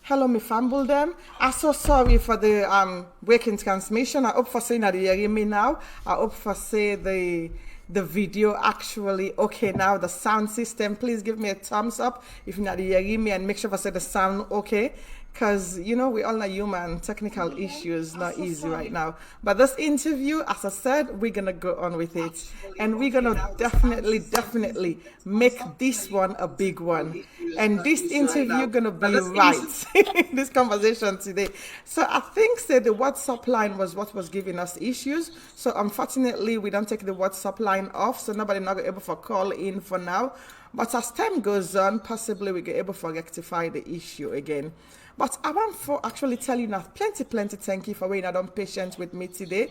Hello, me fumble them. I'm so sorry for the breaking transmission. I hope for saying that you hear me now. I hope for say the video actually okay now. The sound system. Please give me a thumbs up if you're not hearing me and make sure for say the sound okay. Cause you know we all are human. Technical issues not easy right now. But this interview, as I said, we're gonna go on with it, and we're gonna definitely make this one a big one. And this interview gonna be right. This conversation today. So I think that the WhatsApp line was what was giving us issues. So unfortunately, we don't take the WhatsApp line off, so nobody not able for call in for now. But as time goes on, possibly we get able to rectify the issue again. But I want to actually tell you now, plenty thank you for being on patient with me today.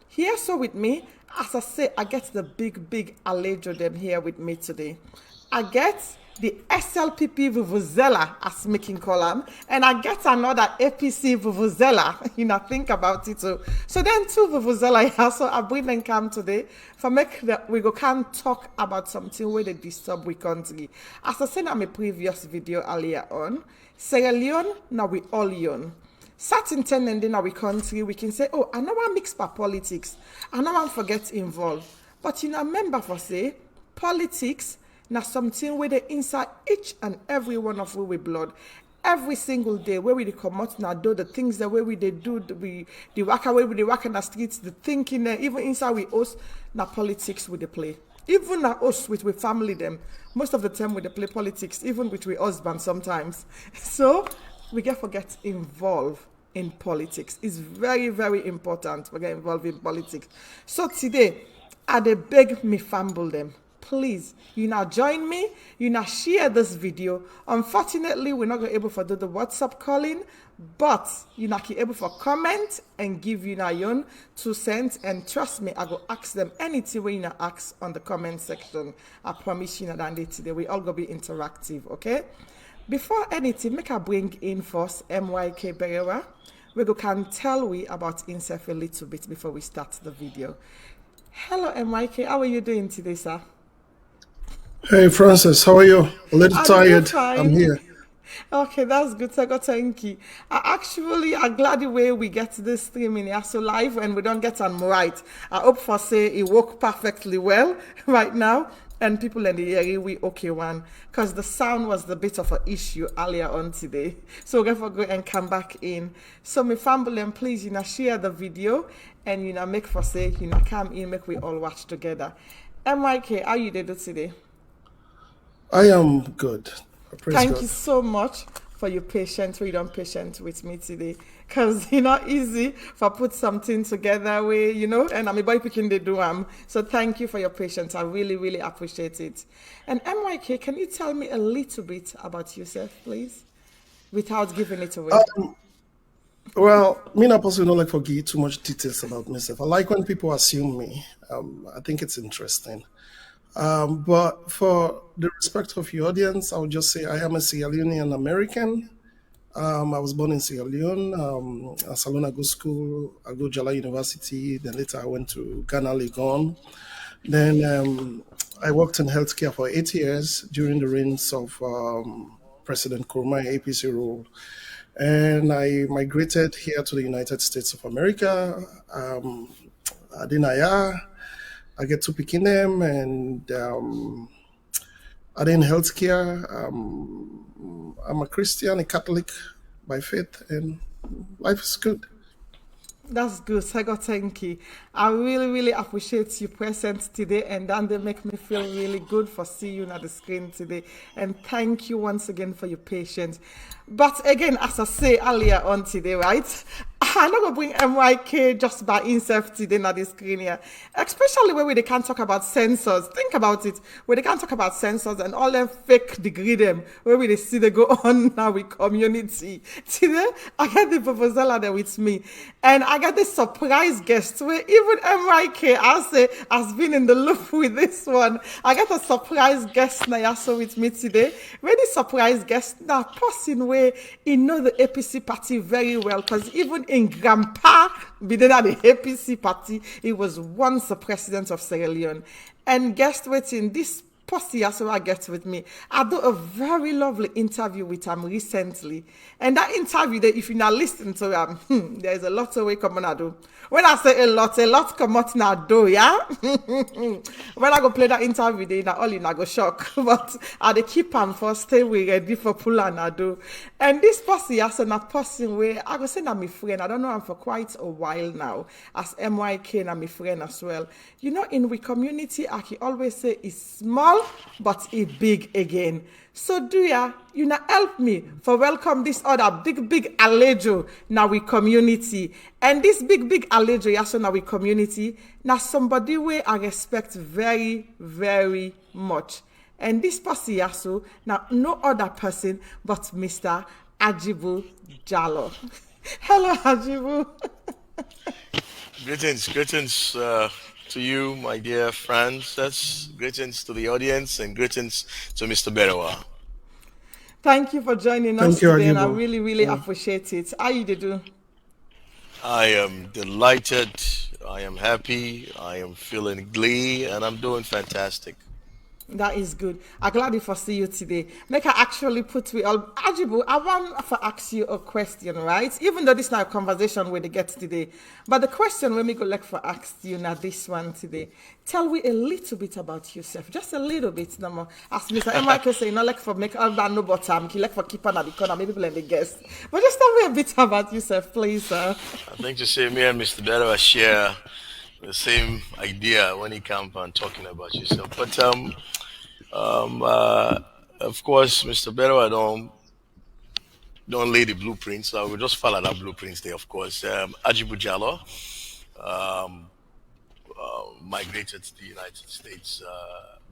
Here so with me, as I say, I get the big Alejo them here with me today. I get the SLPP Vuvuzela as making column, and I get another APC Vuvuzela. You know, think about it too. So then two Vuvuzela here, so I bring them come today for make that we go can talk about something where they disturb we country. As I said in my previous video earlier on, Sierra Leone, now we all Leone. Certain ten and in our country, we can say, oh, I know I mix by politics. I know I forget involved. But you know, remember for say, politics now something where they inside each and every one of we blood. Every single day where we come out now do the things the way we they do the work away with the work in the streets, the thinking even inside we us now politics with the play. Even now us with we family them. Most of the time we they play politics, even with we husband sometimes. So we get forget involved in politics. It's very important we get involved in politics. So today I they beg me fumble them. Please, you now join me, you now share this video. Unfortunately, we're not going to be able to do the WhatsApp calling, but you now be able to comment and give you now your own 2 cents. And trust me, I go ask them anything when you now ask on the comment section. I promise you that today we all going to be interactive, okay? Before anything, make I bring in first Myk Berewa. We go can tell we about himself a little bit before we start the video. Hello, Myk. How are you doing today, sir? Hey Francis, how are you? A little I'm tired. I'm fine. here. Okay, that's good. So, God, thank you. I'm glad the way we get this streaming here so live and we don't get on right. I hope for say it work perfectly well right now. And people in the area, we okay one. Because the sound was the bit of an issue earlier on today. So we're going to go and come back in. So my family, and please, share the video and, make for say, come in, make we all watch together. MYK, how you did it today? I am good. Praise Thank God. you so much for your patience, freedom patient with me today. Because it's not easy for put something together where, and I'm a boy picking the do. So thank you for your patience. I really appreciate it. And MYK, can you tell me a little bit about yourself, please? Without giving it away. Well, me not personally don't like forget too much details about myself. I like when people assume me. I think it's interesting. But for the respect of your audience, I would just say I am a Sierra Leonean American. I was born in Sierra Leone, Salona Go School, Agibu Jalloh University. Then later I went to Ghana, Legon. Then I worked in healthcare for 8 years during the reigns of President Nkrumah APC rule. And I migrated here to the United States of America. Adinaya, I get to picking them, and I did in healthcare. I'm a Christian, a Catholic by faith, and life is good. That's good. Sego, thank you. I really appreciate your presence today, and then they make me feel really good for seeing you on the screen today. And thank you once again for your patience. But again, as I say earlier on today, right? I'm not gonna bring MYK just by himself today on the screen here. Especially where they can't talk about censors. Think about it. Where they can't talk about censors and all them fake degree them. Where we they see they go on now with community. Today, I got the proposal there with me. And I got this surprise guest where even MYK I say has been in the loop with this one. I got a surprise guest now also with me today. Very surprise guest now person where he know the APC party very well, because even in grandpa within the APC party, he was once the president of Sierra Leone. And guess what? In this Posse also I get with me. I do a very lovely interview with him recently. And that interview, that if you not listen to him, there's a lot of way coming I do. When I say a lot come out now do, yeah? When I go play that interview, they not all in I go shock. But I they keep him for stay we ready for pull and I do. And this posse also not person where I go say na my friend. I don't know him for quite a while now. As MYK na my friend as well. You know, in we community, I can always say it's small, but it's big again. So do you not help me for welcome this other big alejo now we community. And this big alejo also now we community, now somebody way I respect very, very much. And this person also now no other person but Mr. Agibu Jalloh. Hello, Agibu. Greetings to you, my dear friends. That's greetings to the audience and greetings to Mr. Berewa. Thank you for joining us Thank you, today, and I Agibu. really appreciate it. How you do? I am delighted. I am happy. I am feeling glee, and I'm doing fantastic. That is good. I'm glad to see you today. Make I actually put we all Ajibu, I want to ask you a question, right? Even though this is not a conversation where they get today. But the question when we go like for ask you now this one today. Tell me a little bit about yourself. Just a little bit no more. As Mr. MYK say, not like for make all that no bottom, you like for keep on at the corner, maybe people and the guest. But just tell me a bit about yourself, please, sir. I think to say me and Mr. Berewa share the same idea when it comes on talking about yourself. But of course, Mr. Berewa don't lay the blueprints. So I will just follow that blueprints there. Of course, Agibu Jalloh migrated to the United States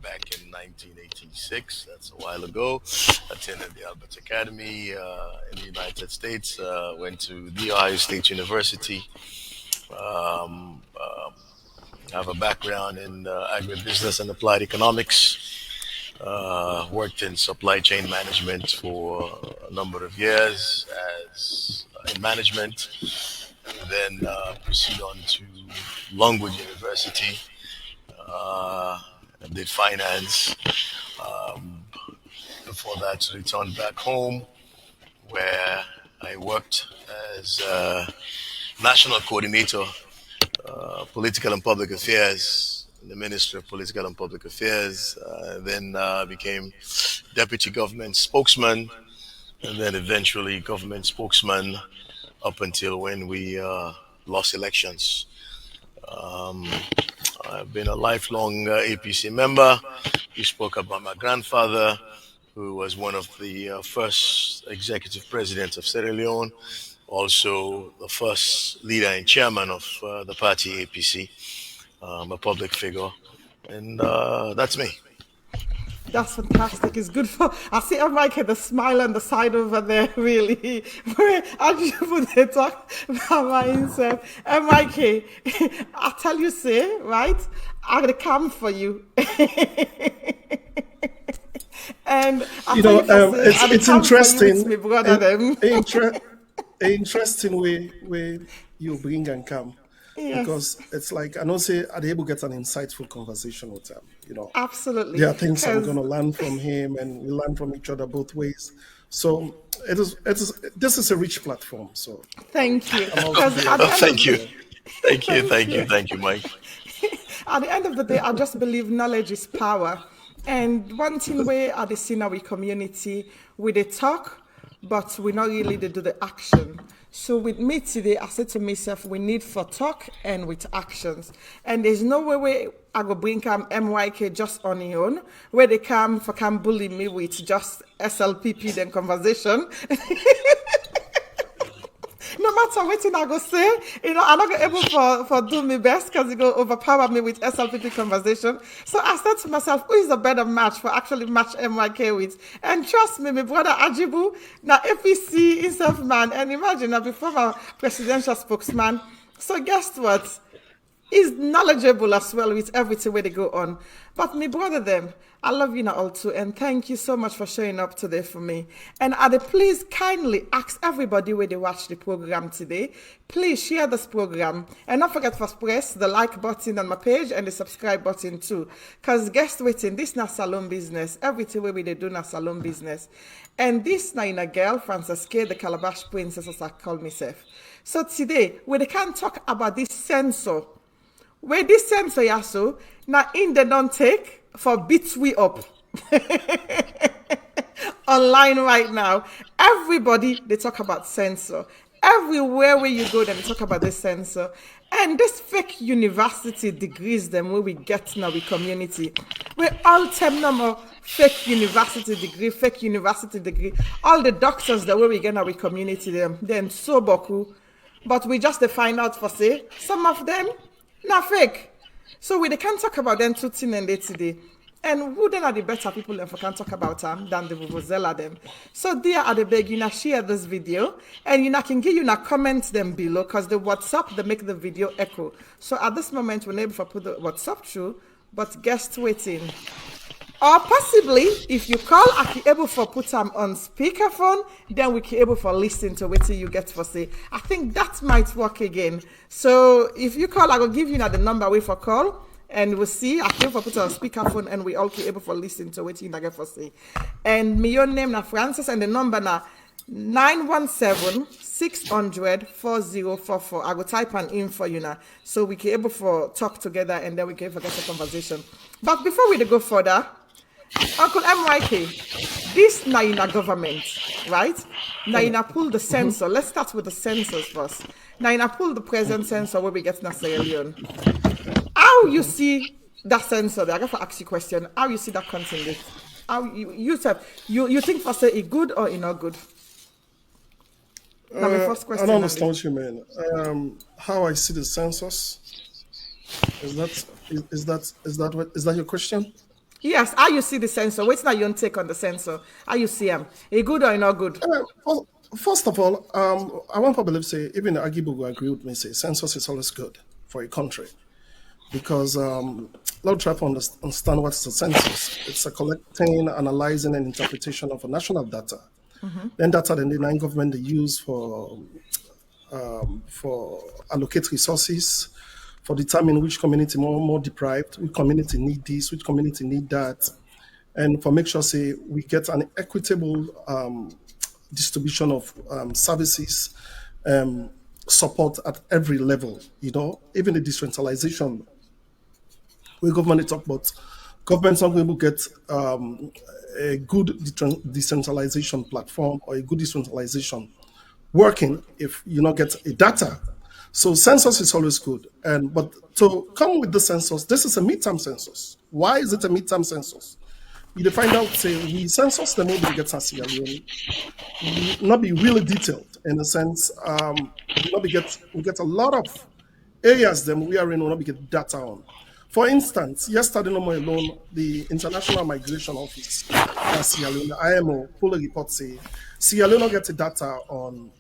back in 1986. That's a while ago. Attended the Albert Academy in the United States. Went to the Ohio State University. Have a background in agribusiness and applied economics. Worked in supply chain management for a number of years as in management. Then proceed on to Longwood University. Did finance. Before that, returned back home where I worked as national coordinator, political and public affairs in the Ministry of Political and Public Affairs. Then became deputy government spokesman, and then eventually government spokesman up until when we lost elections. I've been a lifelong APC member. You spoke about my grandfather, who was one of the first executive presidents of Sierra Leone, also the first leader and chairman of the party APC, a public figure. And that's me. That's fantastic. It's good for. I see MYK the smile on the side over there. Really, where Ajibu they talk about himself. MYK, I tell you, say right. I'm gonna come for you. And I You tell know, you, for say, I dey it's come for you with interesting. me brother them. Interesting way you bring and come. Yes, Because it's like I know say Adebu gets an insightful conversation with him. You know, absolutely. there are things that we're Because gonna learn from him and we learn from each other both ways. So this is a rich platform. So thank you. I'm also Because at the end of Thank you. the Thank you, Mike. at the end of the day, I just believe knowledge is power. And one thing where at the scene our community, we they talk, but we not really they do the action. So with me today, I said to myself, we need for talk and with actions. And there's no way I go bring MYK just on your own, where they come for can bully me with just SLPP then conversation. No matter what I go say, I'm not gonna able for do my best because you go overpower me with SLPP conversation. So I said to myself, who is a better match for actually match MYK with? And trust me, my brother Ajibu, now APC himself man, and imagine now before my presidential spokesman. So guess what? is knowledgeable as well with everything where they go on. But my brother them, I love you now all too, and thank you so much for showing up today for me. And Ade, please kindly ask everybody where they watch the program today, please share this program. And don't forget to press the like button on my page and the subscribe button too. Because guest waiting, this na salon business. Everything where we they do na salon business. And this na in a girl, Frances K, the Calabash Princess, as I call myself. So today, we can talk about this sensor. Where this sensor yaso, now in the don't take for beats we up. Online right now. Everybody, they talk about sensor. Everywhere where you go, they talk about this sensor. And this fake university degrees them where we get in our community. We all tell them fake university degree. All the doctors that where we get in our community, them then so boku. But we just find out for say, some of them not fake. So we they can talk about them two things and today. And who then are the better people if we can talk about them than the vuvuzela them. So dear at the beginning, share this video and you can give you a comment them below because the WhatsApp they make the video echo. So at this moment we're not able to put the WhatsApp through, but guest waiting. Or possibly, if you call, I can able for put them on speakerphone, then we can able for listen to what you get for say. I think that might work again. So if you call, I will give you the number way for call, and we'll see. I can able for put on speakerphone, and we all can able for listen to what you get for say. And my own name na Francis, and the number na 917-600-4044. I will type an in for you now, so we can able for talk together, and then we can able get a conversation. But before we go further. Uncle MYK, this na in a government, right? Now in a pull the sensor. Let's start with the sensors first. Now in a pull the present sensor where we get in Sierra Leone. How you see that sensor there? I got to ask you a question. How you see that content? How you think for say it good or it not good? Now my first question. I don't understand what you mean. How I see the census? Is that your question? Yes, how you see the sensor? What's not your take on the sensor? How you see them? Is good or not good? Well, first of all, I want to believe say even Agibu will agree with me. Say census is always good for a country because let's try to understand what's the census. It's a collecting, analyzing, and interpretation of a national data. Then data then the nine government they use for allocate resources. For determine which community more deprived, which community need this, which community need that, and for make sure say we get an equitable distribution of services, support at every level. Even the decentralization. We government talk about governments not going to get a good decentralization platform or a good decentralization working if you not get a data. So census is always good, but to come with the census, this is a midterm census. Why is it a midterm census? You find out say we census the nobody gets a Sierra Leone. Not be really detailed in the sense we get a lot of areas them we are in will not be get data on. For instance, yesterday no more alone, the International Migration Office, Sierra Leone, IMO, pull a report say Sierra Leone get the data on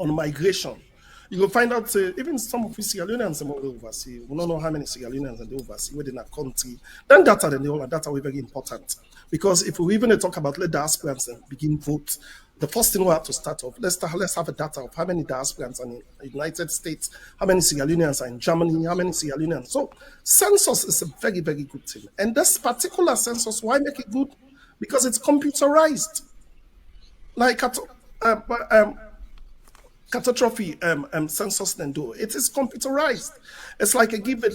migration. You will find out even some of the Sierra Leoneans will oversee. We don't know how many Sierra Leoneans they oversee within a country. Then data, then all data will be very important. Because if we even talk about let diasporans begin vote, the first thing we have to start off, let's have a data of how many diasporans are in the United States, how many Sierra Leoneans are in Germany, how many Sierra Leoneans. So census is a very, very good thing. And this particular census, why make it good? Because it's computerized. Like catastrophe census then do. It is computerized. It's like I give it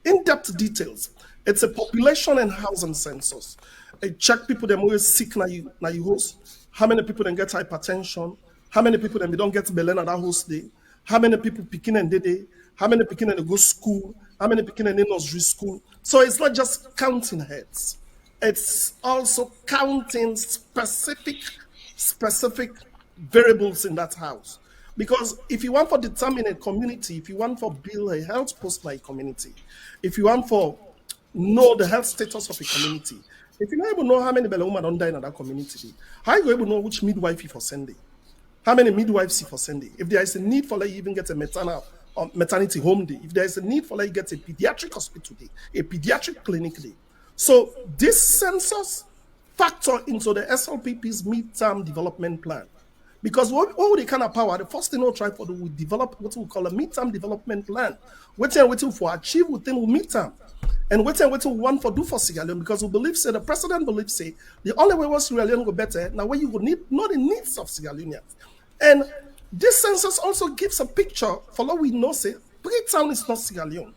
in-depth details. It's a population and housing census. I check people that always sick na you host. How many people then get hypertension? How many people then we don't get Belen at that host day? How many people picking and day? How many picking and go school? How many picking and nursery school? So it's not just counting heads. It's also counting specific variables in that house. Because if you want to determine a community, if you want to build a health post by a community, if you want to know the health status of a community, if you don't even know how many Bella women don't die in that community, how you able to know which midwife for Sunday? How many midwives for Sunday? If there is a need for like you even get a maternal maternity home day, if there's a need for, like, get a pediatric hospital day, a pediatric clinic day. So this census factor into the SLPP's midterm development plan. Because what they kind of power, the first thing we'll try for do, we develop what we call a midterm development plan. Waiting for achieve within we midterm. And waiting we want for do for Sierra Leone, because we believe, say, the president believes, say, the only way was Sierra Leone go better, now where you will need, not the needs of Sierra Leoneans. And this census also gives a picture for what we know, say, Freetown is not Sierra Leone.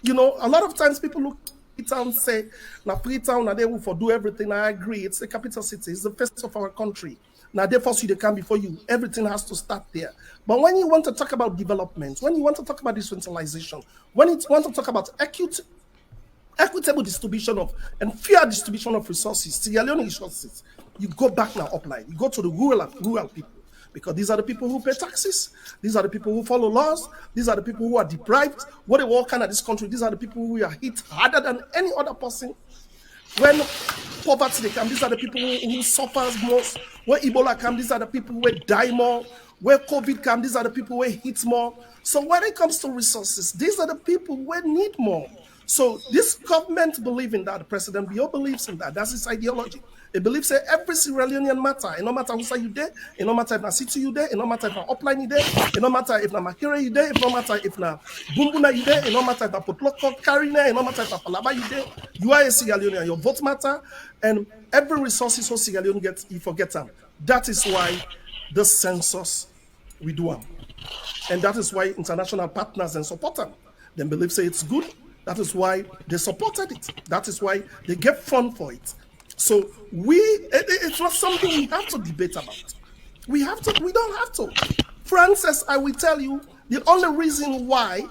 You know, a lot of times people look at Freetown, say, now Freetown, now they will for do everything. I agree, it's the capital city, it's the face of our country. Now they force you to come before you. Everything has to start there. But when you want to talk about development, when you want to talk about decentralization, when you want to talk about equitable distribution of and fair distribution of resources, Sierra Leone resources, you go back now upline. You go to the rural people, because these are the people who pay taxes. These are the people who follow laws. These are the people who are deprived. What they walk out of this country, these are the people who are hit harder than any other person. When poverty they come, these are the people who suffer most. When Ebola come, these are the people who die more. Where COVID come, these are the people who hit more. So when it comes to resources, these are the people who need more. So this government believes in that. The President Bio believes in that. That's his ideology. He believes that every Sierra Leonean matter. It no matter who say you there, it no matter if na city you there, it no matter if na upline you there, it no matter if na Makere you there, it no matter if na Bumbuna you there, it no matter if na Potloko Karine, it no matter if na Palaba you there. You are a Sierra Leonean. Your vote matter, and every resources for Sierra Leone gets, you forget them. That is why the census we do them, and that is why international partners and support them. They believe say it's good. That is why they supported it. That is why they get fund for it. So it's not something we have to debate about. We don't have to. Francis, I will tell you, the only reason why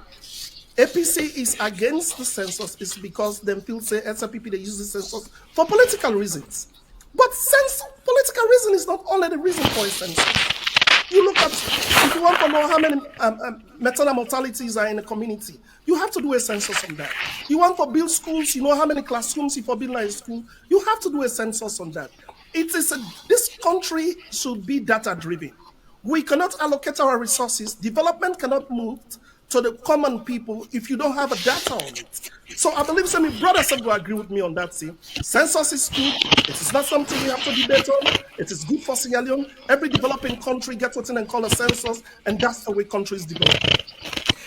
APC is against the census is because they feel, say, SLPP, they use the census for political reasons. But political reason is not only the reason for a census. You look at, if you want to know how many maternal mortalities are in a community, you have to do a census on that. You want to build schools, you know how many classrooms if you build a school, you have to do a census on that. This country should be data driven. We cannot allocate our resources. Development cannot move to the common people if you don't have a data on it. So I believe some brothers will agree with me on that. See, census is good. It is not something we have to debate on. It is good for Sierra Leone. Every developing country gets what's in and call a census, and that's the way countries develop.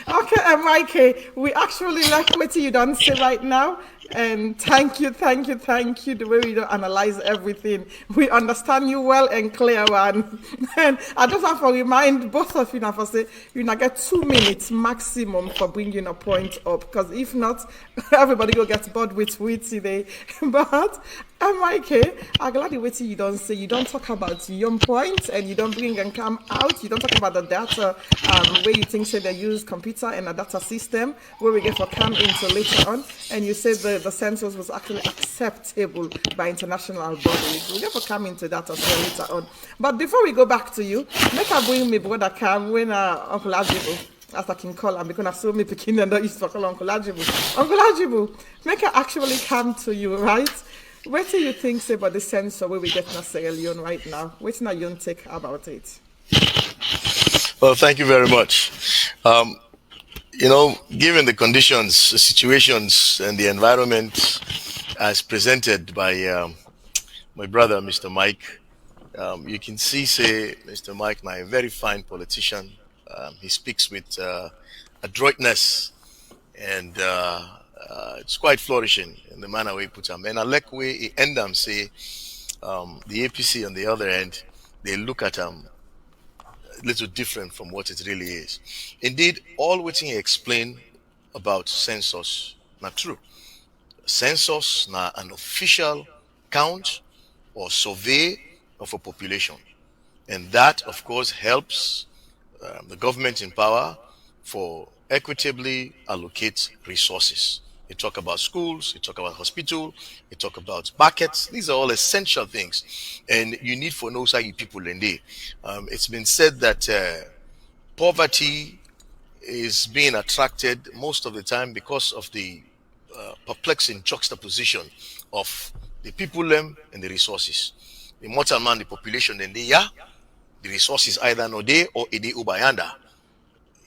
Okay, Myk, we actually like what you don't say right now. And thank you, the way you analyze everything. We understand you well and clear, one. And I just have to remind both of you now for say, you now get 2 minutes maximum for bringing a point up, because if not, everybody will get bored with today. But Myk, I'm glad the way you don't say, you don't talk about your point and you don't bring and come out. You don't talk about the data where you think say they use computer and a data system where we get for come into later on, and you said the census was actually acceptable by international bodies. We'll get for come into that as well later on. But before we go back to you, make I bring me brother Cam when Uncle Agibu, as I can call him, because I saw me picking and used to call Uncle Agibu. Uncle Agibu, make I actually come to you, right? What do you think say about the census where we get in Sierra Leone right now? What's not your take about it? Well, thank you very much. You know, given the conditions, the situations, and the environment as presented by my brother, Mr. Myk, you can see, say, Mr. Myk now a very fine politician. He speaks with adroitness, and it's quite flourishing in the manner we put him. And I like where he end them say, the APC on the other end, they look at him a little different from what it really is. Indeed, all what he explained about census not true. Census na an official count or survey of a population, and that of course helps the government in power for equitably allocate resources. You talk about schools, you talk about hospital, you talk about markets. These are all essential things, and you need for no side people in there. It's been said that poverty is being attracted most of the time because of the perplexing juxtaposition of the people and the resources. The mortal man, the population, then they the resources either no day or ide ubayanda.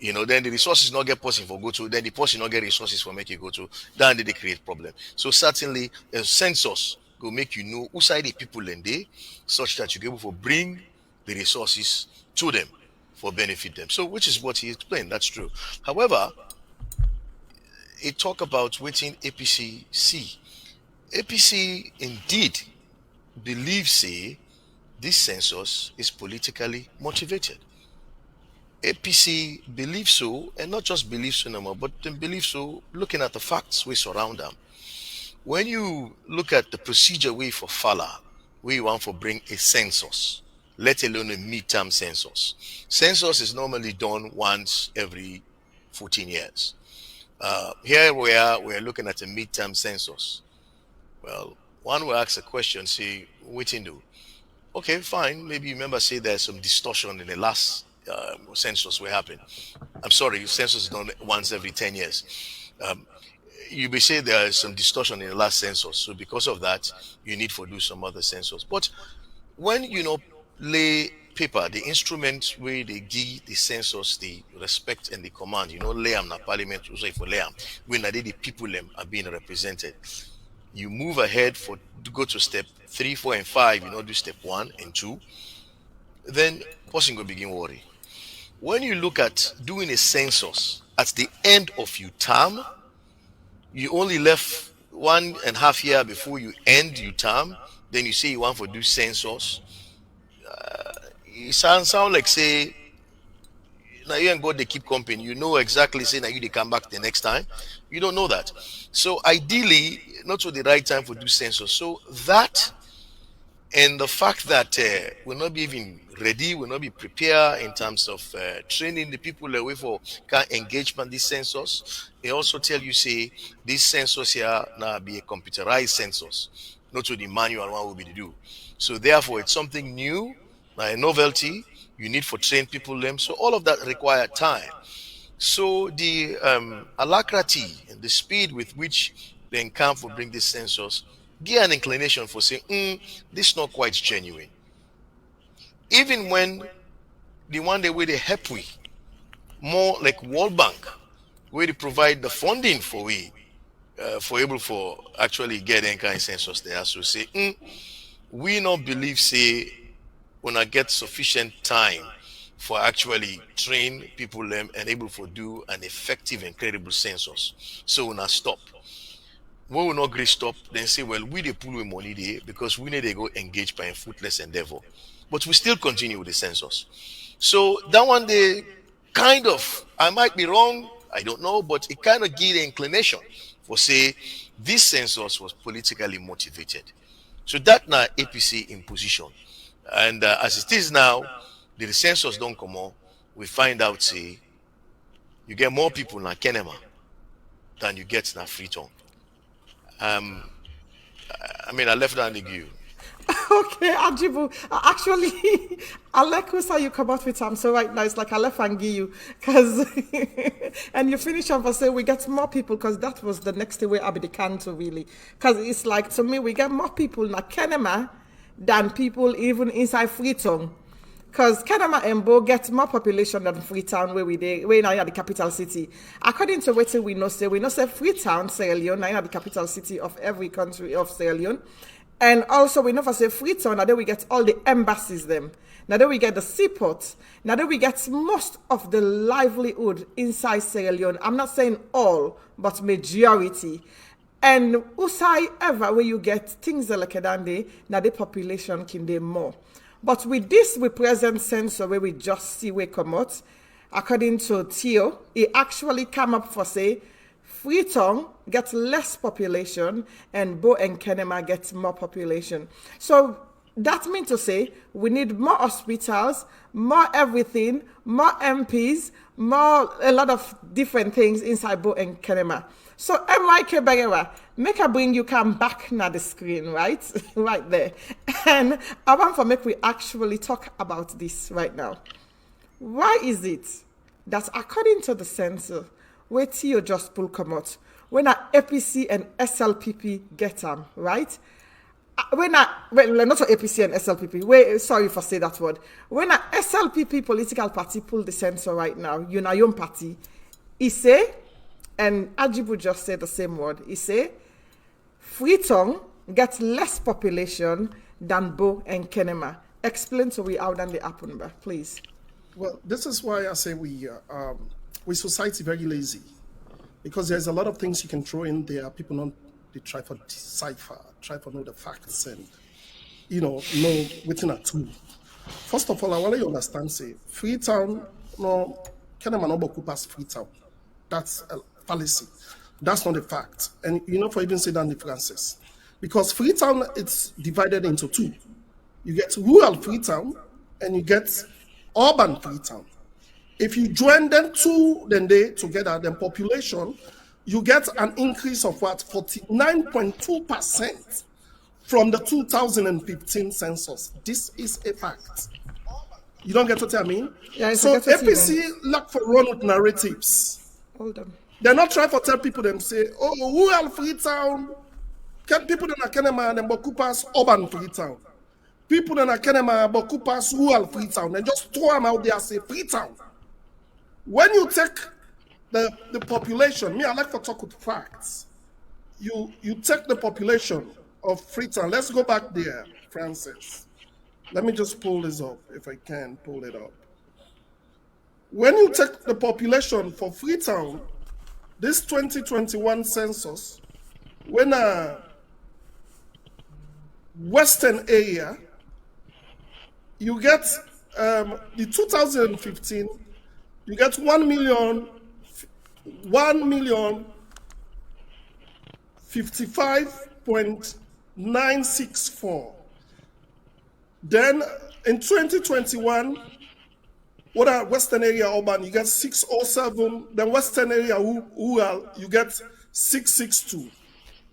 then the resources not get person for go to, then the person not get resources for make you go to, then they create problem. So certainly a census will make you know who side the people in there, such that you be able to bring the resources to them for benefit them. So which is what he explained, that's true. However, he talk about waiting APC. APC indeed believes say this census is politically motivated. APC believes so, and not just believes so no more, but they believe so looking at the facts we surround them. When you look at the procedure way for Fala, we want to bring a census, let alone a midterm census. Census is normally done once every 14 years. Here we're looking at a midterm census. Well, one will ask a question, say, what in do? Okay, fine. Maybe you remember say there's some distortion in the last census will happen. I'm sorry, census is done once every 10 years. You may say there is some distortion in the last census, so because of that, you need to do some other census. But when lay paper, the instrument where they give the census the respect and the command, lay them na parliament, so for lay them, when the people them are being represented. You move ahead to go to step 3, 4, and 5, do step 1 and 2, then person will begin worry. When you look at doing a census at the end of your term, you only left 1.5 years before you end your term, then you say you want to do census. It sound like say, now you and God they keep company. You know exactly say now you they come back the next time. You don't know that. So ideally, not to the right time for do census. So that and the fact that we'll not be even ready, we'll not be prepared in terms of training the people away for engagement this census. They also tell you say this census here now be a computerized census, not to the manual one will be to do. So therefore it's something new, a novelty. You need for train people them. So all of that require time. So the alacrity and the speed with which they come for bring this census give an inclination for saying, this is not quite genuine. Even when the one day where they help we, more like World Bank, where they provide the funding for we, for able for actually get any kind of census there. So say, we not believe say when I get sufficient time for actually train people them and able to do an effective and credible census. So when I stop. When we not agree stop, then say, well, we they pull with money there because we need to go engage by a fruitless endeavor. But we still continue with the census. So that one day kind of, I might be wrong, I don't know, but it kind of give the inclination for say this census was politically motivated. So that now APC in position. And as it is now, the census don't come on. We find out, say, you get more people in Kenema than you get in Freetown. I left that to you. Okay, Agibu. Actually, I like how you come out with so right now it's like I left and give you because and you finish off and say we get more people because that was the next way I be the canto really because it's like to me we get more people in Kenema than people even inside Freetown. Because Kenema and Bo get more population than Freetown where we now are the capital city. According to what we know say Freetown, Sierra Leone, now the capital city of every country of Sierra Leone. And also we know for say Freetown, now that we get all the embassies them. Now that we get the seaports. Now that we get most of the livelihood inside Sierra Leone. I'm not saying all, but majority. And usai ever where you get things like that, now the population can be more. But with this, we present census where we just see we come out, according to Theo, it actually come up for say, Freetown gets less population and Bo and Kenema gets more population. So that means to say we need more hospitals, more everything, more MPs, a lot of different things inside Bo and Kenema. So Myk Berewa, make I bring you come back now the screen, right? Right there. And I want to make we actually talk about this right now. Why is it that according to the census, where Theo just pull come out, when our APC and SLPP get them, right? when well, not APC and SLPP. Wait, sorry for say that word. When a SLPP political party pull the censor right now, you know your party, he say, and Agibu just said the same word. He say, Freetown gets less population than Bo and Kenema. Explain to we how than they happen, please. Well, this is why I say we society very lazy, because there's a lot of things you can throw in there. People don't they try for decipher, try for know the facts, and know within a tool. First of all, I want you to understand. Say Freetown, no, Kenema no boku pass Freetown. That's a fallacy. That's not a fact. And for even say that differences, because Freetown it's divided into two. You get rural Freetown and you get urban Freetown. If you join them two, then they together, then population, you get an increase of what 49.2% from the 2015 census. This is a fact. You don't get what I mean? Yeah, so APC lack for run with narratives. Hold on. They're not trying to tell people them say, oh, rural Freetown, can people in Akenema and Bokupas urban Freetown. People in Akenema Bokupas rural Freetown, and just throw them out there and say Freetown. When you take the population, I like to talk with facts. You take the population of Freetown. Let's go back there, Francis. Let me just pull this up, if I can pull it up. When you take the population for Freetown, this 2021 census, when a western area, you get the 2015, you get 1,055,964. Then in 2021, what are western area urban, you get 607. Then western area rural, you get 662.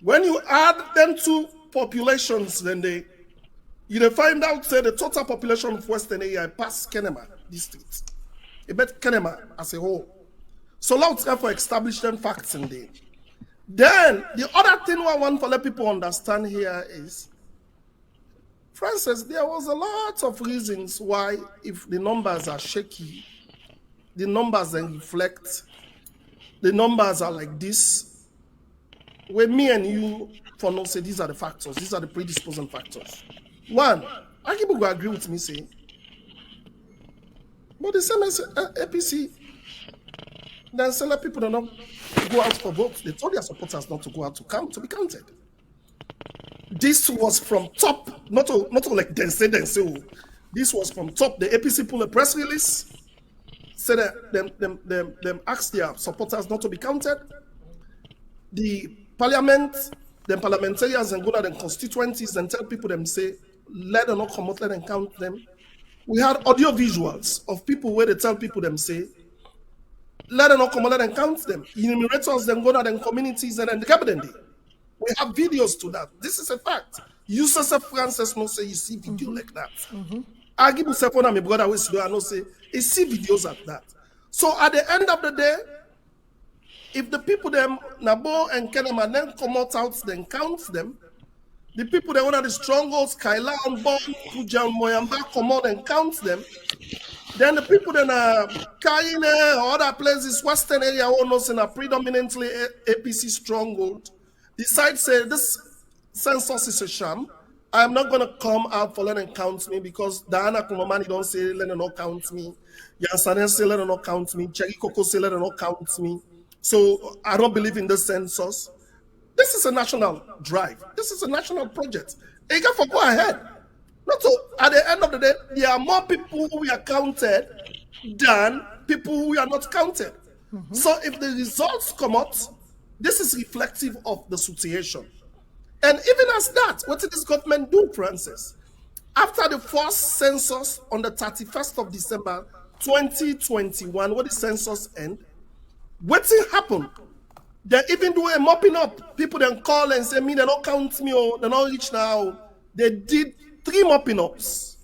When you add them two populations, then you find out that the total population of western area past Kenema district. It bet Kenema as a whole. So let's therefore establish them facts in there. Then the other thing I want to let people understand here is, Francis, there was a lot of reasons why, if the numbers are shaky, the numbers then reflect, the numbers are like this, where me and you for no say these are the factors, these are the predisposing factors. One, Agibu will agree with me, say, but the same as APC, then select people don't know go out for votes. They told their supporters not to go out to be counted. This was from top, not like they say. This was from top. The APC pulled a press release, said that them asked their supporters not to be counted. The parliament, the parliamentarians and go to the constituencies and tell people them say, let them not come out, let them count them. We had audio visuals of people where they tell people them say, let them not come out, let them count them. Enumerators then go to the communities and then the cabinet. We have videos to that. This is a fact. You say Francis no say you see video like that. Agibu Sepona, my brother, we see I no say you see videos like that. So at the end of the day, if the people them Nabo and Kenema then come out then count them, the people that want the strongholds, Kaila and Bon, Kujan, Moyamba, come out and count them. Then the people that are Kaine or other places, Western area owners in a predominantly APC stronghold, decide say this census is a sham. I'm not gonna come out for letting count me because Diana Kumamani don't say let them not count me. Yansanen say let them not count me. Cherry Coco say let them not count me. So I don't believe in the census. This is a national drive. This is a national project. You can go ahead. Not so at the end of the day, there are more people who are counted than people who are not counted. So if the results come out, this is reflective of the situation. And even as that, what did this government do, Francis? After the first census on the 31st of December 2021, what the census end, what happened? They even do a mopping up. People then call and say, me, they don't count me, or they don't reach now. They did 3 mopping ups.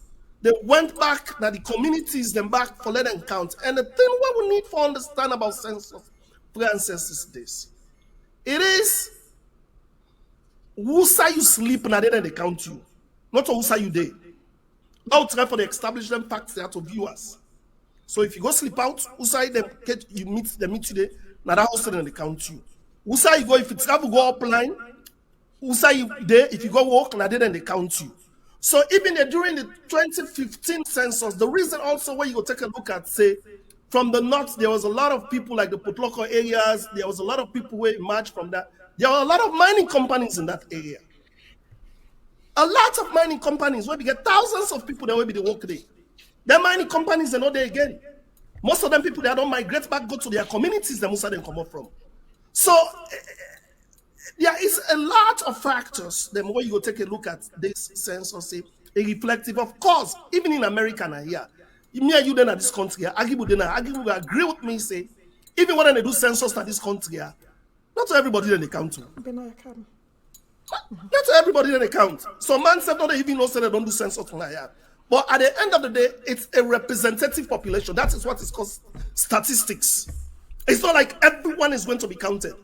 They went back, now the communities, then back for let them count. And the thing what we need to understand about census, Francis, is this. It is Who say you sleep and then they count you? Not who say you day. Now try for the establish them facts there to viewers. So if you go sleep out, who say them you meet today, now that house then they count you. Who say you go if it's travel go upline, who say you there if you go walk now then they count you. So even during the 2015 census, the reason also where you go take a look at say from the north, there was a lot of people like the Potloko areas. There was a lot of people who emerged from that. There were a lot of mining companies in that area. A lot of mining companies where we get thousands of people that will be the work there. The mining companies are not there again. Most of them people that don't migrate back, go to their communities that most of them come up from. So there is a lot of factors. Then when you go take a look at this census, a reflective, of course, even in America now here. Me and you then at this country, Agibu will agree with me, say, even when they do census at this country, not to everybody then they count to. Not to everybody then they count. So man said not even know say they don't do census like that. But at the end of the day, it's a representative population. That is what is called statistics. It's not like everyone is going to be counted.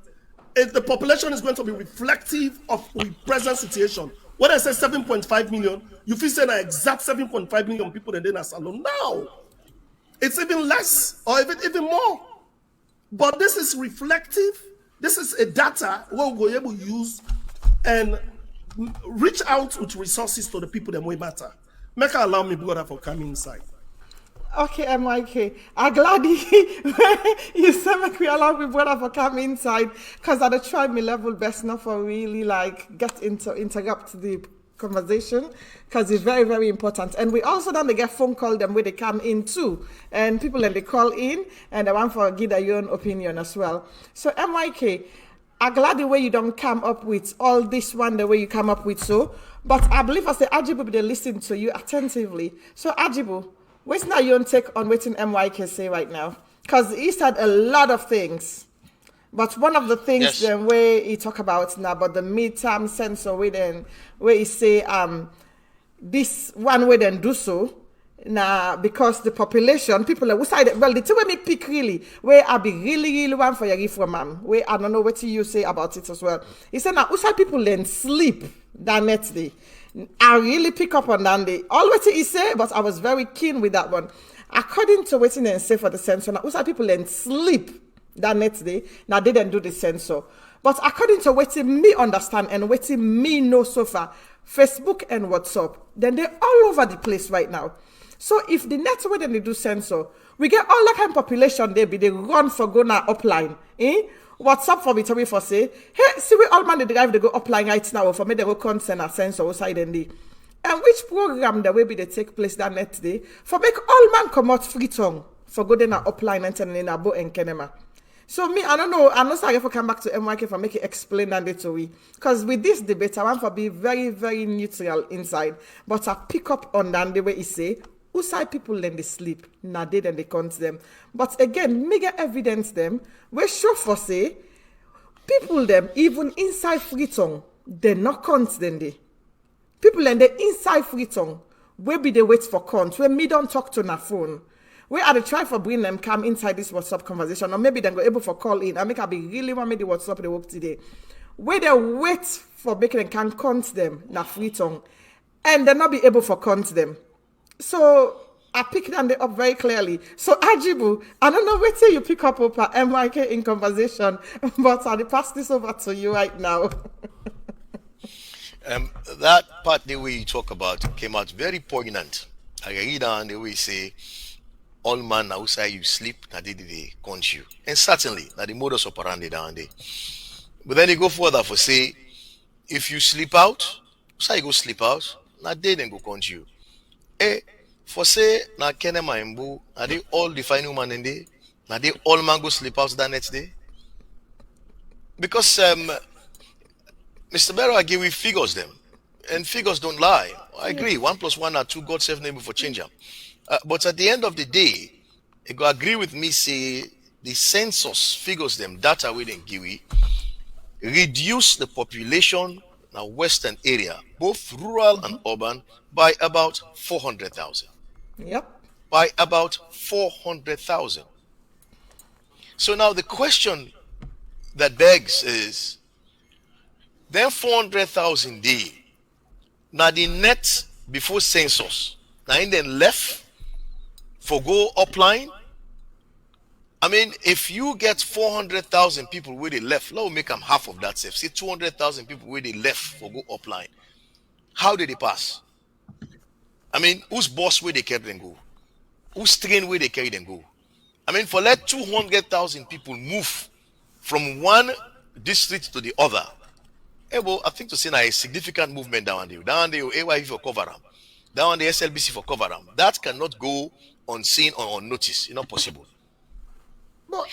If the population is going to be reflective of the present situation. When I say 7.5 million, you feel say an exact 7.5 million people in the salon. No, it's even less or even more. But this is reflective. This is a data where we'll be able to use and reach out with resources to the people that may matter. Make her allow me, brother, for coming inside. Okay, Myk, I'm glad you said make we allow me brother for come inside because I try my level best not for really like get into interrupt the conversation because it's very, very important. And we also then they get phone call them where they come in too. And people then they call in and they want for give their own opinion as well. So Myk, I'm glad the way you don't come up with all this one the way you come up with so. But I believe as the Agibu they listen to you attentively. So Agibu, what's now your take on what Myk say right now? Because he said a lot of things. But one of the things the way he talk about now about the midterm census where he say this one way then do so now because the population people are side well the two way me pick really where I be really one for your reform where I don't know what you say about it as well. He said now outside people then sleep that next day. I really pick up on that day. All what he say, but I was very keen with that one. According to what he say for the census, now outside people then sleep that next day. Now they didn't do the census. But according to what me understand and what me know so far, Facebook and WhatsApp, then they're all over the place right now. So if the next way then they do census, we get all that kind of population they run for go now upline. WhatsApp for Victoria for say, hey, see we all man they drive they go upline right now for me they go consent a census outside and day. And which program that will be they take place that next day for make all man come out free tongue for go then a upline and turn in a boat and kenema. So me, I don't know. I'm not sorry if I come back to Myk if I make it explain that to we. Because with this debate, I want to be very, very neutral inside. But I pick up on that the way he say, who side people then they sleep, now they then they count them. But again, me get evidence them, we show for say, people them, even inside Freetown, they not count them they. People then they inside Freetown, where be they wait for count, where me don't talk to na phone. Where are they try for bring them come inside this WhatsApp conversation, or maybe they go able for call in. I make I be really want me the WhatsApp they work today. Where they wait for making them can count them na Freetown, and they not be able for count them. So I pick them up very clearly. So Agibu, I don't know where you pick up Myk in conversation, but I'll pass this over to you right now. That part the way you talk about came out very poignant. I read on the way you say all man outside you sleep, na they count you. And certainly, na the modus operandi down there. But then you go further for say, if you sleep out, so you go sleep out, na they then go count you. For say, na kene ma imbu, na they all define human in day, na they all man go sleep out that next day. Because Mr. Berewa give we figures them, and figures don't lie. I agree, 1 + 1 are 2, God save neighbor for change them. But at the end of the day, you go agree with me, say the census figures them data we didn't give we reduce the population in the western area, both rural and urban, by about 400,000. Yep. By about 400,000. So now the question that begs is, Then 400,000 day. Now the net before census. Now in then left for go upline. I mean, if you get 400,000 people where they left, let me make them half of that. Say 200,000 people where they left for go upline. How did they pass? I mean, whose boss where they carry them go? Whose train where they carry them go? I mean, for let 200,000 people move from one district to the other. Well, I think to say now a significant movement down there. Down there, AYV for cover them. Down the SLBC for cover them. That cannot go unseen or unnoticed. It's not possible. But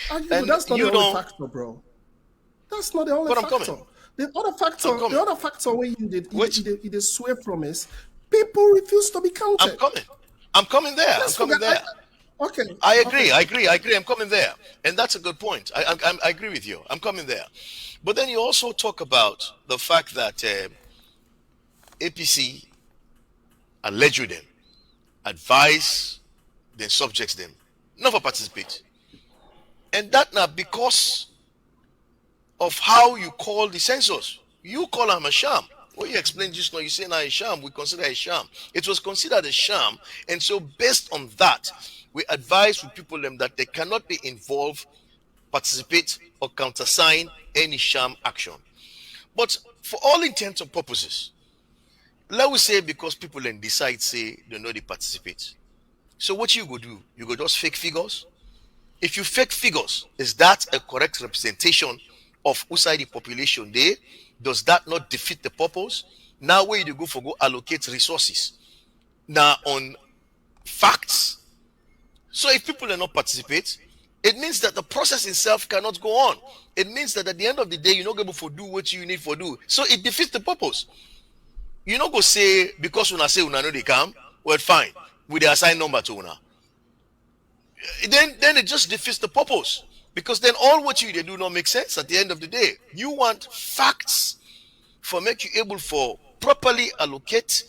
that's not the only factor, bro. That's not the only factor. The other factor where you did swear from is people refuse to be counted. I'm coming there. Okay. I agree. I'm coming there. And that's a good point. I agree with you. I'm coming there. But then you also talk about the fact that APC allege them, advise, then subjects them, never participate. And that now because of how you call the census. You call them a sham. What you explained just now, you say now a sham, we consider a sham. It was considered a sham. And so based on that, we advise with people them that they cannot be involved, participate, or countersign any sham action. But for all intents and purposes, let us say because people then decide, say, they know they participate. So what you go do? You go just fake figures? If you fake figures, is that a correct representation of outside the population there? Does that not defeat the purpose? Now where you go for go allocate resources? Now on facts. So if people do not participate, it means that the process itself cannot go on. It means that at the end of the day, you're not able to do what you need to do. So it defeats the purpose. You not go say, because una say una know they come, well fine, with the assigned number to una. Then it just defeats the purpose. Because then all what you do not make sense at the end of the day. You want facts for make you able for properly allocate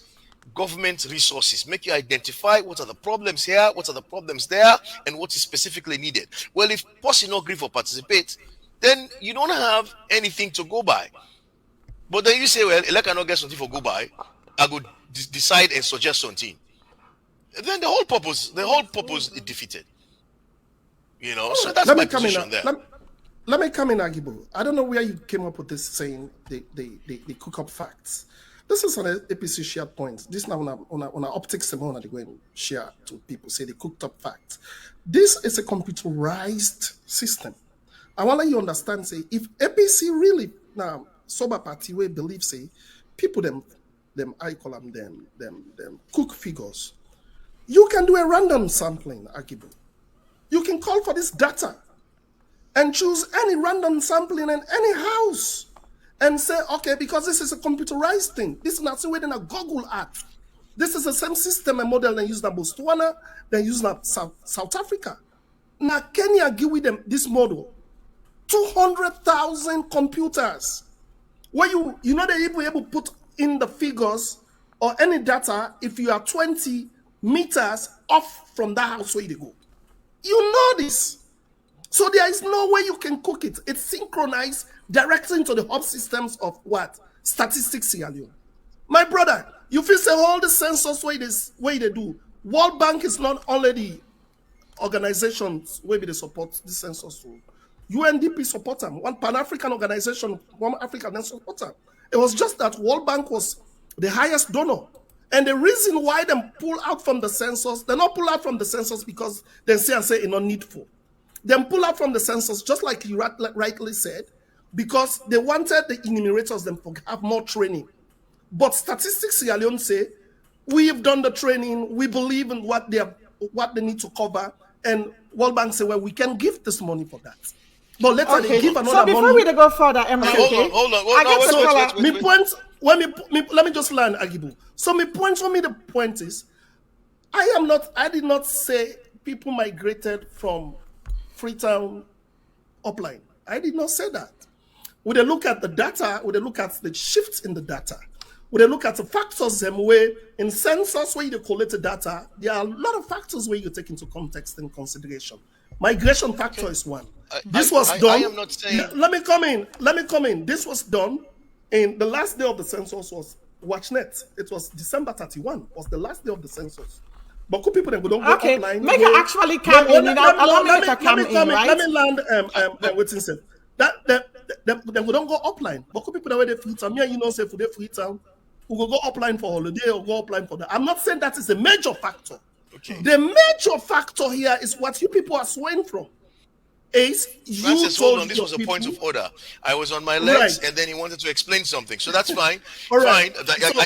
government resources, make you identify what are the problems here, what are the problems there, and what is specifically needed. Well, if person not agree for participate, then you don't have anything to go by. But then you say, well, like I not get something for go by, I go decide and suggest something. Then the whole purpose is defeated. You know, so that's my position there. Let me come in, Agibu. I don't know where you came up with this saying they cook up facts. This is on an APC shared point. This now on a optics seminar they go and share to people, say they cooked up facts. This is a computerized system. I want to let you understand, say, if APC really now sober party way believe, say, people them I call them cook figures. You can do a random sampling, Agibu. You can call for this data and choose any random sampling in any house and say, okay, because this is a computerized thing. This is not within a Google app. This is the same system and model they use in Botswana, they use in South Africa. Now, Kenya give them this model. 200,000 computers. Where you know they're able to put in the figures or any data if you are 20 meters off from that house where you go. You know this. So there is no way you can cook it. It's synchronized directly into the hub systems of what? Statistics Sierra Leone. My brother, you feel say all the census way they do. World Bank is not only the organizations where they support the census tool. UNDP support them. One Pan-African organization, one African support them. It was just that World Bank was the highest donor. And the reason why they pull out from the census, they not pull out from the census because they say it's not needful. They pull out from the census, just like you rightly said, because they wanted the enumerators them to have more training. But Statistics Sierra Leone say, we've done the training, we believe in what they need to cover, and World Bank say, well, we can give this money for that. But later they give another money. So before we go further, hold on. My point, let me just learn, Agibu. So my point for me, the point is, I did not say people migrated from Freetown upline. I did not say that. When they look at the data, when they look at the shifts in the data, when they look at the factors where in census where you collect the data, there are a lot of factors where you take into context and consideration. Migration factor is one. This was done. I am not saying. Let me come in. This was done And the last day of the census was WatchNet. It was December 31 was the last day of the census. But could people then go don't go Okay, offline? make her actually come in. Allow me to come in, right? Let me land waiting said. Then we don't go offline. But could people the way they free time? Yeah, you know, say for the free time, we go offline for holiday or go offline for that. I'm not saying that is a major factor. Okay. The major factor here is what you people are swaying from. Ace, Francis, hold on. This was a point of order. I was on my legs, and then he wanted to explain something. So that's fine. Fine.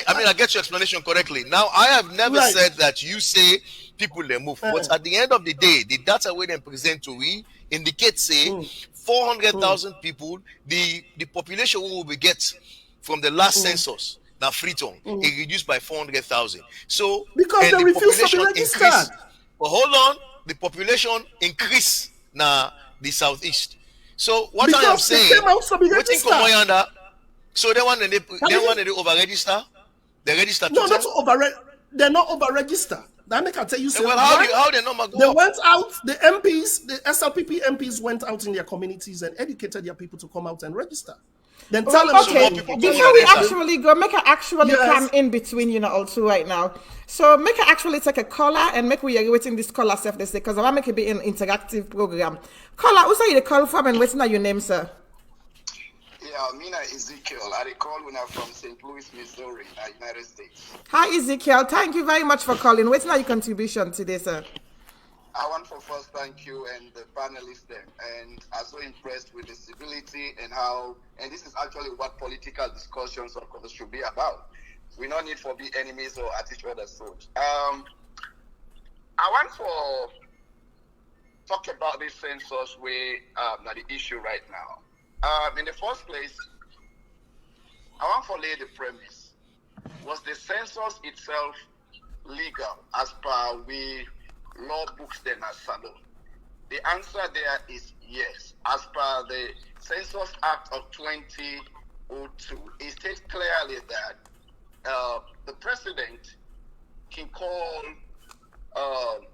I mean, I get your explanation correctly. Now, I have never said that you say people they move. But at the end of the day, the data we then present to we indicate say 400,000 people. The population we will get from the last census. Now, Freetown is reduced by 400,000. So because they refuse to be registered. But hold on, the population increase now. The southeast. So what because I am saying, so they want to over register. They register. No, not over. They're not over register. That make I tell you. Well, how they not go? They went out. The MPs, the SLPP MPs, went out in their communities and educated their people to come out and register. Then tell them. Okay, before we actually go, make her actually come in between, also right now. So make her actually take a caller and make we are waiting this caller self this day because I want to make it be an interactive program. Caller, who's you the call from and what's your name, sir? Yeah, Mina Ezekiel. I call when I'm from St. Louis, Missouri, United States. Hi, Ezekiel. Thank you very much for calling. What's your contribution today, sir? I want to first thank you and the panelists there. And I'm so impressed with the civility and how, and this is actually what political discussions of course should be about. We don't need to be enemies or at each other's throat. I want to talk about this census the issue right now. In the first place, I want to lay the premise. Was the census itself legal as per we law books then as Salo? The answer there is yes. As per the Census Act of 2002, it states clearly that the president can call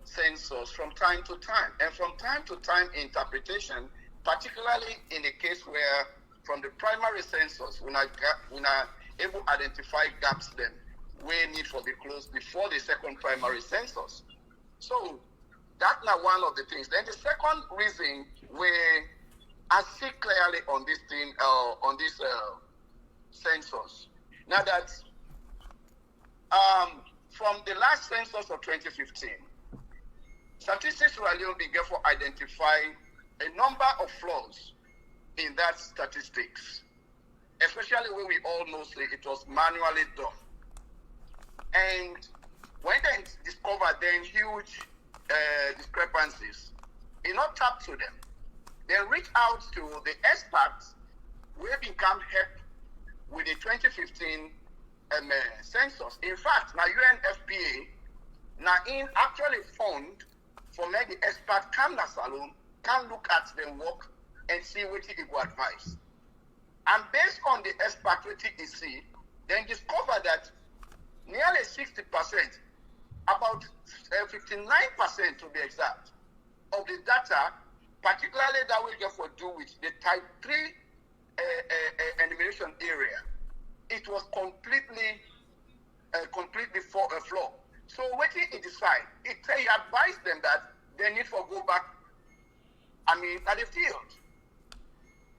census from time to time. And from time to time interpretation, particularly in the case where from the primary census, when I able to identify gaps then, we need for the close before the second primary census. So that's not one of the things. Then the second reason I see clearly on this thing, on this census. Now that from the last census of 2015, Statistics Sierra Leone began to identify a number of flaws in that statistics, especially when we all know it was manually done. And when they discovered then huge discrepancies, it not tap to them. They reach out to the experts who become help with the 2015 census. In fact, now UNFPA now in actually found for make the expert come to Salon, can look at the work and see what he will advise. And based on the expert what he see, then discover that nearly 60%, about 59% to be exact, of the data, particularly that we get for do with the type 3 enumeration area, it was completely flawed. So what he decide, he advised them that they need to go back, at the field.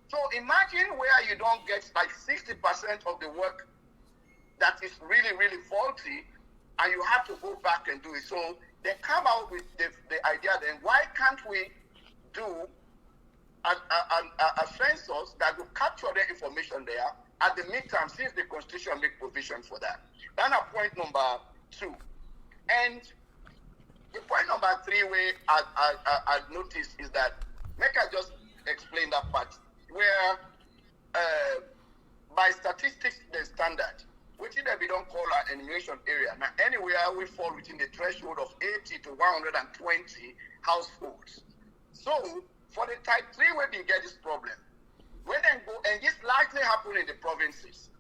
So imagine where you don't get like 60% of the work that is really, really faulty, and you have to go back and do it. So they come out with the idea then, why can't we do a census that will capture the information there at the midterm, since the Constitution makes provision for that. That's point number 2. And the point number 3 where I noticed is that, make I just explain that part, where by statistics, the standard, which we don't call our enumeration area. Now, anywhere we fall within the threshold of 80 to 120 households. So, for the type 3, we get this problem. When they go, and this likely happen in the provinces,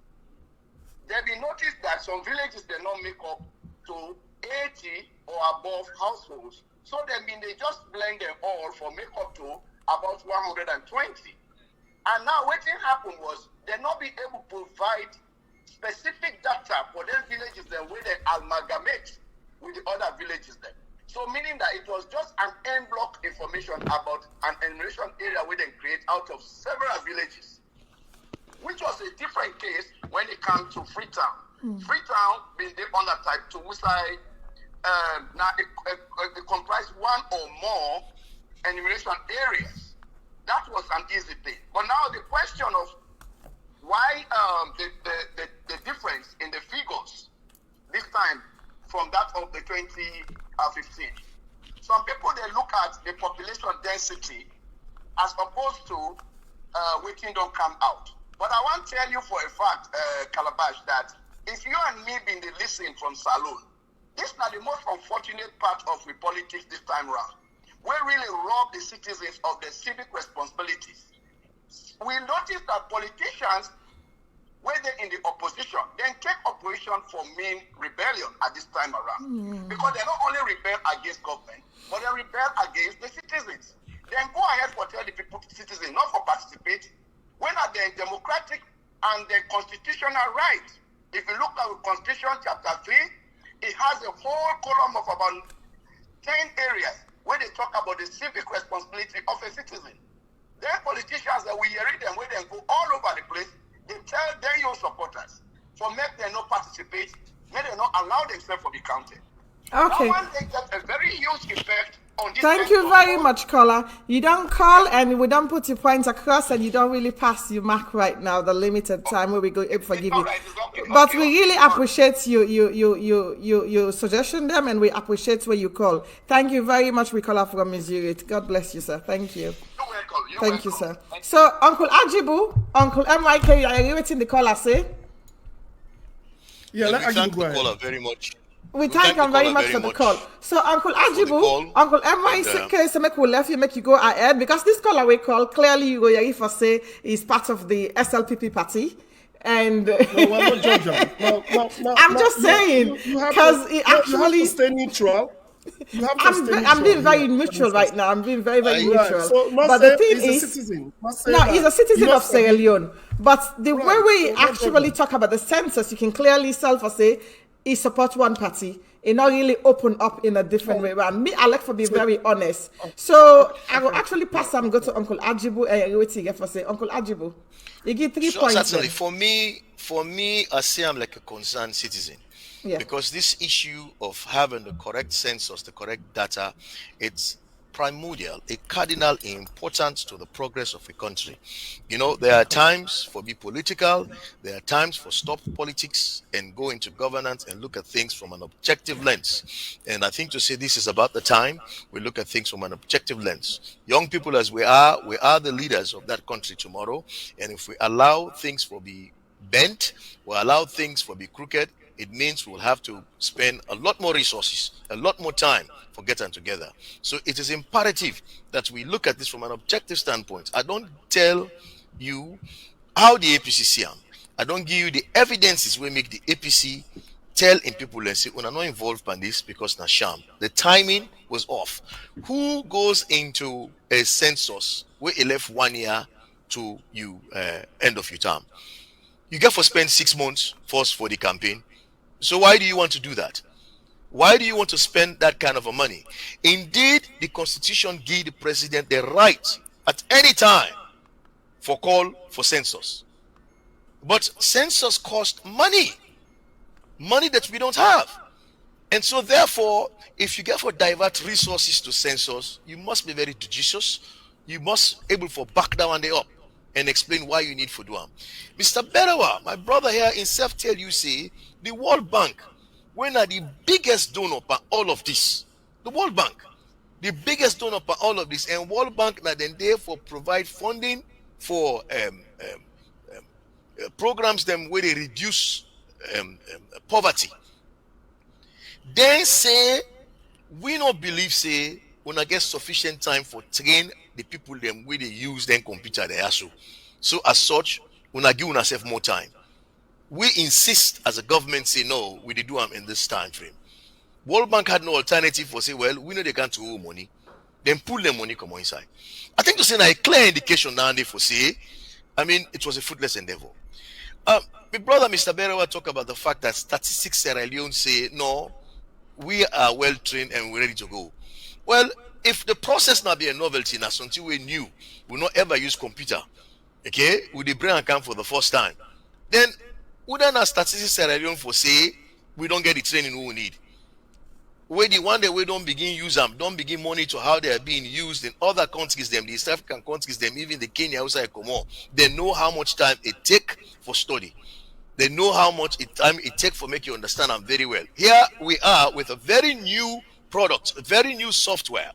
they be noticed that some villages they not make up to 80 or above households. So they just blend them all for make up to about 120. And now what happened was they not be able to provide specific data for them villages then where they amalgamate with the other villages then. So meaning that it was just an en bloc information about an enumeration area where they create out of several villages, which was a different case when it comes to Freetown. Freetown being the under type 2, which now it comprised one or more enumeration areas. That was an easy thing. But now the question of why the difference in the figures this time from that of the 2015. Some people, they look at the population density as opposed to waiting don't come out. But I want to tell you for a fact, Calabash, that if you and me been the listen from Saloon, this is not the most unfortunate part of the politics this time around. We really rob the citizens of their civic responsibilities. We notice that politicians, when they're in the opposition, then take operation for mean rebellion at this time around. Because they not only rebel against government, but they rebel against the citizens. Then go ahead for tell the people, citizens, not for participate, when are they democratic and the constitutional right. If you look at the Constitution chapter 3, it has a whole column of about 10 areas where they talk about the civic responsibility of a citizen. Then politicians that we hear them, where they go all over the place, they tell their your supporters, for make them not participate, may they not allow themselves to be counted. Okay. That one they get a very huge effect on this. Thank you very much, caller. You don't call and we don't put your points across and you don't really pass your mark right now, the limited time where we go forgive you. Right, okay, But okay, we really appreciate you suggestion them and we appreciate where you call. Thank you very much. We call up from Missouri. God bless you, sir. Thank you. You're welcome. Thank you, sir. So, Uncle Agibu, Uncle MYK, are you waiting the caller, say? Yeah, And let we Agibu thank go the ahead. caller very much. We thank the him very caller much for the call. So, Uncle Agibu, Uncle MYK, so make we left you, make you go ahead, because this caller we call, clearly you go here for say is part of the SLPP party. And No, we're not judging. No, I'm just saying, because it actually you have to stay neutral. You have to stay I'm being neutral very here. neutral right now. I'm being very, very Right. neutral. So, but the thing is a is, citizen. no, he's a citizen of Sierra Leone. But the Right. way we So no actually problem. talk about the census, you can clearly self say he support one party. It not really open up in a different way. But me, I like to be very honest. So I will actually pass and go to Uncle Agibu and wait to say Uncle Agibu. You get 3 Sure, points. certainly. Then. For me, I say I'm like a concerned citizen. Yeah. Because this issue of having the correct census, the correct data, it's primordial, a cardinal importance to the progress of a country. You know, there are times for be political, there are times for stop politics and go into governance and look at things from an objective lens. And I think to say this is about the time we look at things from an objective lens. Young people as we are the leaders of that country tomorrow. And if we allow things for be bent, we allow things for be crooked, it means we'll have to spend a lot more resources, a lot more time for getting together. So it is imperative that we look at this from an objective standpoint. I don't tell you how the APC see them. I don't give you the evidences we make the APC tell in people and say, we're not involved in this because na sham. The timing was off. Who goes into a census where you left 1 year to you end of your term? You get for spend 6 months first for the campaign. So why do you want to do that? Why do you want to spend that kind of a money? Indeed, the Constitution gives the president the right at any time for call for census. But census costs money that we don't have. And so therefore, if you get for divert resources to census, you must be very judicious. You must able for back down and up and explain why you need for doing. Mr. Berewa, my brother here in self tell you say the World Bank, when are the biggest donor for all of this? The World Bank, the biggest donor for all of this, and World Bank now then therefore provide funding for programs them where they reduce poverty. Then say we not believe say when I get sufficient time for train the people them where they use them computer they also. So as such, when I give ourselves more time. We insist as a government say no, we do them in this time frame. World Bank had no alternative for say, well, we know they can't owe money. Then pull them money come on inside. I think to say now a clear indication now they for say I mean, it was a fruitless endeavor. My brother, Mr. Berewa, talk about the fact that Statistics Sierra Leone say, no, we are well trained and we're ready to go. Well, if the process not be a novelty, now until we new, we not ever use computer, okay, with the brain account for the first time, then wouldn't our Statistics Sierra Leone for say we don't get the training we need? Where the one day we don't begin use them, don't begin monitor how they are being used in other countries, them, the East African countries, them, even the Kenya outside Como, they know how much time it take for study. They know how much time it take for make you understand them very well. Here we are with a very new product, a very new software.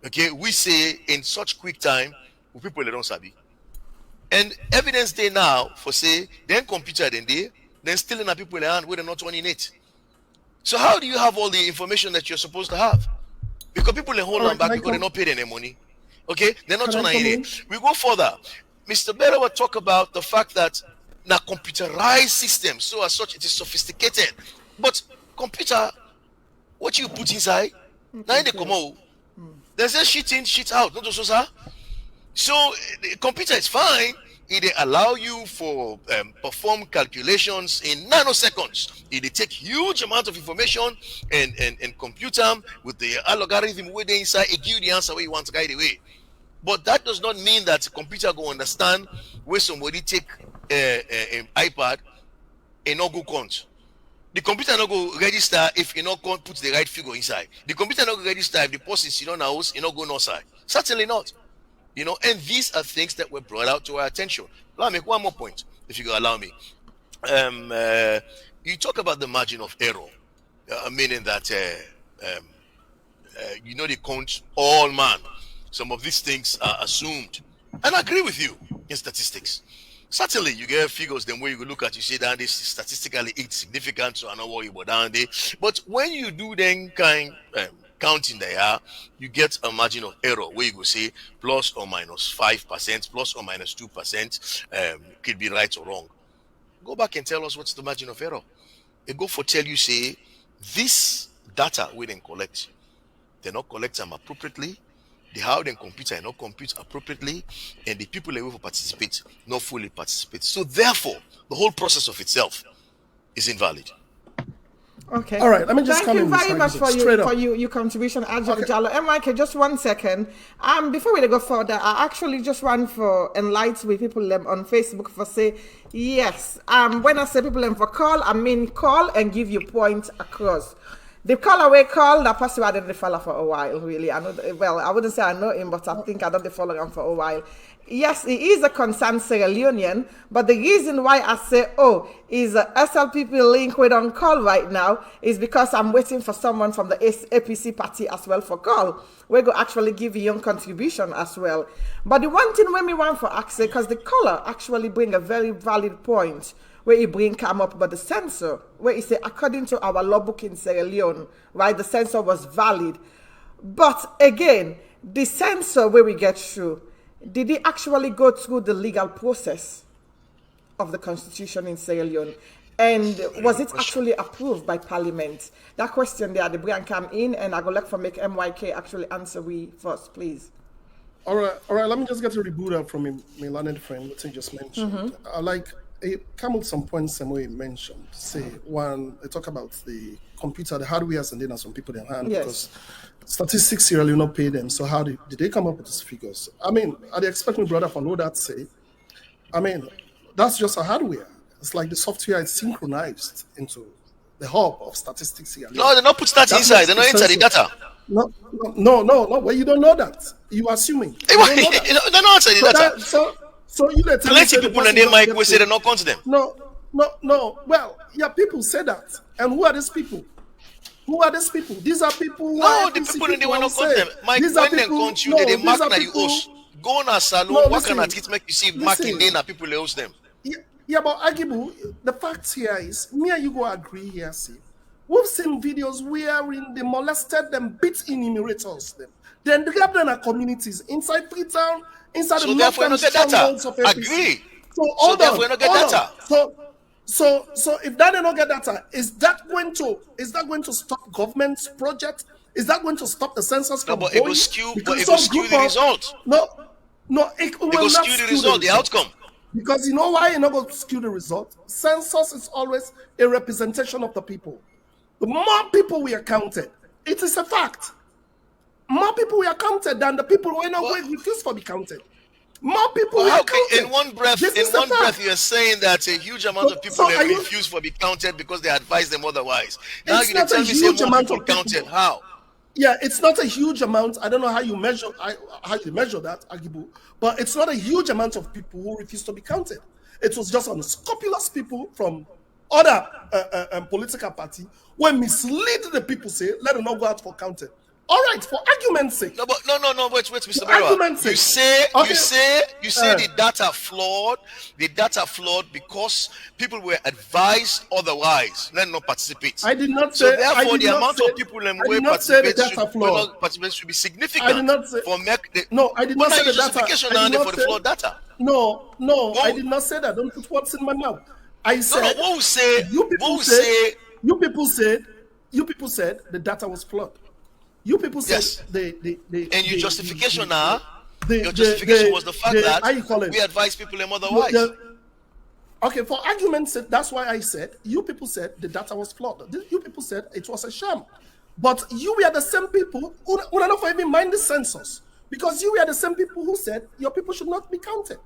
Okay, we say in such quick time, people they don't sabi. And evidence day now for say, then computer then still in a people in the hand where they're not running it. So how do you have all the information that you're supposed to have? Because people they hold on back because they're not paid any money. Okay, they're not on it. We go further. Mr. Berewa talk about the fact that now computerized system, so as such it is sophisticated. But computer, what you put inside, now they come out. There's a shit in, shit out, not so sir. So the computer is fine. It allow you for perform calculations in nanoseconds. It take huge amount of information and compute them with the algorithm where they inside. It give you the answer where you want to guide away. But that does not mean that the computer go understand where somebody take an iPad and not go count. The computer not go register if you not put the right figure inside. The computer not go register if the person is on house, you not go outside. Certainly not. You know, and these are things that were brought out to our attention. Let me make one more point, if you allow me. You talk about the margin of error, meaning that you know they count all man. Some of these things are assumed, and I agree with you in statistics. Certainly, you get figures then where you look at, you say that this is statistically insignificant, so I know what you were down there. But when you do then kind counting there, you get a margin of error where you go say plus or minus 5%, plus or minus 2%, could be right or wrong. Go back and tell us what's the margin of error. They go for tell you say this data we then collect, they not collect them appropriately. The how then computer not compute appropriately, and the people that will participate not fully participate. So therefore, the whole process of itself is invalid. Okay. All right. Let me just Thank you very much for you. your contribution, Agibu Jalloh. And Myk, just 1 second. Before we go further, I actually just want for enlighten with people on Facebook for say yes. When I say people for call, I mean call and give you points across. The call away call, that person I didn't follow for a while, really. I know. Well, I wouldn't say I know him, but I think I don't follow him for a while. Yes, he is a concerned Sierra Leonean, but the reason why I say, is a SLPP link with on call right now is because I'm waiting for someone from the APC party as well for call. We're going to actually give a young contribution as well. But the one thing when we want for access, because the caller actually bring a very valid point where he bring come up about the censor, where he say, according to our law book in Sierra Leone, right, the censor was valid. But again, the censor where we get through, did he actually go through the legal process of the constitution in Sierra Leone? And was it actually approved by Parliament? That question there, the brain come in, and I go like for make MYK actually answer we first, please. All right. Let me just get a reboot up from my learned friend, what he just mentioned. I like it come with some points Samuel mentioned. Say one, they talk about the computer, the hardware, and then some people in hand because statistics Sierra Leone not pay them. So how did they come up with these figures? I mean, I expect my brother for know that say. I mean, that's just a hardware. It's like the software is synchronized into the hub of statistics here. No, they're not put stats inside. They're not inside the data. No. Well, you don't know that. You are assuming. They're not inside the data. So you let plenty people in their mic will say they not count them. No. Well, people say that. And who are these people? These are people who no, the people in the one not count them. Mike, when they count you, they mark na you host. Go on a salon, what can at make you see marking there na people they host them. Yeah, but Agibu, the fact here is, me and you go agree here, see. We've seen videos wherein they molested them, beat enumerators them. Then they have them in communities inside Freetown, inside the northern strongholds of APC. Agree. So therefore, not get data. So if that don't get data, is that going to stop government's project? Is that going to stop the census from going? It will skew the result. No, it will skew the result, the outcome. Because you know why you're not going to skew the result? Census is always a representation of the people. The more people we are counted, it is a fact. More people we are counted than the people who are not going to refuse to be counted. More people we are counted. In one breath, you're saying that a huge amount of people refuse to be counted because they advise them otherwise. Now you're going to tell me say more people counted. How? Yeah, it's not a huge amount. I don't know how you measure that, Agibu, but it's not a huge amount of people who refuse to be counted. It was just unscrupulous people from other political party who mislead the people, say, let them not go out for counting. All right, for argument's sake. No, wait, Mr. Berewa. You say the data flawed. The data flawed because people were advised otherwise. Let them not participate. I did not say. So therefore, the amount of people who participate should be significant. I did not say. I did not say the data. Justification now for the flawed data. No, I did not say that. Don't put words in my mouth. I said. You people said the data was flawed. You people said and your justification was the fact that we advise people otherwise. Okay, for argument's sake, that's why I said you people said the data was flawed. You people said it was a sham. But you were the same people who are not even mind the census. Because you were the same people who said your people should not be counted.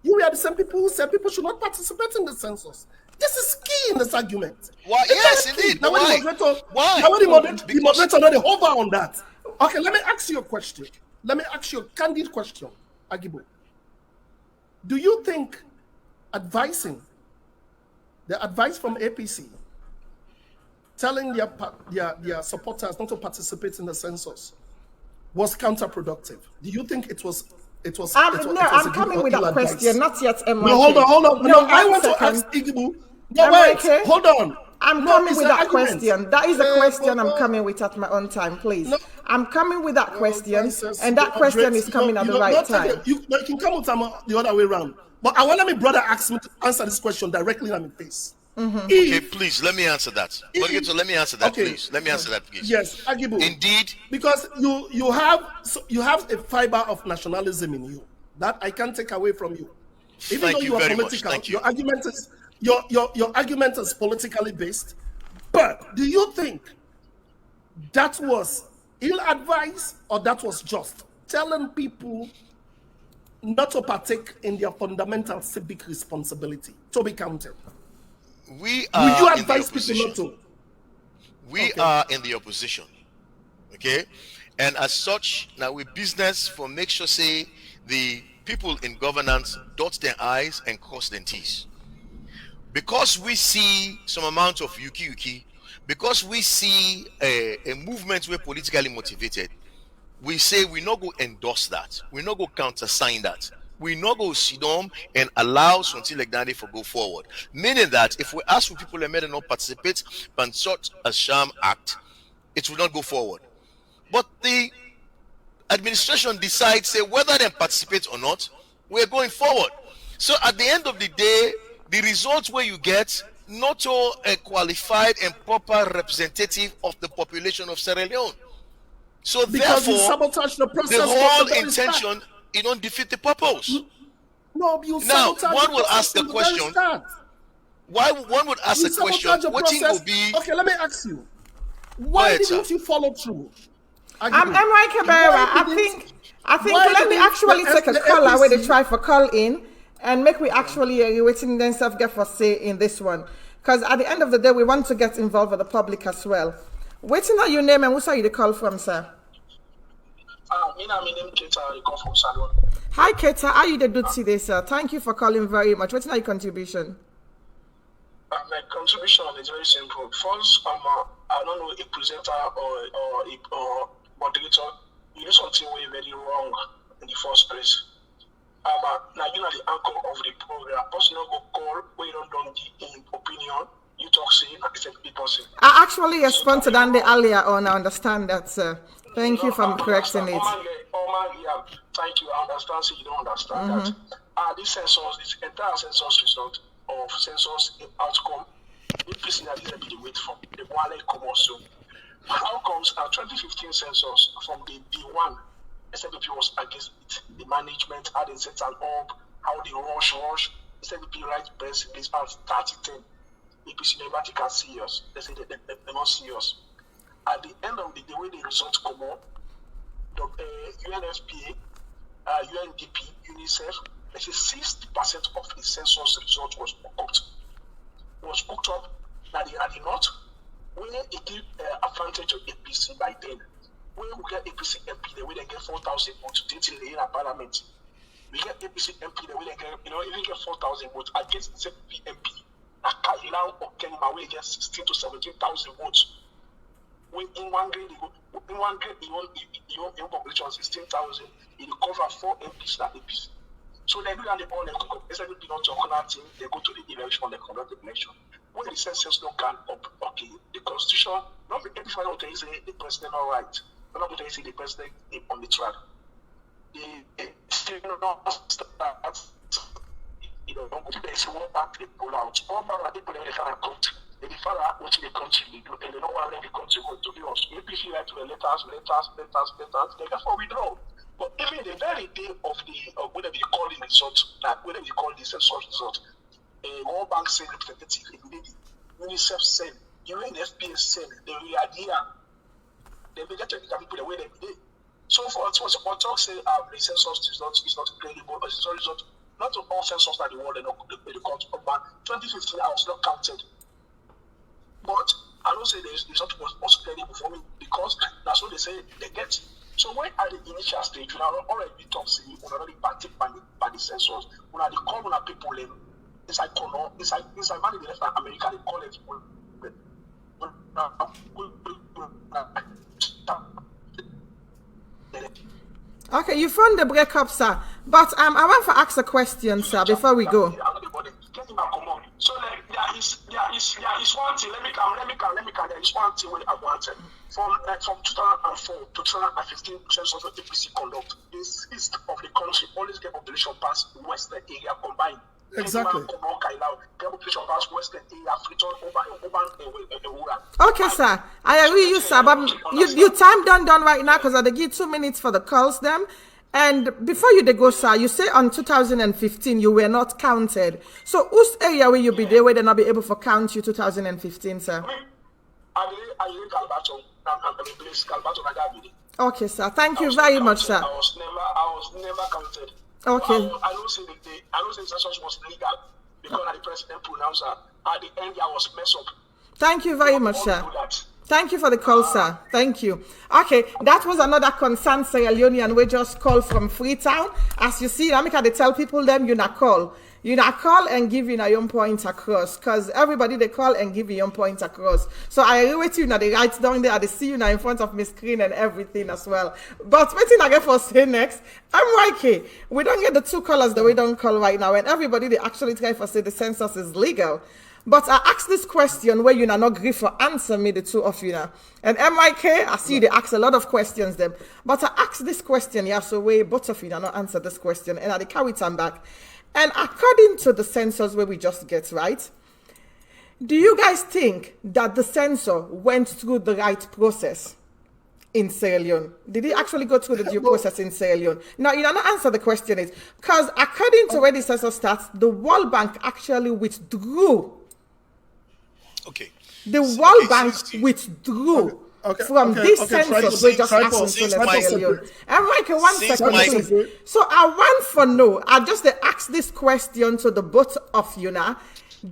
You were the same people who said people should not participate in the census. This is key in this argument. Why? Yes, indeed. Now, why? The moderator not hover on that. Okay, let me ask you a question. Let me ask you a candid question, Agibu. Do you think the advice from APC, telling their supporters not to participate in the census, was counterproductive? Do you think it was? I'm coming with that question. Not yet, MYK. No, hold on. No, I want to ask Agibu. No, wait, hold on. I'm coming with that question. That is a question I'm coming with at my own time, please. No, I'm coming with that question, and that question is coming at the right time. You can come with the other way around. But I want my brother ask me to answer this question directly in my face. Okay, please, let me answer that. Let me answer that, please. Let me answer that, please. Yes, Agibu. Indeed. Because you have a fiber of nationalism in you that I can't take away from you. Even though you are political, your argument is your argument is politically based. But do you think that was ill advice or that was just telling people not to partake in their fundamental civic responsibility to be counted? Will you advise people not to? We are in the opposition, okay? And as such, now we business for make sure say the people in governance dot their I's and cross their T's. Because we see some amount of yuki, because we see a movement we're politically motivated, we say we not go endorse that. We not go countersign that. We not go sit down and allow something like that to go forward. Meaning that if we ask for people that may not participate in such a sham act, it will not go forward. But the administration decides say whether they participate or not, we're going forward. So at the end of the day, the results where you get not all a qualified and proper representative of the population of Sierra Leone. So because therefore, you sabotage the process, the whole intention, it don't defeat the purpose. No, you now one will ask the question. Why one would ask the question? What thing will be? Okay, let me ask you. Why didn't you follow through? I'm Myk Berewa. I think let me actually take a caller where they try for call in and make we actually waiting themselves get for say in this one. Because at the end of the day, we want to get involved with the public as well. Waiting on your name and who's are you the call from, sir? My name is Keta. I come from Salon. Hi, Keta. How you do today, sir? Thank you for calling very much. What's your contribution? My contribution is very simple. First, I don't know a presenter or a moderator. You do something very wrong in the first place. Now you know the anchor of the program. Personal go call where you don't give in opinion. You talk saying accept the person. I actually responded to that earlier on. I understand that, sir. Thank you for correcting it. Thank you. I understand. So you don't understand that. This entire census result of census outcome, the person that is a bit wait for the one come also. How comes 2015 census from the B1, SNP was against it. The management had it set and up, how they rush. SNDP right press release and start it in APC never take us serious. They say they're not serious. At the end of the day, when the results come out, the UNFPA, UNDP, UNICEF, they say 60% of the census result was cooked up at the north. When it give advantage to APC by then, when we get APC MP, the way they get 4,000 votes till the parliament. We get APC MP, the way they get, even get 4,000 votes against the MP. Akailau or Kenima, we get 16 to 17,000 votes. When in one grade, your population is 16,000, it will cover 4 MPs that APC. So they do that the all SNDP not talk on team, they go to the election, they conduct the election. When the census don't can up, okay, the constitution, not everybody will tell you say the president all right. But not going to say the president on the track. They still not start, they say what back they pull out. All back people in the country. They follow what the country they do, and they don't want the country to be us. Maybe if you write to the letters, they get for withdraw. But even the very day of the whatever you call the result, like whatever you call the census result, a World Bank said representative, UNICEF said, UNFPA said, the idea, they may get technical people the way they did. So for talk say the census is not credible, but it's result. Not all census that the world they count, but 2015 I was not counted. But I don't say the result was also credible for me because that's what they say they get. So when at the initial stage, we are already talk say we already parted by the census. When they call on people inside money they left in America, they call it okay, you found the breakup, sir. But I want to ask a question, sir, before we go. So there is one thing. Let me come. There is one thing where I wanted from 2004 to 2015 census of APC conduct. The east of the country always get population past western area combined. Exactly. Okay, sir. I agree you, sir. But you time done right now because I give 2 minutes for the calls them. And before you go, sir, you say on 2015 you were not counted. So whose area will you be there where they not be able to count you 2015, sir? Okay, sir. Thank you very much, sir. I was never counted. Okay. I don't say the census was legal because the president pronounced that at the end I was messed up. Thank you very much, sir. Thank you for the call, sir. Thank you. Okay, that was another concern Sierra Leonean we just called from Freetown. As you see, I they tell people them you not call. You not call and give you your own point across. Because everybody they call and give you your own point across. So I agree with you now. They write down there, they see you now in front of my screen and everything as well. But waiting I get for say next. MYK, we don't get the 2 callers that we don't call right now. And everybody they actually try for say the census is legal. But I ask this question where you not agree for answer me, the 2 of you now. And MYK, I see they ask a lot of questions them. But I ask this question, yeah, so way both of you not answer this question. And I carry time back. And according to the census where we just get, right? Do you guys think that the censor went through the right process in Sierra Leone? Did he actually go through the due process in Sierra Leone? Now, you don't answer the question is, because according to where the census starts, the World Bank actually withdrew. Okay. The World Bank withdrew from this census we just happened to Sierra Leone. And Michael, 1 second, please. So I want for no. I just ask this question to the both of you now.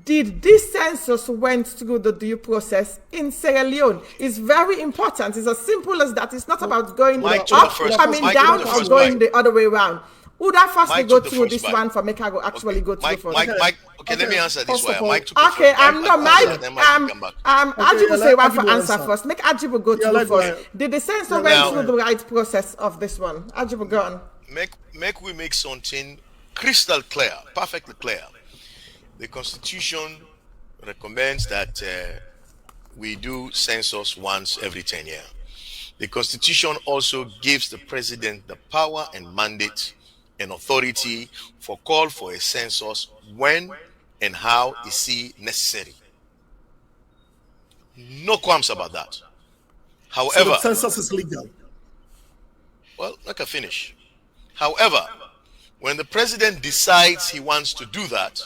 Did this census went through the due process in Sierra Leone? It's very important. It's as simple as that. It's not about going up, coming down, or going the other way around. Would I first go through this one for make I go actually go through for Mike, let me answer this way. Okay, I'm not Mike. Agibu say one for answer first. Make Agibu go through first. Did the census went through the right process of this one? Agibu, go on. Make something crystal clear, perfectly clear. The Constitution recommends that we do census once every 10 years. The Constitution also gives the president the power and mandate and authority for call for a census when and how is he necessary. No qualms about that. However, so the census is legal. Well, let me finish. However, when the president decides he wants to do that,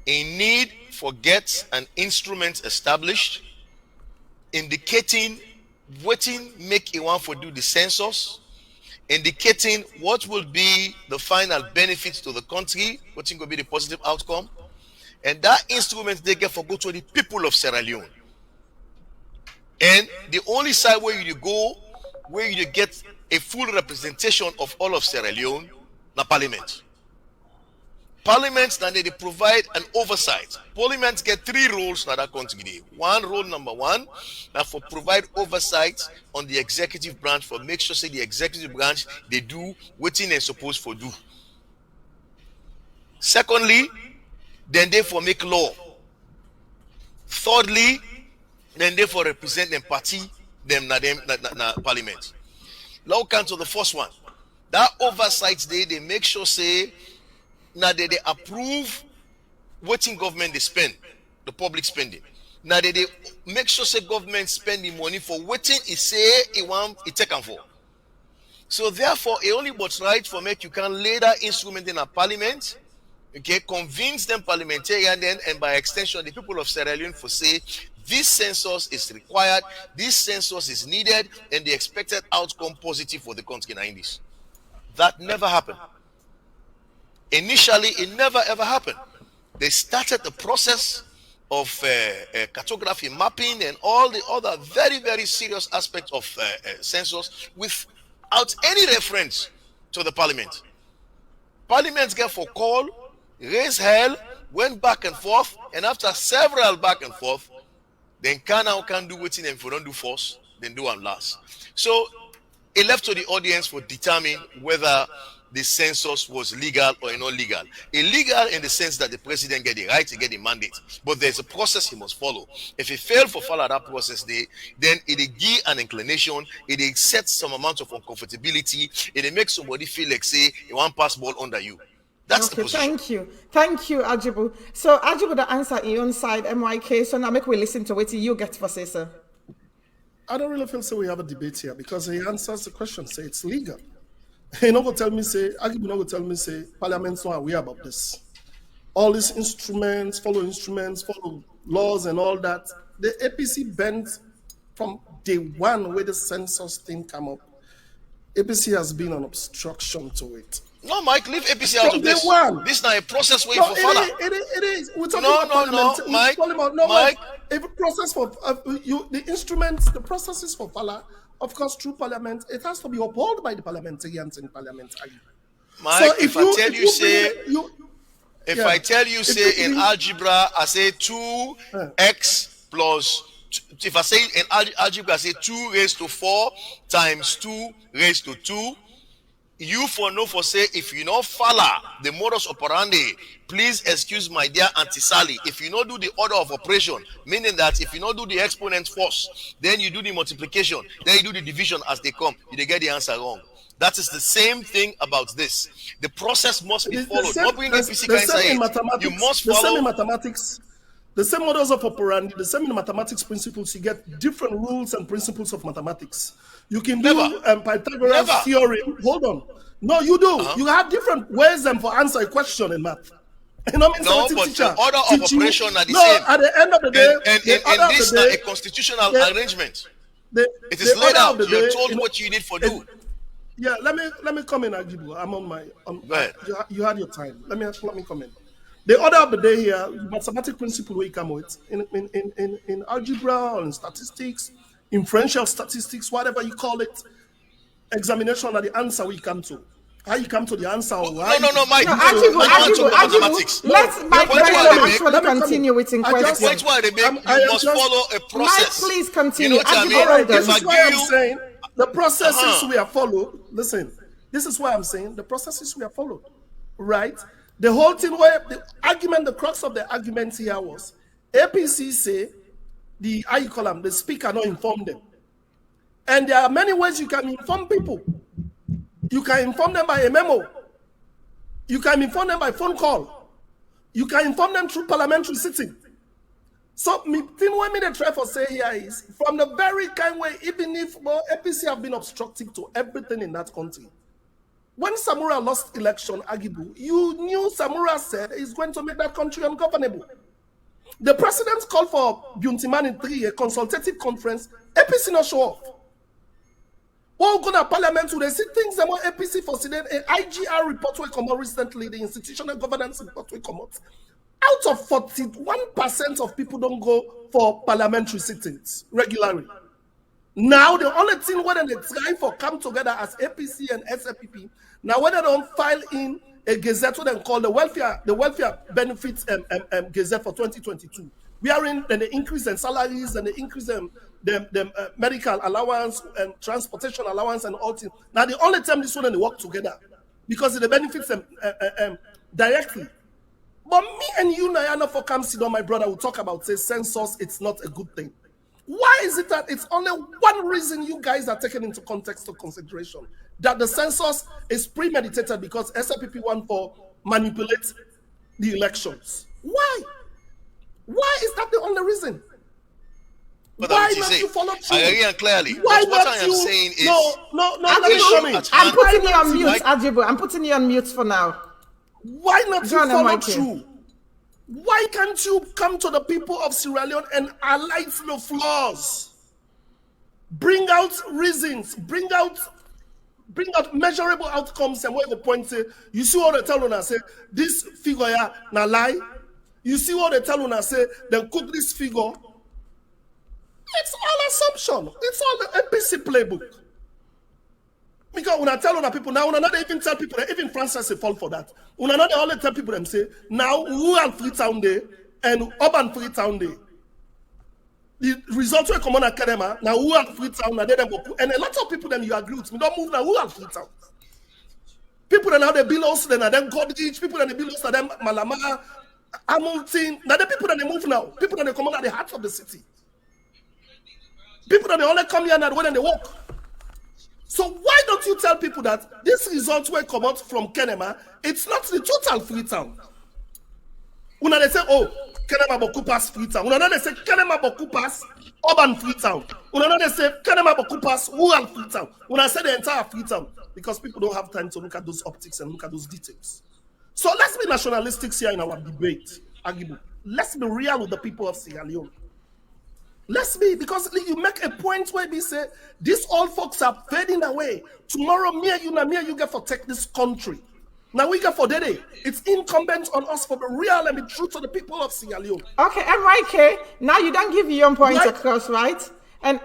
a need for get an instrument established indicating what make a one for do the census, indicating what will be the final benefits to the country, what will be the positive outcome, and that instrument they get for go to the people of Sierra Leone. And the only side where you go, where you get a full representation of all of Sierra Leone, na Parliament. Parliament, now they provide an oversight. Parliament get 3 roles in that country. One role, number one, now for provide oversight on the executive branch, for make sure say the executive branch they do what they're supposed to do. Secondly, then they for make law. Thirdly, then they for represent them party them na Parliament. Now come to the first one. That oversight they make sure say now they approve what in government they spend, the public spending. Now they make sure say government spending money for what it say it want it take for. So therefore, it only but right for make you can lay that instrument in a Parliament, okay, convince them parliamentarian then, and by extension the people of Sierra Leone for say this census is required, this census is needed, and the expected outcome positive for the country in this. That never happened. Initially, it never ever happened. They started the process of cartography mapping and all the other very, very serious aspects of census without any reference to the Parliament. Parliament get for call, raised hell, went back and forth, and after several back and forth, then can do waiting, and if we don't do first, then do one last. So it left to the audience for determine whether the census was legal or not legal. Illegal in the sense that the president get the right to get the mandate, but there's a process he must follow. If he failed to follow that process, then it give an inclination, it sets some amount of uncomfortability, it makes somebody feel like say he want pass ball under you. That's the position. Thank you, Agibu. So Agibu, the answer in your own side, MYK. So now make we listen to what you get for say, sir. I don't really feel so we have a debate here because he answers the question, say it's legal. He not go tell me say, Agibu not go tell me say, Parliament's not aware about this. All these instruments, follow laws and all that. The APC bent from day one where the census thing come up. APC has been an obstruction to it. No, Mike, leave APC out of this. This is not a process where for follow. It is. We're talking about Mike. Mike. If a process for the instruments, the processes for follow. Of course, through Parliament, it has to be upheld by the parliamentarians in Parliament. Mike, so if I tell you say in algebra, I say 2x plus, if I say in algebra, I say 2 raised to 4 times 2 raised to 2, you for say, if you not follow the modus operandi, please excuse my dear Auntie Sally, if you not do the order of operation, meaning that if you not do the exponent first, then you do the multiplication, then you do the division as they come, you get the answer wrong. That is the same thing about this. The process must be followed. You must follow. The same in mathematics. The same models of operandi, the same in mathematics principles. You get different rules and principles of mathematics. You can do Pythagoras theorem. Hold on. No, you do. You have different ways for answer a question in math. You know what I mean? No, but the order of operation are the same. At the end of the day, and this is not a constitutional arrangement. It is laid out. You're told what you need for do. Yeah, let me come in, Agibu. I'm on my. Go ahead. You had your time. Let me come in. The order of the day here, mathematical principle we come with in algebra or in statistics, inferential statistics, whatever you call it, examination of the answer we come to. How you come to the answer? No, Mike. Agibu. Let's Myk Berewa actually continue with in question. That's why you must follow a process. Mike, please continue. You know what I mean? This is why I'm saying the processes we are followed. Listen, this is why I'm saying the processes we are followed, right? The whole thing where the crux of the argument here was APC say the speaker not inform them. And there are many ways you can inform people. You can inform them by a memo. You can inform them by phone call. You can inform them through parliamentary sitting. So thing what me the try for say here is from the very kind way, even if APC have been obstructive to everything in that country. when Samura lost election, Agibu, you knew Samura said he's going to make that country ungovernable. The president called for Buntiman in 3, a consultative conference. APC not show up. All go to parliament, they see things that more APC for Senate. An IGR report will come out recently, the institutional governance report will come out. Out of 41% of people don't go for parliamentary sittings regularly. Now, the only thing when they try for come together as APC and SFPP, now when they don't file in a gazette, what they call the welfare benefits gazette for 2022. We are in the increase in salaries and the increase in the medical allowance and transportation allowance and all things. Now, the only time this one they work together because it benefits them directly. But me and you, Nayana, for come sit down, my brother, will talk about say census. It's not a good thing. Why is it that it's only one reason you guys are taken into context of consideration? That the census is premeditated because SLPP want to manipulate the elections. Why? Why is that the only reason? But Why not you follow through? I hear clearly. Why What not I am you? saying is... No, let me show me. I'm putting you on mute, Agibu. I'm putting you on mute for now. Why not you John and follow Mikey. through? Why can't you come to the people of Sierra Leone and highlight the flaws? Bring out reasons, bring out measurable outcomes, and where the point say, you see what they tell us say, this figure here na lie. You see what they tell us say, then cook this figure. It's all assumption. It's all the APC playbook. Because when I tell other people now, when I even tell people that even Francis they fall for that. When I only tell people them say now rural Freetown Day and urban Freetown Day. The results will come on academy now rural Freetown and then and a lot of people then you agree with me don't move now rural Freetown. People that now they build us then Godrich, people that they build us then Malama, Hamilton. Now the people that they move now, people that they come on at the heart of the city. People that they only come here now when they walk. So why don't you tell people that this result will come out from Kenema, it's not the total Freetown. When they say, oh, Kenema Boku pass Freetown. When they say Kenema Boku pass urban Freetown. When they say Kenema Boku pass rural Freetown. When I say the entire Freetown, because people don't have time to look at those optics and look at those details. So let's be nationalistic here in our debate, Agibu. Let's be real with the people of Sierra Leone. Let's be, because you make a point where we say, these old folks are fading away. Tomorrow, me and you get for take this country. Now we get for day. It's incumbent on us for the real and be true to the people of Sierra Leone. Okay, MYK, now you don't give your own points across, right? And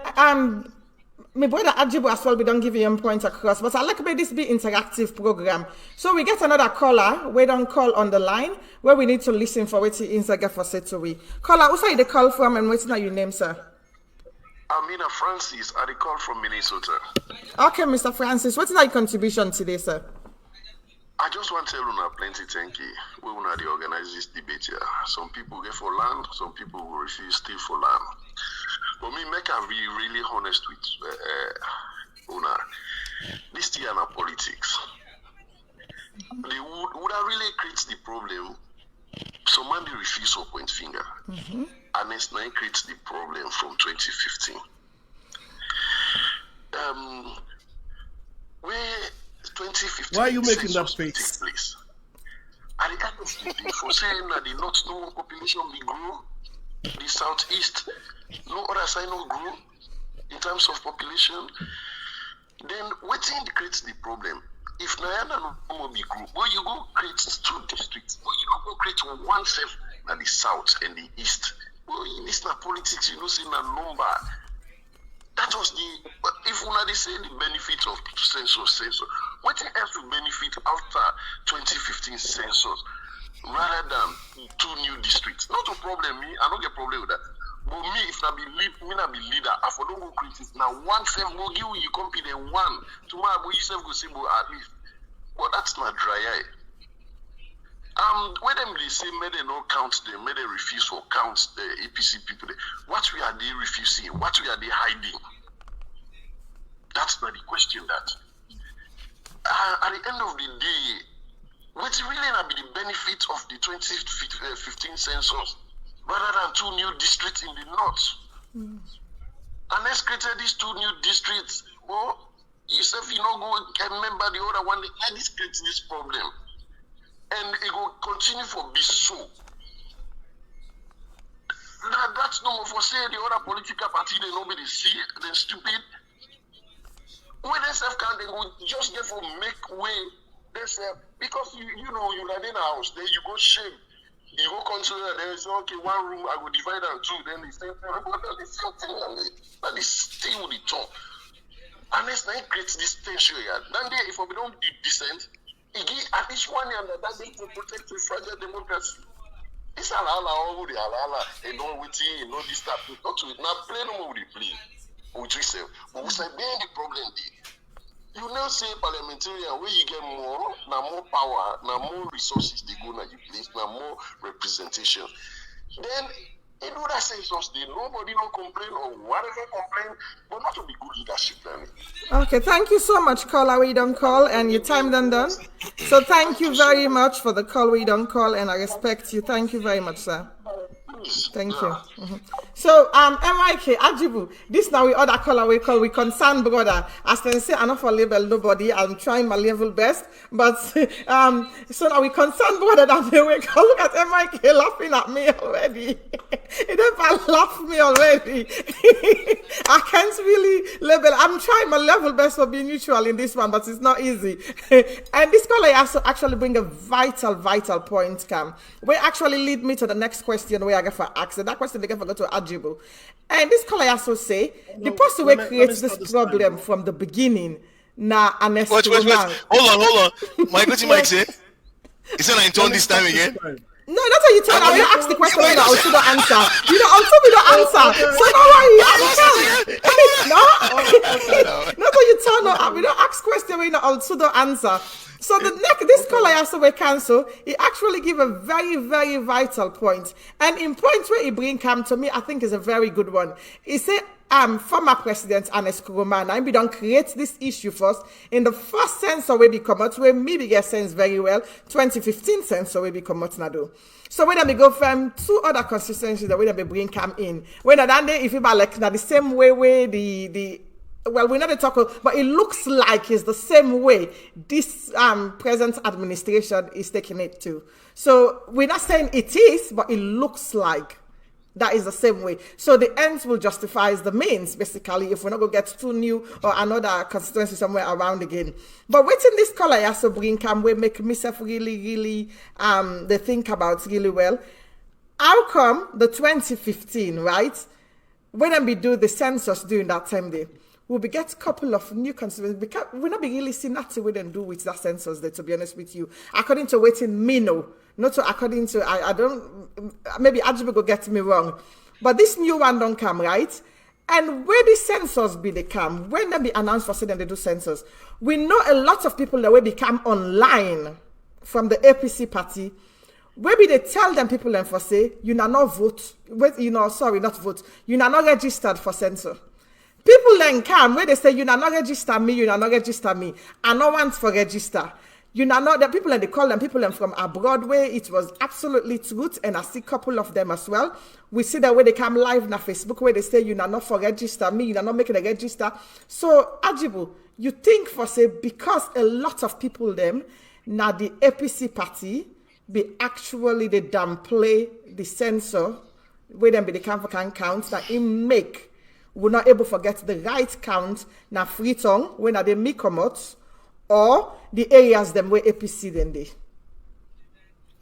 my brother Agibu as well, we don't give you your points across. But I like may this be interactive program. So we get another caller, we don't call on the line, where we need to listen for what he inside for say to we. Caller, who say the call from and what's now your name, sir? Amina Francis, I call from Minnesota. Okay, Mr. Francis, what's your contribution today, sir? I just want to tell you plenty thank you. We will not organize this debate here. Some people get for land, some people will refuse steal for land. But me, make I be really honest with Una. This year na politics. They would have really creates the problem. Some man they refuse to point finger. And it's now creates the problem from 2015. Where 2015 Why are you making that face? At the end of the day, for saying that the north no population will grow, the southeast no other side no grow in terms of population, then waiting creates the problem. If Nayana no be grow, well you go create 2 districts, or you go create 1 self at the south and the east. Well, in this politics, you know, see a number. That was the, if they say the benefit of census, what else will benefit after 2015 census rather than 2 new districts? Not a problem, me, I don't get a problem with that. But me, if I be leader, I for don't go create it. Now, 1 self go give you compete and 1. Tomorrow, you self go say, at least. But that's not dry eye. When them they say, may they not count them, may they refuse to count the APC people. What we are they refusing? What we are they hiding? That's not the question. That at the end of the day, what's really not be the benefit of the 2015 census, rather than 2 new districts in the north. And let's create these 2 new districts. Well, If you don't go remember the other one, let this create this problem. And it will continue for be so. That's no more for say the other political party, they nobody see, they're stupid. When they self can, they go just get for make way. They say, because you know, you're in a house, then you go shame. You go consider, they say, okay, one room, I will divide and two, then the same thing. But the same thing, that is still the top. Unless they create this tension here. Then there, if we don't be decent, it give at least 1 year that they to protect the fragile democracy. It's alala over the alala. They don't wait here, you know this stuff. Not to it. Now play no more with the play. With yourself. But we say being the problem there. You now say parliamentarian where you get more, now more power, now more resources they go now you place, now more representation. Then in other senses, nobody no complain or whatever complain, but not to be good leadership. Okay, thank you so much, caller. We don't call, and your time done. So thank you very much for the call. We don't call, and I respect you. Thank you very much, sir. Thank you. So, Myk, Agibu, this now we other caller we call we concerned brother. As they say, I'm not for label nobody. I'm trying my level best, but so now we concerned brother that they will call. Look at Myk laughing at me already. He don't laugh me already. I can't really label. I'm trying my level best for being neutral in this one, but it's not easy. And this caller also actually bring a vital point, Cam. Will actually lead me to the next question where I get for ask. That question they get for go to Agibu. And this caller also say the person who creates this problem from the beginning. Now, wait. Hold on. Myk, what Myk say? He said I turn this time again. No, that's how you turn. I will ask the question when also don't answer. You know, also we don't answer. So no worry, Not how you turn up. We don't ask question when also don't answer. So this caller also will cancel. He actually give a very vital point. And in point where he bring come to me, I think is a very good one. He said, former president Ernest Kuruma, and we don't create this issue first. In the first sense already come out, where maybe get sense very well, 2015 sense already come out now do. So when we go from two other constituencies that we bring come in, when if you like now the same way the well, we're not talking, but it looks like it's the same way this present administration is taking it to. So we're not saying it is, but it looks like that is the same way. So the ends will justify the means, basically, if we're not going to get too new or another constituency somewhere around again. But waiting this color also bring come, we make myself really, they think about really well. How come the 2015, right, when we do the census during that time day, we'll be get a couple of new constituencies because we'll not be really seeing nothing we don't do with that census there, to be honest with you. According to waiting me no. Not so according to I don't maybe Agibu go get me wrong. But this new one don't come, right? And where the census be they come, when they be announced for saying they do census, we know a lot of people that will become online from the APC party. Maybe they tell them people and for say, you now not vote, not vote, you now not registered for census. People then come where they say, you not register me, I no want for register. You know, the people and they call them people from abroad where it was absolutely truth, and I see a couple of them as well. We see that when they come live on Facebook where they say, you know, not for register me, you're not making a register. So, Agibu, you think for say, because a lot of people them, now the APC party, be actually they downplay the censor, where them be the can count that it make. We're not able to forget the right count na Freetown when they make come out, or the areas them where APC then they.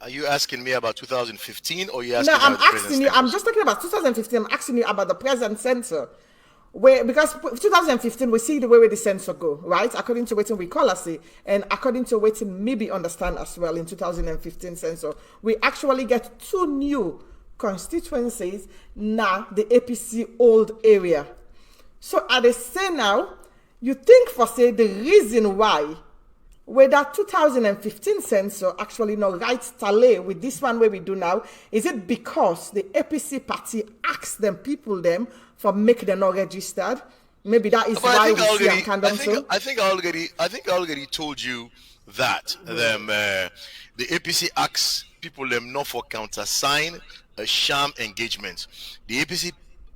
Are you asking me about 2015 or you asking No, I'm about the asking you. I'm just talking about 2015. I'm asking you about the present censor, where because 2015 we see the way the censor go, right? According to what we call us, and according to what maybe understand as well in 2015 censor, we actually get two new constituencies now the APC old area. So at the say now, you think for say the reason why where that 2015 censor actually not right tally with this one where we do now, is it because the APC party asked them people them for make them not registered? Maybe that is why we see them can so. I think I already told you that the APC asks people them not for countersign a sham engagement. The APC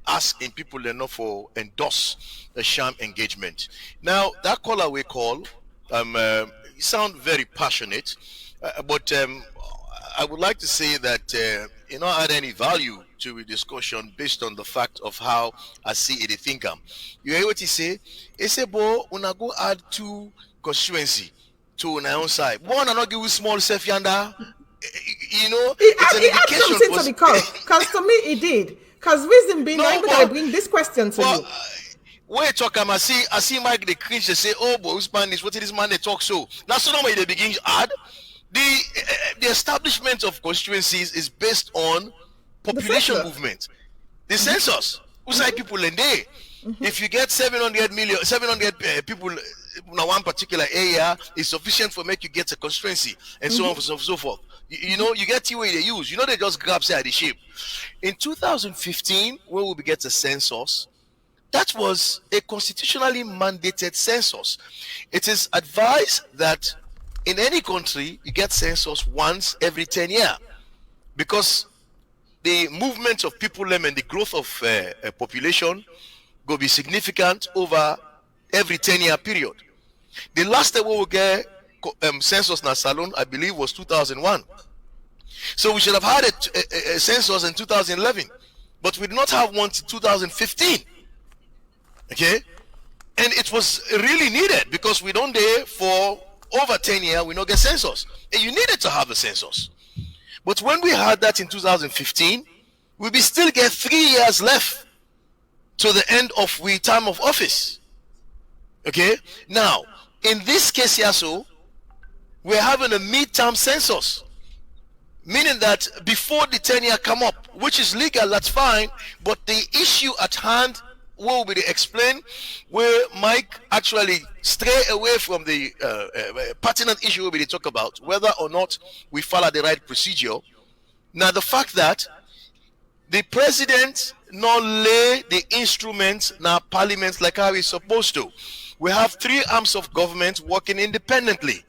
asking people enough for endorse a sham engagement. Now that caller we call, you sound very passionate, but I would like to say that you not add any value to the discussion based on the fact of how I see it. Think you hear what he say? He say, "Bo, una go add two constituency to una own side. One and not give you small self yanda." You know, it's an He had indication something to the call, because to me he did. Because reason being, I'm going to bring this question to you. Wait, talk, I see Myk the cringe. They say, "Oh, boy, Spanish. What is this man they talk so?" Now, so normally they begin to add the establishment of constituencies is based on population movement, the census. Who say people in there? If you get 700 people in one particular area, is sufficient for make you get a constituency, and so on and so forth. You know, you get the way they use. You know, they just grab say the shape. In 2015, when we get a census, that was a constitutionally mandated census. It is advised that in any country, you get census once every 10 years, because the movement of people and the growth of population will be significant over every 10-year period. The last time we will get census in Salon, I believe, was 2001. So we should have had a census in 2011, but we did not have one in 2015. Okay, and it was really needed because we don't there for over 10 years. We don't get census, and you needed to have a census. But when we had that in 2015, we still get 3 years left to the end of we time of office. Okay, now in this case here, so we're having a mid-term census, meaning that before the 10-year come up, which is legal, that's fine, but the issue at hand will be explained, where Myk actually stray away from the pertinent issue will be to talk about whether or not we follow the right procedure. Now, the fact that the president not lay the instruments in our parliament like how he's supposed to. We have three arms of government working independently.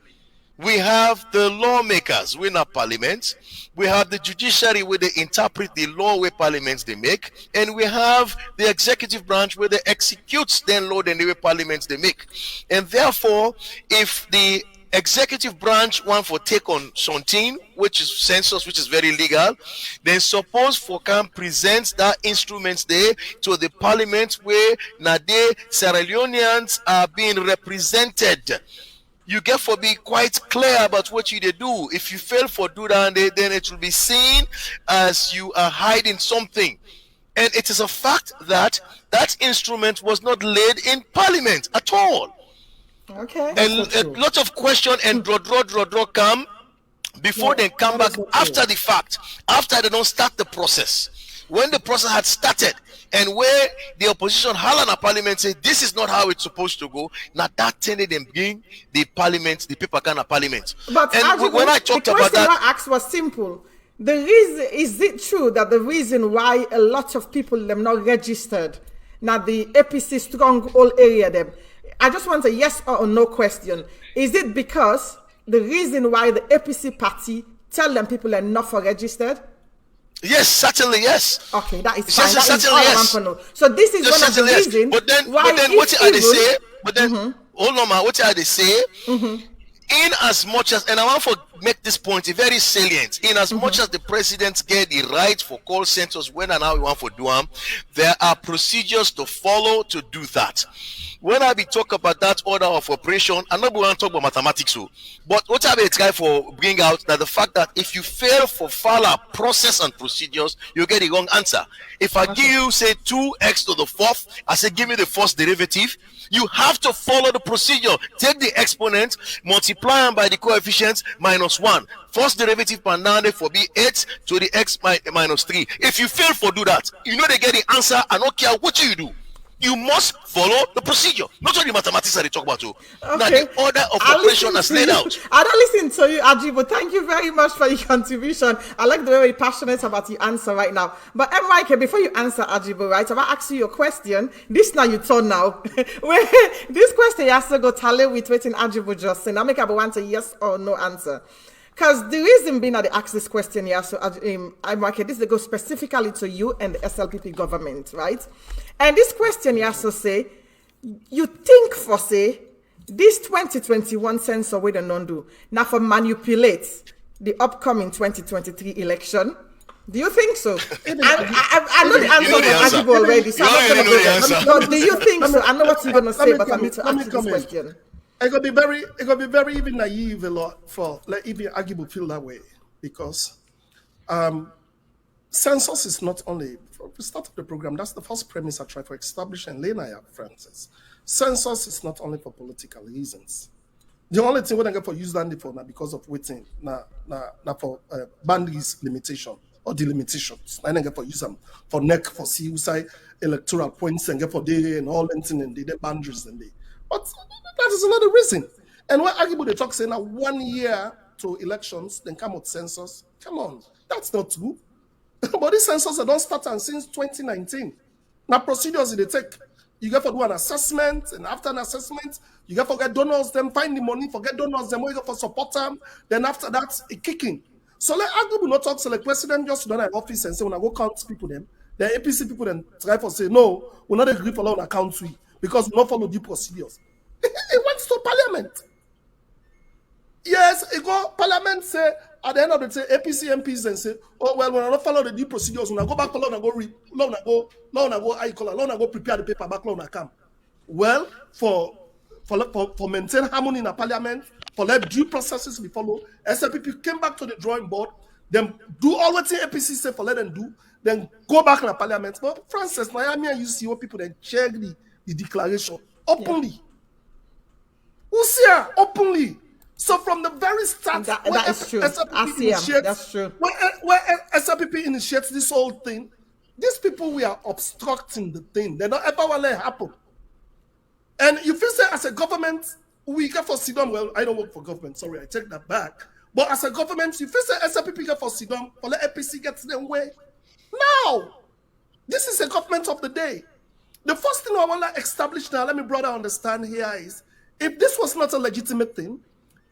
We have the lawmakers, we're not parliament. We have the judiciary where they interpret the law where parliaments they make. And we have the executive branch where they execute then law and the way parliaments they make. And therefore, if the executive branch want for take on something, which is census, which is very legal, then suppose for can present that instruments there to the parliament where now they Sierra Leoneans are being represented. You get for be quite clear about what you do. If you fail for do that, then it will be seen as you are hiding something. And it is a fact that that instrument was not laid in parliament at all. Okay. And a lot of question and draw come before they come back after the fact, after they don't start the process. When the process had started, and where the opposition held on parliament say this is not how it's supposed to go, now that tended them bring the parliament, the paper can of parliament. But and Agibu, when I talked the about question that, I asked was simple. The reason, is it true that the reason why a lot of people them not registered, now the APC stronghold area them, I just want a yes or no question. Is it because the reason why the APC party tell them people are not for registered? Yes, certainly yes. Okay, that is fine. Yes, that is all I want to know. So this is one of the reasons why what are they say? But then hold on, man. What are they say? In as much as, and I want to make this point very salient, in as much as the president get the right for call centers when and how we want for do them, there are procedures to follow to do that. When I be talk about that order of operation, I'm not going to talk about mathematics, but what I be try for bring out that the fact that if you fail for follow process and procedures, you get the wrong answer. If I give you say 2x to the fourth, I say give me the first derivative. You have to follow the procedure. Take the exponent, multiply them by the coefficients minus 1. First derivative per 9 for be 8 to the x minus 3. If you fail for do that, you know they get the answer. I don't care what you do. You must follow the procedure. Not only mathematics that they talk about too. Okay. Now the order of operation is laid out. I don't listen to you, Agibu. Thank you very much for your contribution. I like the way you're passionate about your answer right now. But Myk, before you answer Agibu, right, if I ask you your question, this now you turn now. This question has to go tally with waiting Agibu just saying. I make up want a yes or no answer. Because the reason being that they asked this question here, so okay, this they go specifically to you and the SLPP government, right? And this question here so say, you think for say, this 2021 census way the non-do, now for manipulate the upcoming 2023 election? Do you think so? I know the answer from Agibu already, so I'm not going to go there. Do you think so? I know what you're going to say, but I need to ask you this question. It could be very even naive a lot for like even Agibu feel that way because census is not only for the start of the program. That's the first premise I try for establishing. Lena Francis, census is not only for political reasons. The only thing we don't get for use that for now because of waiting na for boundaries limitation or delimitations. I don't get for use them for neck for see who say electoral points and get for day and all that and the boundaries and they. But that is another reason. And when Agibu they talk saying now 1 year to elections, then come out census. Come on, that's not true. But these census don't start since 2019. Now procedures they take. You get to do an assessment, and after an assessment, you get to get donors, then find the money, forget donors, then you get for support them. Then after that, it kicking. So let Agibu not talk so like president just run an office and say when I go count people them, the APC people then try for say no, we're not agree for long account we. Because we not follow due procedures. It went to parliament. Yes, it go parliament say at the end of the day, APC MPs and say, oh well, when I not follow the due procedures, when I go back alone and go prepare the paper back alone and come. Well, for maintain harmony in a parliament, for let due processes be followed, SLPP came back to the drawing board, then do all what the APC say for let them do, then go back in the parliament. But Francis, Miami, you see what people then check the declaration openly. Yeah. Openly. So from the very start, that is true. That's true. When SLPP initiates this whole thing, these people we are obstructing the thing. They don't ever want to let it happen. And you feel say as a government, we get for Sidon. Well, I don't work for government. Sorry, I take that back. But as a government, you feel say SLPP get for Sidon, for let APC get them way. Now, this is a government of the day. The first thing I want to establish now, let me brother understand here is, if this was not a legitimate thing,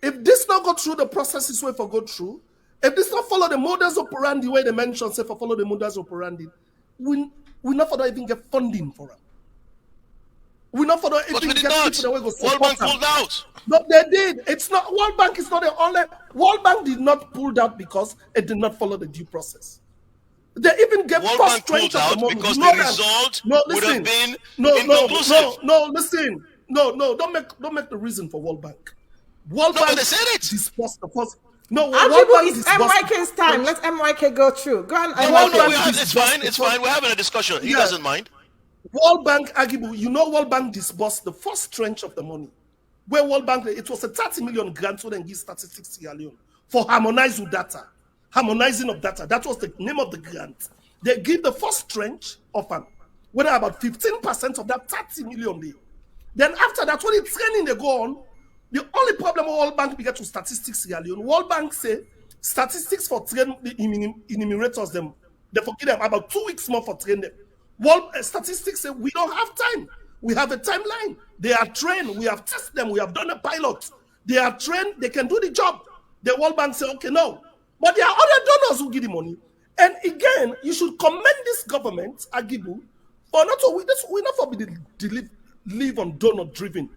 if this not go through the processes way for go through, if this not follow the modus operandi way they mentioned, say for follow the modus operandi, we not for even get funding for them. We not for even get people that way go support World Bank them. pulled out. No, they did. It's not World Bank is not the only. World Bank did not pull out because it did not follow the due process. They even get World first Bank pulled out because the result would have been inconclusive. Listen. No, don't make the reason for World Bank. World Bank they said it. Disbursed the first. No, Agibu, it's MYK's time. Let MYK go through. Go on. It's fine. It's fine. We're having a discussion. He doesn't mind. World Bank, Agibu, World Bank disbursed the first tranche of the money. Where World Bank, it was a 30 million grant so then give statistics Sierra Leone for harmonizing data. Harmonizing of data. That was the name of the grant. They give the first tranche of whether about 15% of that 30 million day. Then after that, when the training they go on, the only problem with World Bank we get to statistics Sierra Leone. World Bank say statistics for train the enumerators them, they forgive them about 2 weeks more for train them. World statistics say we don't have time. We have a timeline. They are trained. We have tested them. We have done a pilot. They are trained. They can do the job. The World Bank say, okay, no. But there are other donors who give the money. And again, you should commend this government, Agibu, for not to we not for live on donor-driven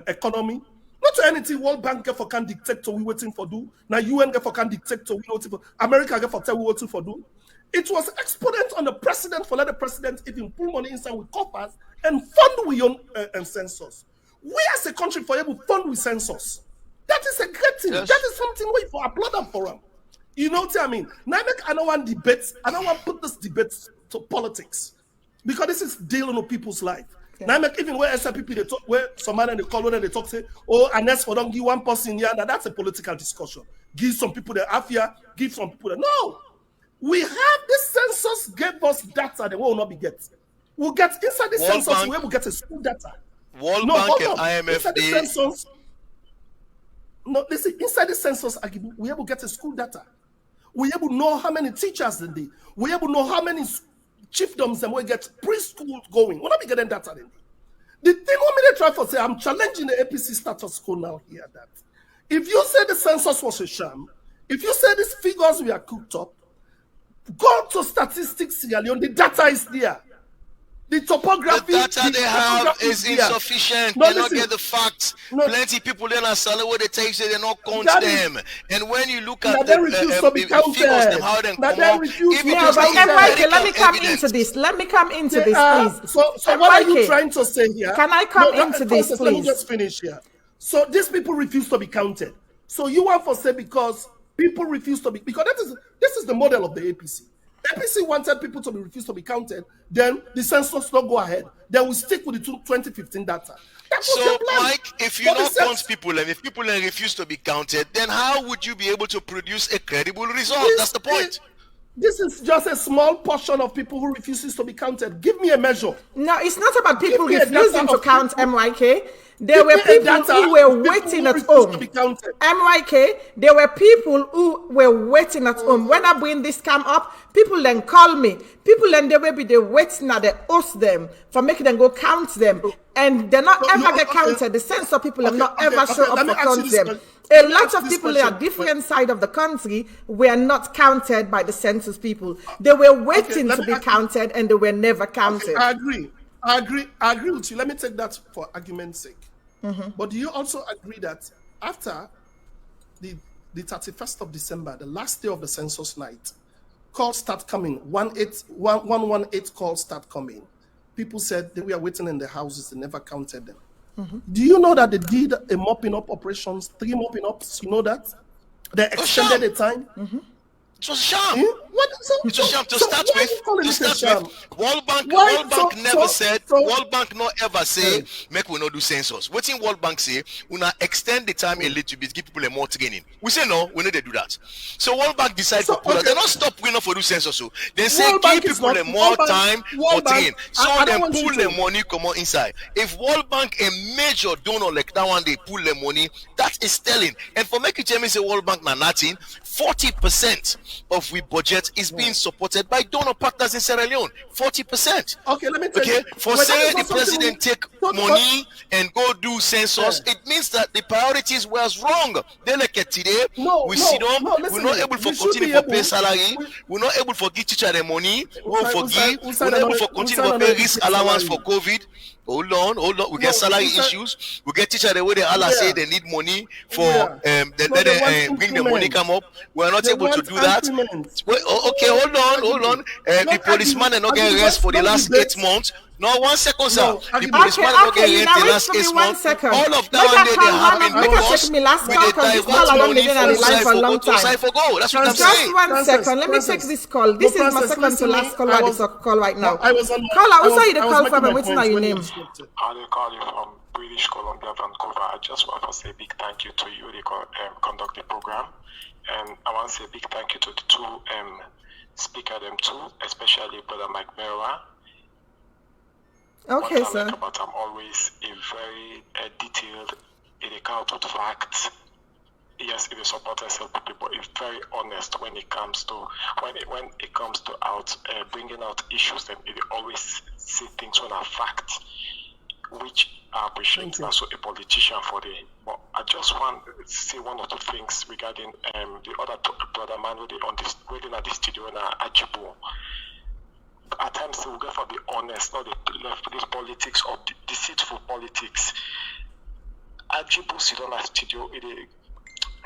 economy. Not to anything World Bank get for can dictate to we waiting for do. Now UN get for can dictate to we waiting for. America get for tell we waiting for do. It was exponent on the president for let the president even pull money inside with coffers and fund we own census. We as a country for able to fund with census. That is a great thing. Yes. That is something we for applaud them for them. You know what I mean? Now I don't want debates. I don't want to put this debate to politics because this is dealing with people's life. Okay. Now even where SLPP they talk, where some man they call when they talk say, oh, unless for don't give one person here, now that's a political discussion. Give some people the afia, give some people the no. We have this census gave us data that we will not be get. We'll get inside the census, we will get a school data. World Bank and IMF. Inside the census. No, listen, inside the census, we able to get a school data. We able to know how many teachers in there. We able to know how many chiefdoms and we get preschool going. We're not be getting data in there. The thing what they try for say, I'm challenging the APC status quo now here that if you say the census was a sham, If you say these figures we are cooked up, go to Statistics Sierra Leone, the data is there. The topography, the data they have is insufficient. They don't get the facts. Plenty people then are selling what they take, so they don't count them. And when you look at the figures, them how they come out, let me come into this. Let me come into this, please. So what are you trying to say here? Can I come into this, please? Let me just finish here. So these people refuse to be counted. So you want to say because people refuse to be, because this is the model of the APC. APC wanted people to be refused to be counted, then the census don't go ahead. Then we stick with the 2015 data. So, Mike, if you don't count people and if people refuse to be counted, then how would you be able to produce a credible result? That's the point. This is just a small portion of people who refuses to be counted. Give me a measure. No, it's not about people refusing to count, MYK. There were people who were waiting at home. MYK, there were people who were waiting at home. When I bring this cam up, people then call me. People then they will be there waiting at the host them for making them go count them. And they're not ever get counted. The sense of people have not ever show up to count them. A lot of people at different side of the country were not counted by the census people. They were waiting to be counted and they were never counted. I agree with you. Let me take that for argument's sake. But do you also agree that after the 31st of December, the last day of the census night, calls start coming, 118 calls start coming. People said they were waiting in the houses, they never counted them. Do you know that they did a mopping up operations, 3 mopping ups? You know that? They extended the time. It was a sham. It's a sham to start with. World Bank never said. World Bank not ever say make we not do census. What in World Bank say? We not extend the time a little bit, give people more training. We say no, we need to do that. So World Bank decide to pull out. They not stop we not for do census. So they say give people more time for training. So then pull the money come on inside. If World Bank a major donor like that one, they pull the money. That is telling. And for make you tell me say World Bank na nothing, 40% of we budget is being supported by donor partners in Sierra Leone. 40%. Okay, let me tell you. For saying the president take money and go do census, it means that the priorities was wrong. They like it today. We see them. We're not able to continue to pay salary. We're not able to give teacher the money. We're not able to continue to pay risk allowance for COVID. Hold on. We get salary issues. We get teacher the way they all say they need money for bring the money come up. We are not able to do that. Okay, hold on. The policeman are not getting rest for the last 8 months. No, 1 second, sir. The policeman are not getting rest the last 8 months. All of that one they happen because we divert money from for go. That's what I'm saying. Just 1 second. Let me take this call. This is my second to last call. This call right now. Caller, who saw you the call from and what's your name? I call you from British Columbia, Vancouver. I just want to say a big thank you to you. They conduct the program. And I want to say a big thank you to the 2 speakers, them too, especially Brother Myk Berewa. Okay, what sir. I like about I'm always a very detailed, in account of facts. Yes, it is support SLPP, but it's very honest when it comes to bringing out issues. Then it always see things on a fact, which I appreciate. Also, a politician for the. But I just want to say 1 or 2 things regarding the other brother man who they on this waiting at the studio in Agibu. At times they will go for be honest, not the left this politics or deceitful politics. Agibu sit on a studio, it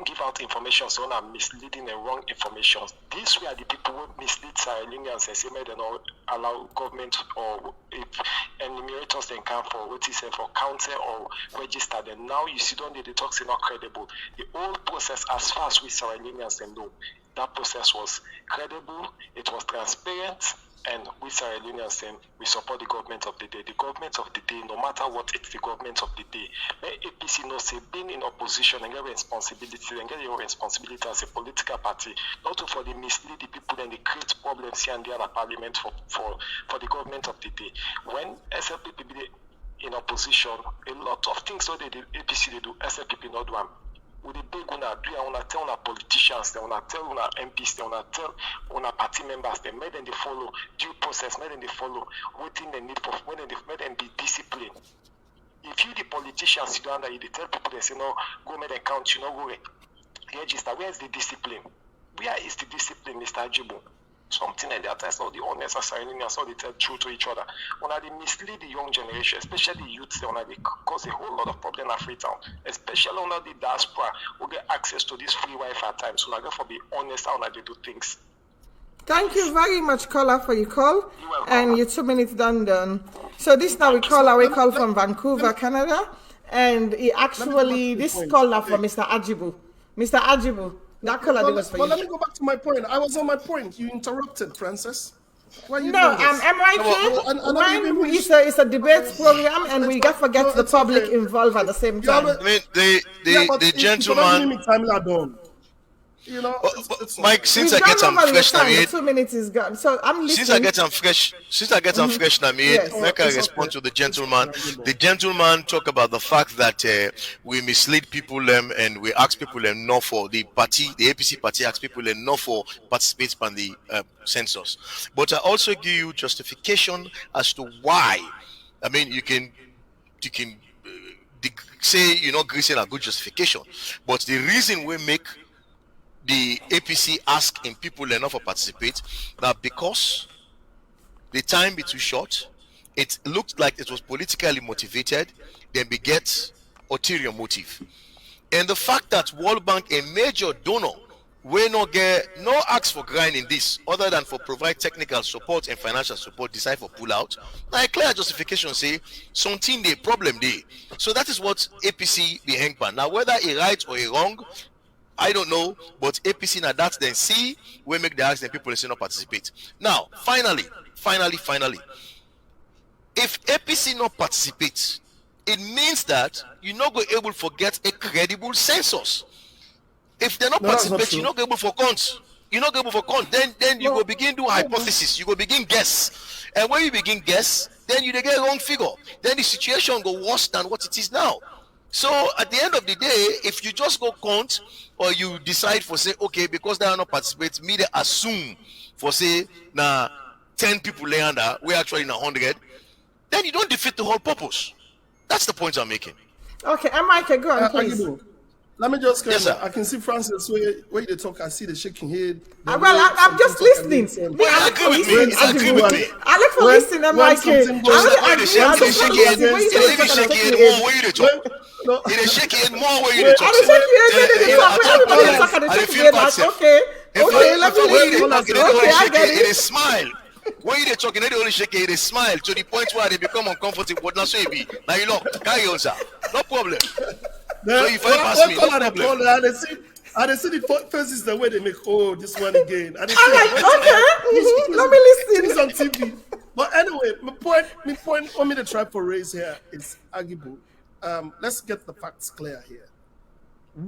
give out information, so on misleading and wrong information. These were the people who mislead Sierra Leoneans and say they don't allow government or if enumerators then come for what he said for counter or register them. Now you see don't they talk say not credible. The whole process as far as we Sierra Leoneans and know that process was credible, it was transparent. And we Sierra Leoneans then we support the government of the day. The government of the day, no matter what, it's the government of the day. When APC knows say being in opposition and get responsibility and get your responsibility as a political party, not to for the mislead the people and they create problems here and there in the parliament for the government of the day. When SLPP be in opposition, a lot of things so they do APC they do, SLPP not do them. With the big one, I want to tell our politicians, they want to tell our MPs, they want to tell our party members, they made them they follow due process, made them they follow what thing they need for, when they made them be disciplined. If you the politicians sit down there, you tell people they say no, go make them count, you know go away. register. Where is the discipline? Where is the discipline, Mr. Agibu? Something like that. I saw the honest assigning, I saw they tell truth to each other. When they mislead the young generation, especially the youth, when they cause a whole lot of problem in Freetown, especially under the diaspora, who get access to this free Wi-Fi time. So, therefore, be honest how they do things. Thank you very much, caller, for your call. And your 2 minutes done. So this now we call from Vancouver, Canada. And he actually, this call now from Mr. Agibu. Mr. Agibu, that caller was for you. But let me go back to my point. I was on my point. You interrupted, Francis. Why you No, doing this? MYK, it's a debate program and we got forget the public involved at the same time. I mean, the gentleman. You know, Myk, since I get some fresh now, 2 minutes is gone. So I'm listening. Since I get some fresh now, make I respond to the gentleman. The gentleman talk about the fact that we mislead people and we ask people not for the party, the APC party ask people not for participate in the census. But I also give you justification as to why. I mean, you can say you're not greasing a good justification, but the reason we make the APC ask in people enough to participate, that because the time be too short, it looked like it was politically motivated, then we get ulterior motive. And the fact that World Bank, a major donor, will not get no ask for grind in this, other than for provide technical support and financial support, decide for pull out. Now a clear justification say something the problem there. So that is what APC be hang pan. Now whether a right or a wrong, I don't know, but APC now that's then see we make the ask and people listen not participate. Now, finally, if APC not participate, it means that you're not going able to get a credible census. If they're not participate, you're not able for count. You're not able for count. Then you go begin do hypothesis. You go begin guess, and when you begin guess, then you get wrong figure. Then the situation go worse than what it is now. So at the end of the day, if you just go count or you decide for say, okay, because they are not participate, me they assume for say now 10 people lay under, we're actually in 100, then you don't defeat the whole purpose. That's the point I'm making. Okay, MYK, go on, please. Let me just yes, sir. I can see Francis where they talk. I see the shaking head. Well, I'm just listening. I agree with me. I agree with me. I look for listening, MYK. It is shaking more where you talk. It is shaking more where you talk. Okay, let me listen. Okay, I get it. It is smile. When you talking, they only shake it, they smile to the point where they become uncomfortable. But now so it be. Now you look, carry on, sir. No problem. So if I pass me, no problem. I see the faces the way they make. Oh, this one again. All right, okay. Let me listen. It's on TV. But anyway, my point. Want me to try for raise here is Agibu. Let's get the facts clear here.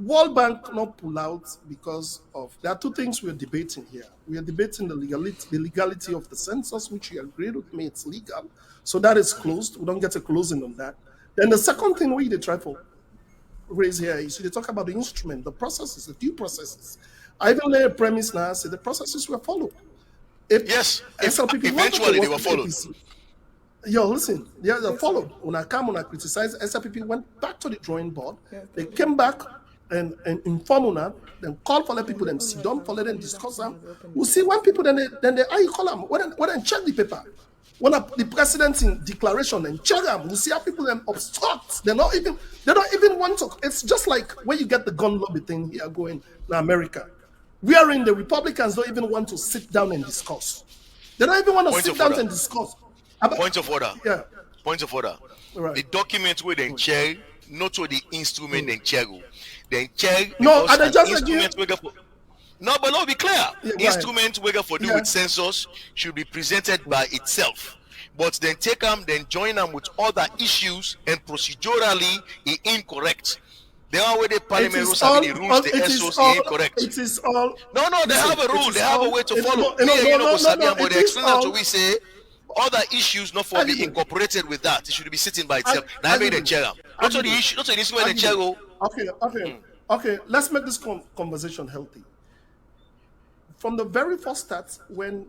World Bank not pull out because of there are two things we're debating here. We are debating the legality of the census, which you agreed with me it's legal. So that is closed. We don't get a closing on that. Then the second thing we try for raise here is they talk about the instrument, the processes, the due processes. I even lay a premise now, say the processes were followed. Eventually they were followed. Yo, listen, they followed. When I criticize, SLPP went back to the drawing board. They came back and inform on then call for the people, then sit down, for them discuss them. We see one people, then they call them, when they check the paper. When the president's in declaration and check them, we see how people then obstruct. They don't even want to. It's just like when you get the gun lobby thing here going in America. Wherein the Republicans don't even want to sit down and discuss. They don't even want to sit down and discuss. Point of order. Yeah. Point of order. Right. The document where they chair, not to the instrument they chair. They chair. No, and they just instrument no, but let's be clear. Yeah, Instrument we got for do with census should be presented by itself. But then take them, then join them with other issues, and procedurally it's incorrect. The way the parliament rules have the rules, the SOS is incorrect. It is all. No, they have a rule. They have a way to follow. They explain that to we say other issues not for be incorporated with that. It should be sitting by itself. Now I made a chair. Not to the issue. Not to the issue when the chair go. Okay. Let's make this conversation healthy. From the very first start, when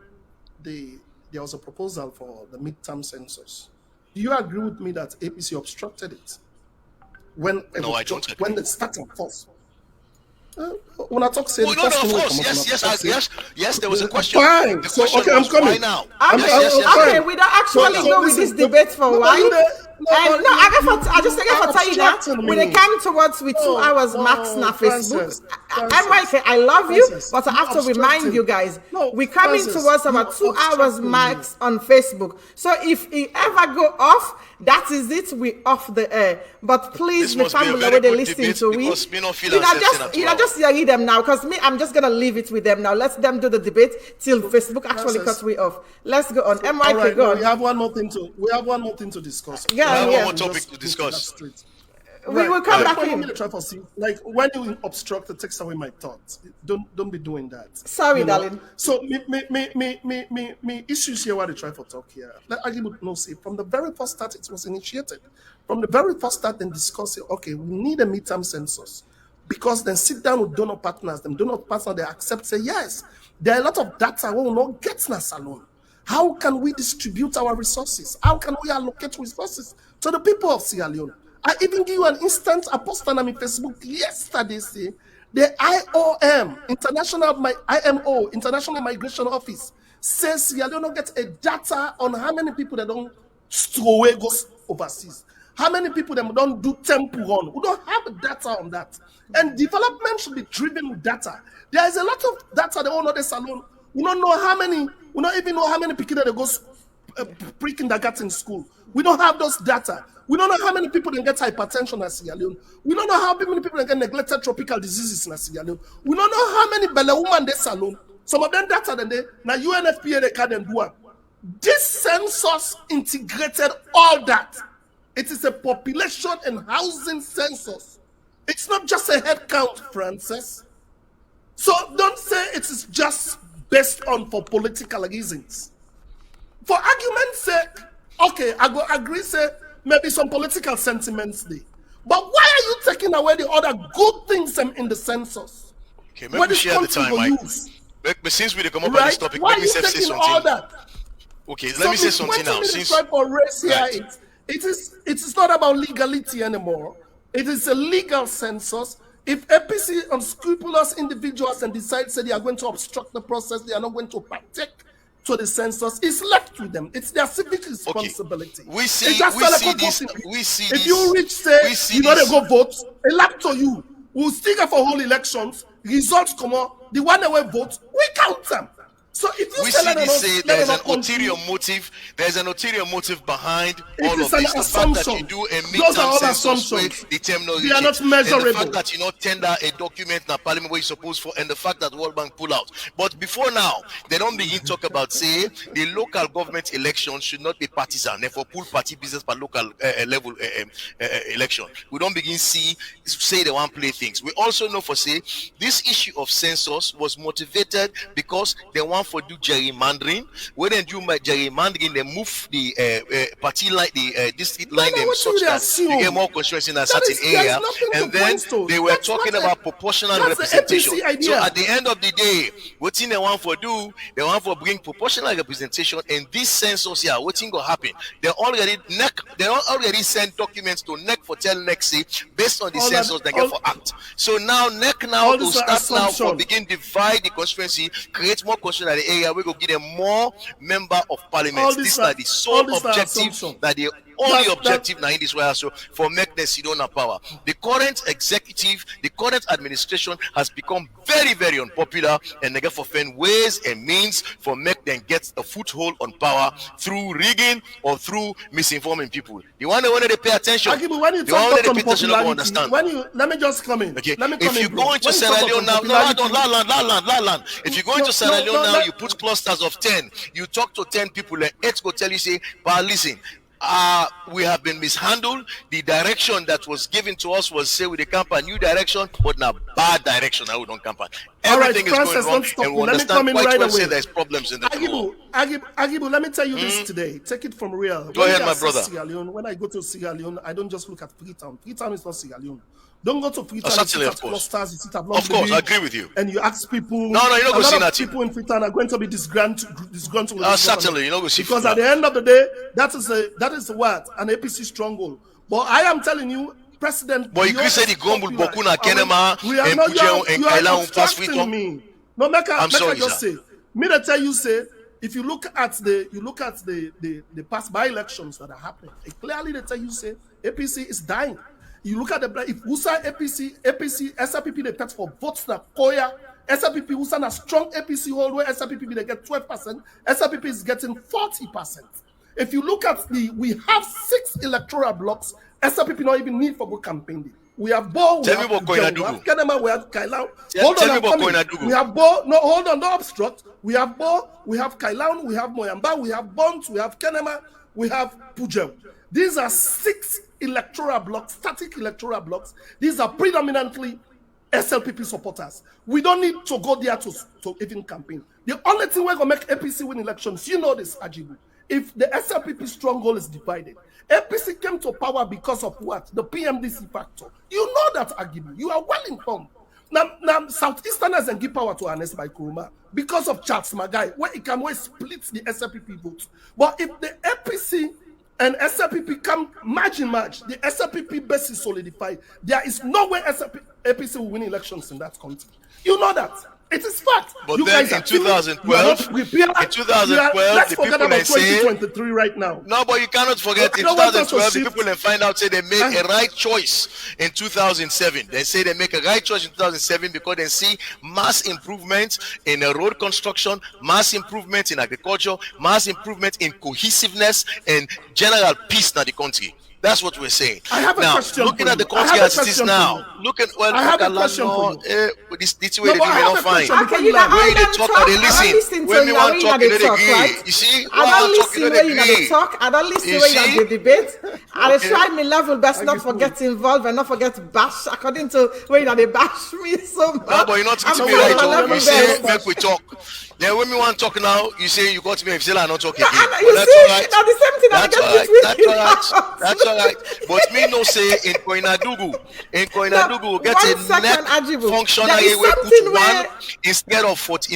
there was a proposal for the midterm census, do you agree with me that APC obstructed it? When I don't agree. When it started first. When I talk, say Oh, the no, first of thing will course. come up, Yes, there was a question. Fine. The So, question okay, I'm was, coming. why now? Okay, okay, fine. we don't actually So go with listen, this debate for no, but why. you there- no, but I just you think are for Taina, obstructing when they me. come towards with 2 hours max No, na Facebook, Francis, Mike, I love you, Francis, but I you have to remind obstructing. you guys, No, we're coming Francis, towards you about 2 hours obstructing me. max on Facebook. So if it ever go off, that is it, we off the air. But please, This the must be a family very where they good listen debate to we, because me not feel you know, accepting at just all. just hear them now, because me, I'm just gonna leave it with them now. Let them do the debate till Facebook actually Francis, cut we off. Let's go on. MYK, all right, go no, on. we have one more thing to discuss. Yeah, We have yeah. one more topic to Just go discuss. that straight. We will come back in. Try for see. Like when you obstruct, it takes away my thoughts. Don't be doing that. Sorry, You know? darling. So me issues here. What they try for talk here. Like Agibu no say from the very first start it was initiated. From the very first start, then discuss it. Okay, we need a midterm census because then sit down with donor partners. Them donor partners they accept say yes. There are a lot of data we will not get in a salon. How can we distribute our resources? How can we allocate resources to the people of Sierra Leone? I even give you an instance. I posted on my Facebook yesterday. Say the IMO, International Migration Office, says Sierra Leone get a data on how many people that don't throw away goes overseas. How many people that don't do temple run? We don't have data on that. And development should be driven with data. There is a lot of data they won't know this alone. We don't know how many. We don't even know how many people that go pre-kindergarten school. We don't have those data. We don't know how many people that get hypertension in Sierra Leone. We don't know how many people that get neglected tropical diseases in Sierra Leone. We don't know how many Bella women they salon. Some of them data than they now UNFPA they can do it. This census integrated all that. It is a population and housing census. It's not just a head count, Francis. So don't say it is just based on for political reasons. For argument's sake, okay, I go agree, say maybe some political sentiments there. But why are you taking away the other good things in the census? Okay, maybe we share the time, Mike. But since we come up on this topic, why let are me you say taking something. all that? Okay, let me say something now. Since try for race here, Right. it is not about legality anymore. It is a legal census. If APC unscrupulous individuals and decide say they are going to obstruct the process, they are not going to partake to the census, it's left with them. It's their civic responsibility. We see this. If you reach say you know they go vote, a lap to you. We'll still go for whole elections. Results come out. The one that will vote, we count them. So if you We see this say there's an ulterior motive. There's an ulterior motive behind all of this. The fact that you do a midterm census where the term no they are not measurable. and the fact that you not tender a document in parliament where you're supposed for, and the fact that World Bank pull out. But before now, they don't begin talk about say the local government election should not be partisan. Therefore, pull party business per local level election. We don't begin say they want play things. We also know for say this issue of census was motivated because they want for do gerrymandering. When they do my gerrymandering, they move the party line, the district line, them such that you get more constituency in a certain area. And then they were talking about proportional representation. So at the end of the day, what thing they want for do, they want for bring proportional representation. And this census here, what thing go happen? They already send documents to NEC for tell NEC say based on the census they get for act. So now NEC now to start now for begin divide the constituency, create more constituency in the area. We go give them more member of parliament. This is the sole objective that the only objective now in this way. So for make the Sidona power, the current executive, the current administration has become very, very unpopular, and they get for find ways and means for make them get a foothold on power through rigging or through misinforming people. The one that wanted to pay attention, Agibu, when you the one talk that about pay attention don't understand. Let me just come in. Okay, let me come if you in, go into Sierra Leone now, land. If you go into Sierra Leone now, you put clusters of 10. You talk to 10 people, and 8 go tell you say, but listen, we have been mishandled. The direction that was given to us was say we the camp a new direction, but now bad direction. Now we don't camp. Everything is going wrong, and we understand quite well say there's problems in the Agibu, let me tell you this today. Take it from real. Go ahead, my brother. Sierra Leone, when I go to Sierra Leone, I don't just look at Freetown. Freetown is not Sierra Leone. Don't go to Freetown. Certainly, of course. Clusters, you sit at Of course, I agree with you. And you ask people. No, you're not going to see that. People in Freetown are going to be disgruntled. Certainly, you're not going to see. Because at the end of the day, that is what an APC stronghold. But I am telling you, president. But you said the Gombu Bokuna Kenema and Pujeo and Kaila pass me. No, I'm sorry, just say. Me to tell you, say, if you look at the past by-elections that are happening, clearly they tell you, say, APC is dying. You look at if USA APC, SRPP they touch for votes na Koya, SRPP USA na strong APC hold where SRPP they get 12%, SRPP is getting 40%. If you look at we have 6 electoral blocks, SRPP not even need for good campaigning. We have Bo, we have Kenema, we have Kailau. Hold on, we have Bo, no, hold on, don't obstruct. We have Bo, we have Kailau, we have Moyamba, we have Bont, we have Kenema, we have Pujel. These are 6 electoral blocks, static electoral blocks. These are predominantly SLPP supporters. We don't need to go there to even campaign. The only thing we're going to make APC win elections, you know this, Agibu. If the SLPP stronghold is divided, APC came to power because of what? The PMDC factor. You know that, Agibu. You are well informed. Now Southeasterners and give power to Ernest by Kuruma because of Charles Magai, where it can split the SLPP votes. But if the APC and SLPP come match, the SLPP base is solidified. There is no way APC will win elections in that country. You know that. It is fact. But you then in 2012, let's forget about 2023 right now. No, but you cannot forget in 2012, the people find out say they make a right choice in 2007. They say they make a right choice in 2007 because they see mass improvement in road construction, mass improvement in agriculture, mass improvement in cohesiveness and general peace in the country. That's what we're saying. I have a question. Looking at the country as it is now, I have a question for you. This way they not fine. Okay, you know, when they talk, they listen. When we want to talk, they agree. You see, I don't listen when you know talk. I don't listen when you debate. I try my level best not forget involved and not forget bash according to when you they bash me so much. No, but you're not teaching me right. You say make we talk. Then when we want to talk now, you say you got to me if I'm not talking again. You see, that's the same thing. That's all right. That's all right. But me no say in Koinadugu, get a neck functionary we put 1 instead of 40,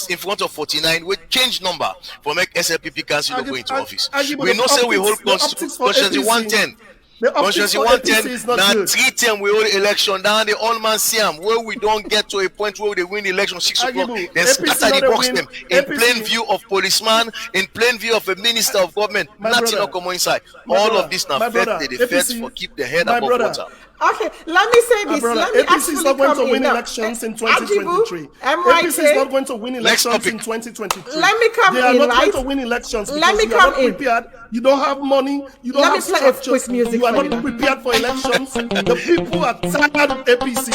in front of 49. We change number for make SLPP council go into office. We no say we hold constituency 110. Constituency 110 now 310 we hold election down the all man Siam where we don't get to a point where they win the election 6 o'clock. Then scatter the box them in plain view of policeman, in plain view of a minister of government. Nothing will come inside. All of this now fed the feds for keep the head above water. Okay, let me say this. Let me APC is not going to win elections in 2023. APC is not going to win elections in 2023. Let me come in, They are not going to win elections because you are not prepared. You don't have money. You don't have structures. You are not prepared for elections. The people are tired of APC.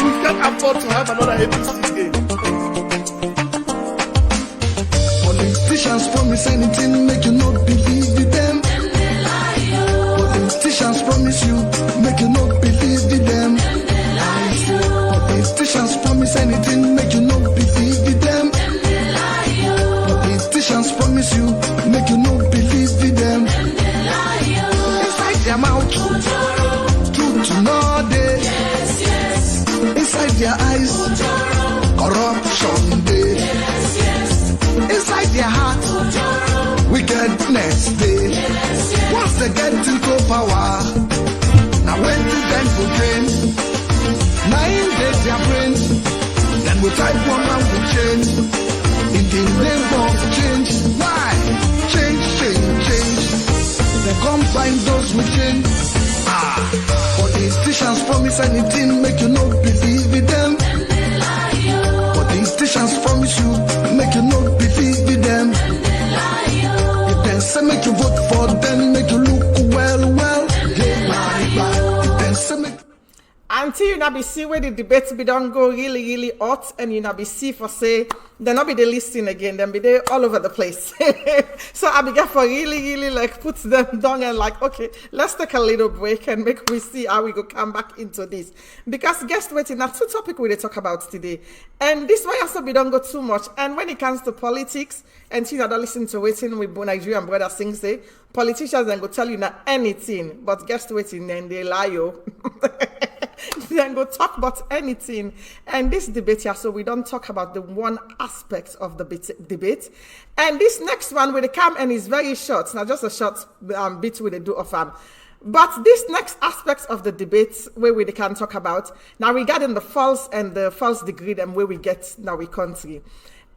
We can't afford to have another APC game. Politicians promise anything, make you not believe in them. Politicians promise you, make you not believe in them. Politicians promise anything, make you not believe in them. Politicians promise you, make you not believe in them. Inside their mouth, truth to know day. Inside their eyes, corruption day. Inside their heart, wickedness day. Once they get into power, now when the then go drain, 9 days their brains, then we type one and we change. In the name of change, why? Change. They come find those we change. Politicians promise anything, make you not believe in them. Politicians promise you, make you not believe in them. If they say make you vote for them, make you look well. If they say make until you now be see where the debates be don't go really hot and you now be see for say they're not be the listing again, then be there all over the place. So I began for really like put them down and like, okay, let's take a little break and make we see how we go come back into this. Because guess what, now 2 topics we talk about today. And this way also we don't go too much. And when it comes to politics, and you know, don't listen to waiting with Nigerian brothers things say, politicians then go tell you not anything, but guess what, then they lie you. Then go talk about anything. And this debate here, so we don't talk about the one aspect of the debate. And this next one will come and is very short. Now just a short bit with the do of But this next aspect of the debate where we can talk about now regarding the false and the false degree and where we get now we country.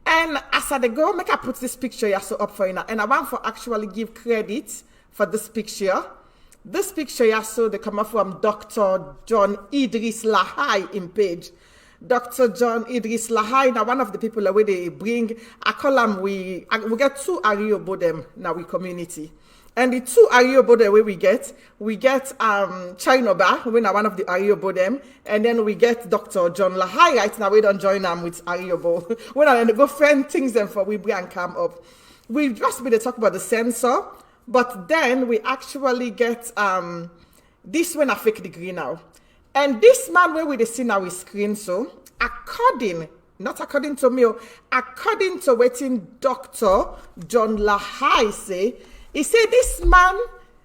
And as I go, make I put this picture here so up for you now. And I want to actually give credit for this picture. This picture here so they come up from Dr. John Idris Lahai in page. Dr. John Idris Lahai, now one of the people where they bring a column, we get 2 Ariobo them now we community. And the 2 Ariobo them where we get Chinoba, we now one of the Ariobo them, and then we get Dr. John Lahai right now, we don't join them with Ariobo. When I go friend things them for we bring and come up. We just been to talk about the censor, but then we actually get this one a fake degree now. And this man where we see now his screen, so not according to me, according to what Dr. John Lahai say, he said this man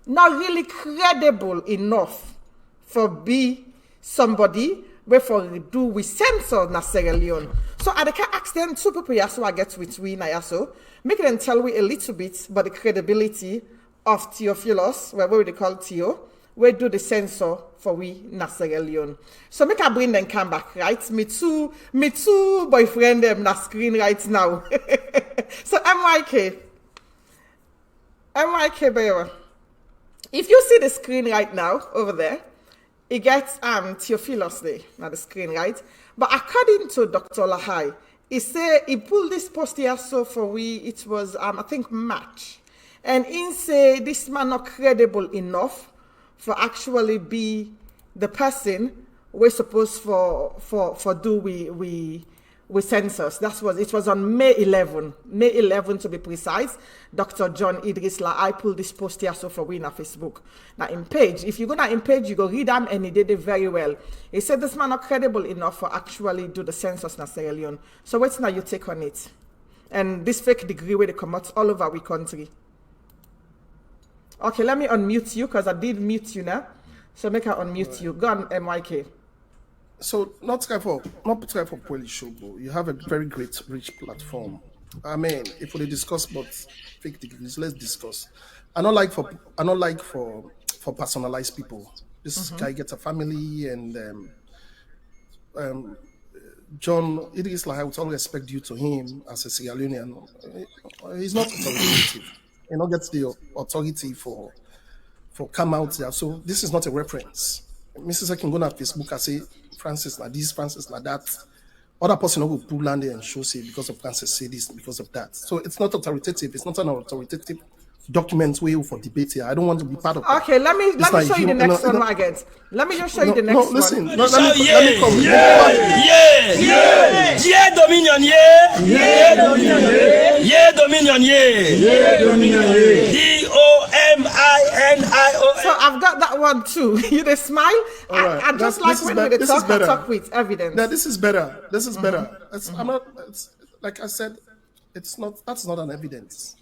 not really credible enough for be somebody where for do we censor na Sierra Leone. So I can ask them 2 people here so I get with we na so make them tell we a little bit about the credibility of Theophilus, where we call Theo. We do the censor for we na Sierra Leone. So make I bring them come back, right? Me two boyfriend them na screen right now. So Myk Berewa. If you see the screen right now over there, it gets Theophilus there on the screen, right? But according to Dr. Lahai, he say he pulled this post here so for we it was I think March. And he say this man not credible enough for actually be the person we're supposed for do we census. It was on May 11 to be precise. Dr. John Idris I pulled this post here so for we on Facebook. Now in page, if you go now in page, you go read them and he did it very well. He said this man not credible enough for actually do the census in Sierra Leone. So what's now you take on it? And this fake degree where they come out all over our country. Okay, let me unmute you because I did mute you now. So make her unmute you. Go on, Myk. So not try for Polish show, but you have a very great, rich platform. I mean, if we discuss about fake degrees, let's discuss. I don't like for personalized people. This guy gets a family, and John Idris Lahai, with all respect due to him as a Sierra Leonean, he's not authoritative. He not gets the authority for come out there. So this is not a reference. Mrs. I can go on Facebook and say Francis like this, Francis like that. Other person will pull land there and show say because of Francis say this, because of that. So it's not authoritative. It's not an authoritative document way for debate here. I don't want to be part of it. Okay, let me show you the next one again. Let me just show you the next one. No, listen. One. Let me come. Yeah, Dominion, yeah. Yeah, Dominion, yeah. Yeah, Dominion, yeah. Yeah, Dominion, yeah. DOMINIO. So I've got that one too. You they smile. Right. I just like when we talk with evidence. Yeah, this is better. This is better. I'm not. It's like I said. It's not. That's not an evidence.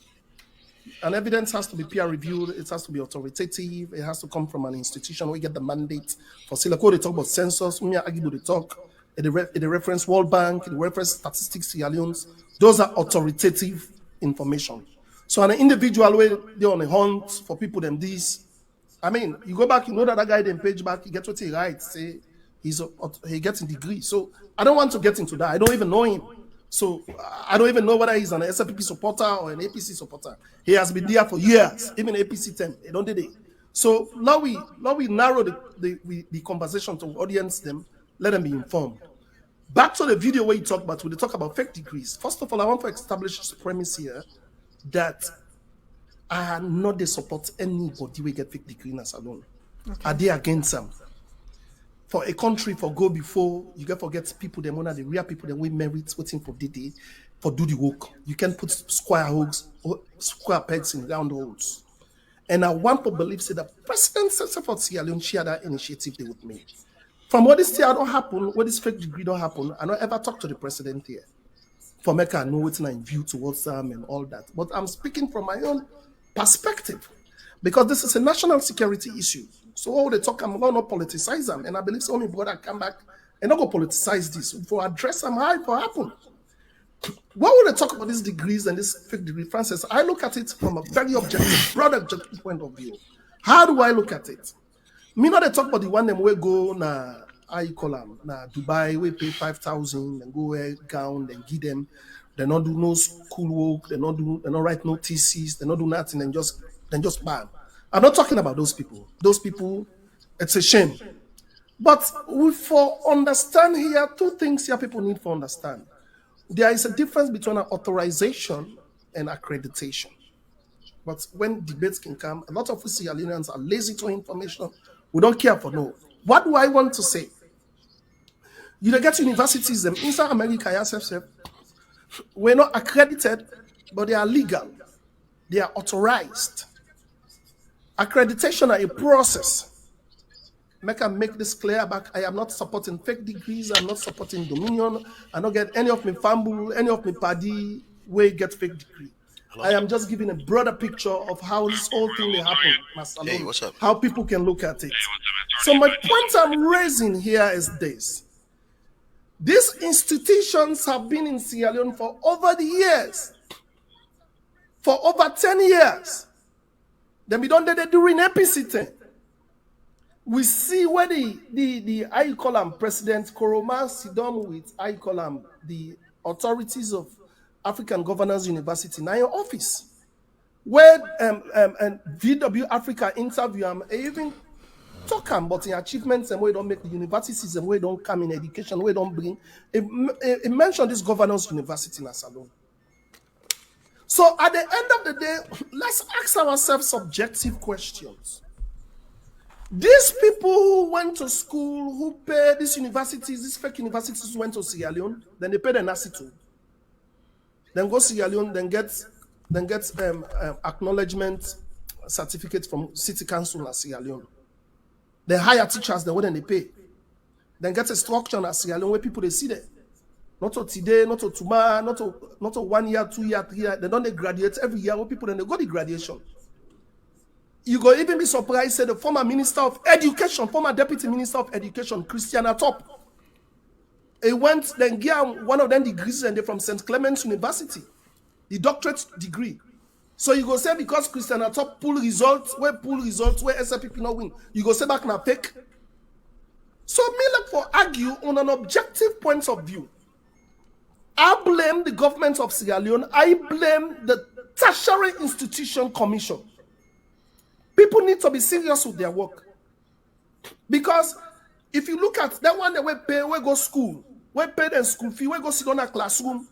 An evidence has to be peer reviewed. It has to be authoritative. It has to come from an institution. We get the mandate for Silako. They talk about census. Agibu they talk. They reference World Bank. They reference statistics. Sierra Leone. Those are authoritative information. So an individual way they're on a hunt for people them this. I mean, you go back, you know that guy then page back, he gets what he writes. Say he gets a degree. So I don't want to get into that. I don't even know him. So I don't even know whether he's an SLPP supporter or an APC supporter. He has been there for years, even APC 10. They don't did it. So now we narrow the conversation to audience them, let them be informed. Back to the video where you talk about when they talk about fake degrees. First of all, I want to establish a premise here that I am not the support anybody will get fake degree in a salon. Okay. Are they against them? For a country for go before, you get forget people, them one of the real people that we merit waiting for DD for do the work. You can put square holes or square pegs in round holes. And I want to believe say that President for Sierra Leone share that initiative they would make. From what this year don't happen, what this fake degree don't happen, I don't ever talk to the president here. For make I know what's in view towards them and all that. But I'm speaking from my own perspective because this is a national security issue. So all they talk, I'm going to politicize them. And I believe so many brother come back and not go politicize this. For address them high for happen. What would they talk about these degrees and this fake degree, Francis? I look at it from a very objective, broad objective point of view. How do I look at it? Me not they talk about the one them we go na how you call them na Dubai, we pay 5,000 and go wear gown and give them. They not do no school work, they not write no thesis, they not do nothing and just bam. I'm not talking about those people. Those people, it's a shame. But we for understand here, two things here people need to understand. There is a difference between an authorization and accreditation. But when debates can come, a lot of Sierra Leoneans are lazy to information. We don't care for no. What do I want to say? You don't get universities them inside America, yourself, we're not accredited, but they are legal. They are authorized. Accreditation are a process. Make this clear back. I am not supporting fake degrees. I'm not supporting Dominion. I don't get any of my family, any of my party where get fake degree. I am just giving a broader picture of how this whole thing may happen, Hey, what's up? how people can look at it. So my point I'm raising here is this. These institutions have been in Sierra Leone for over the years. For over 10 years. Then we don't do during APC thing. We see where the I call them President Koroma Sidom with I call them the authorities of African Governors University in your office. Where and VW Africa interview them, even talk about the achievements and we don't make the universities and we don't come in education, we don't bring. It mentioned this Governors University in Salon. So at the end of the day, let's ask ourselves subjective questions. These people who went to school, who paid these universities, these fake universities who went to Sierra Leone, then they paid a NACI too. Then go Sierra Leone, then get acknowledgement certificate from City Council at Sierra Leone. Then hire teachers, then what then they pay. Then get a structure at Sierra Leone where people they see there. Not to today, not to tomorrow, not to 1 year, 2 year, 3 year. They don't they graduate every year where people then they go the graduation. You go even be surprised, say the former Minister of Education, former Deputy Minister of Education, Christiana Top. He went, then get one of them degrees and they from St. Clement's University, the doctorate degree. So you go say because Christiana Top pull results where SLPP not win, you go say back na fake. So me look for argue on an objective point of view. I blame the government of Sierra Leone. I blame the Tertiary Institution Commission. People need to be serious with their work. Because if you look at that one that we pay, we go school, we pay the school fee, we go sit on a classroom,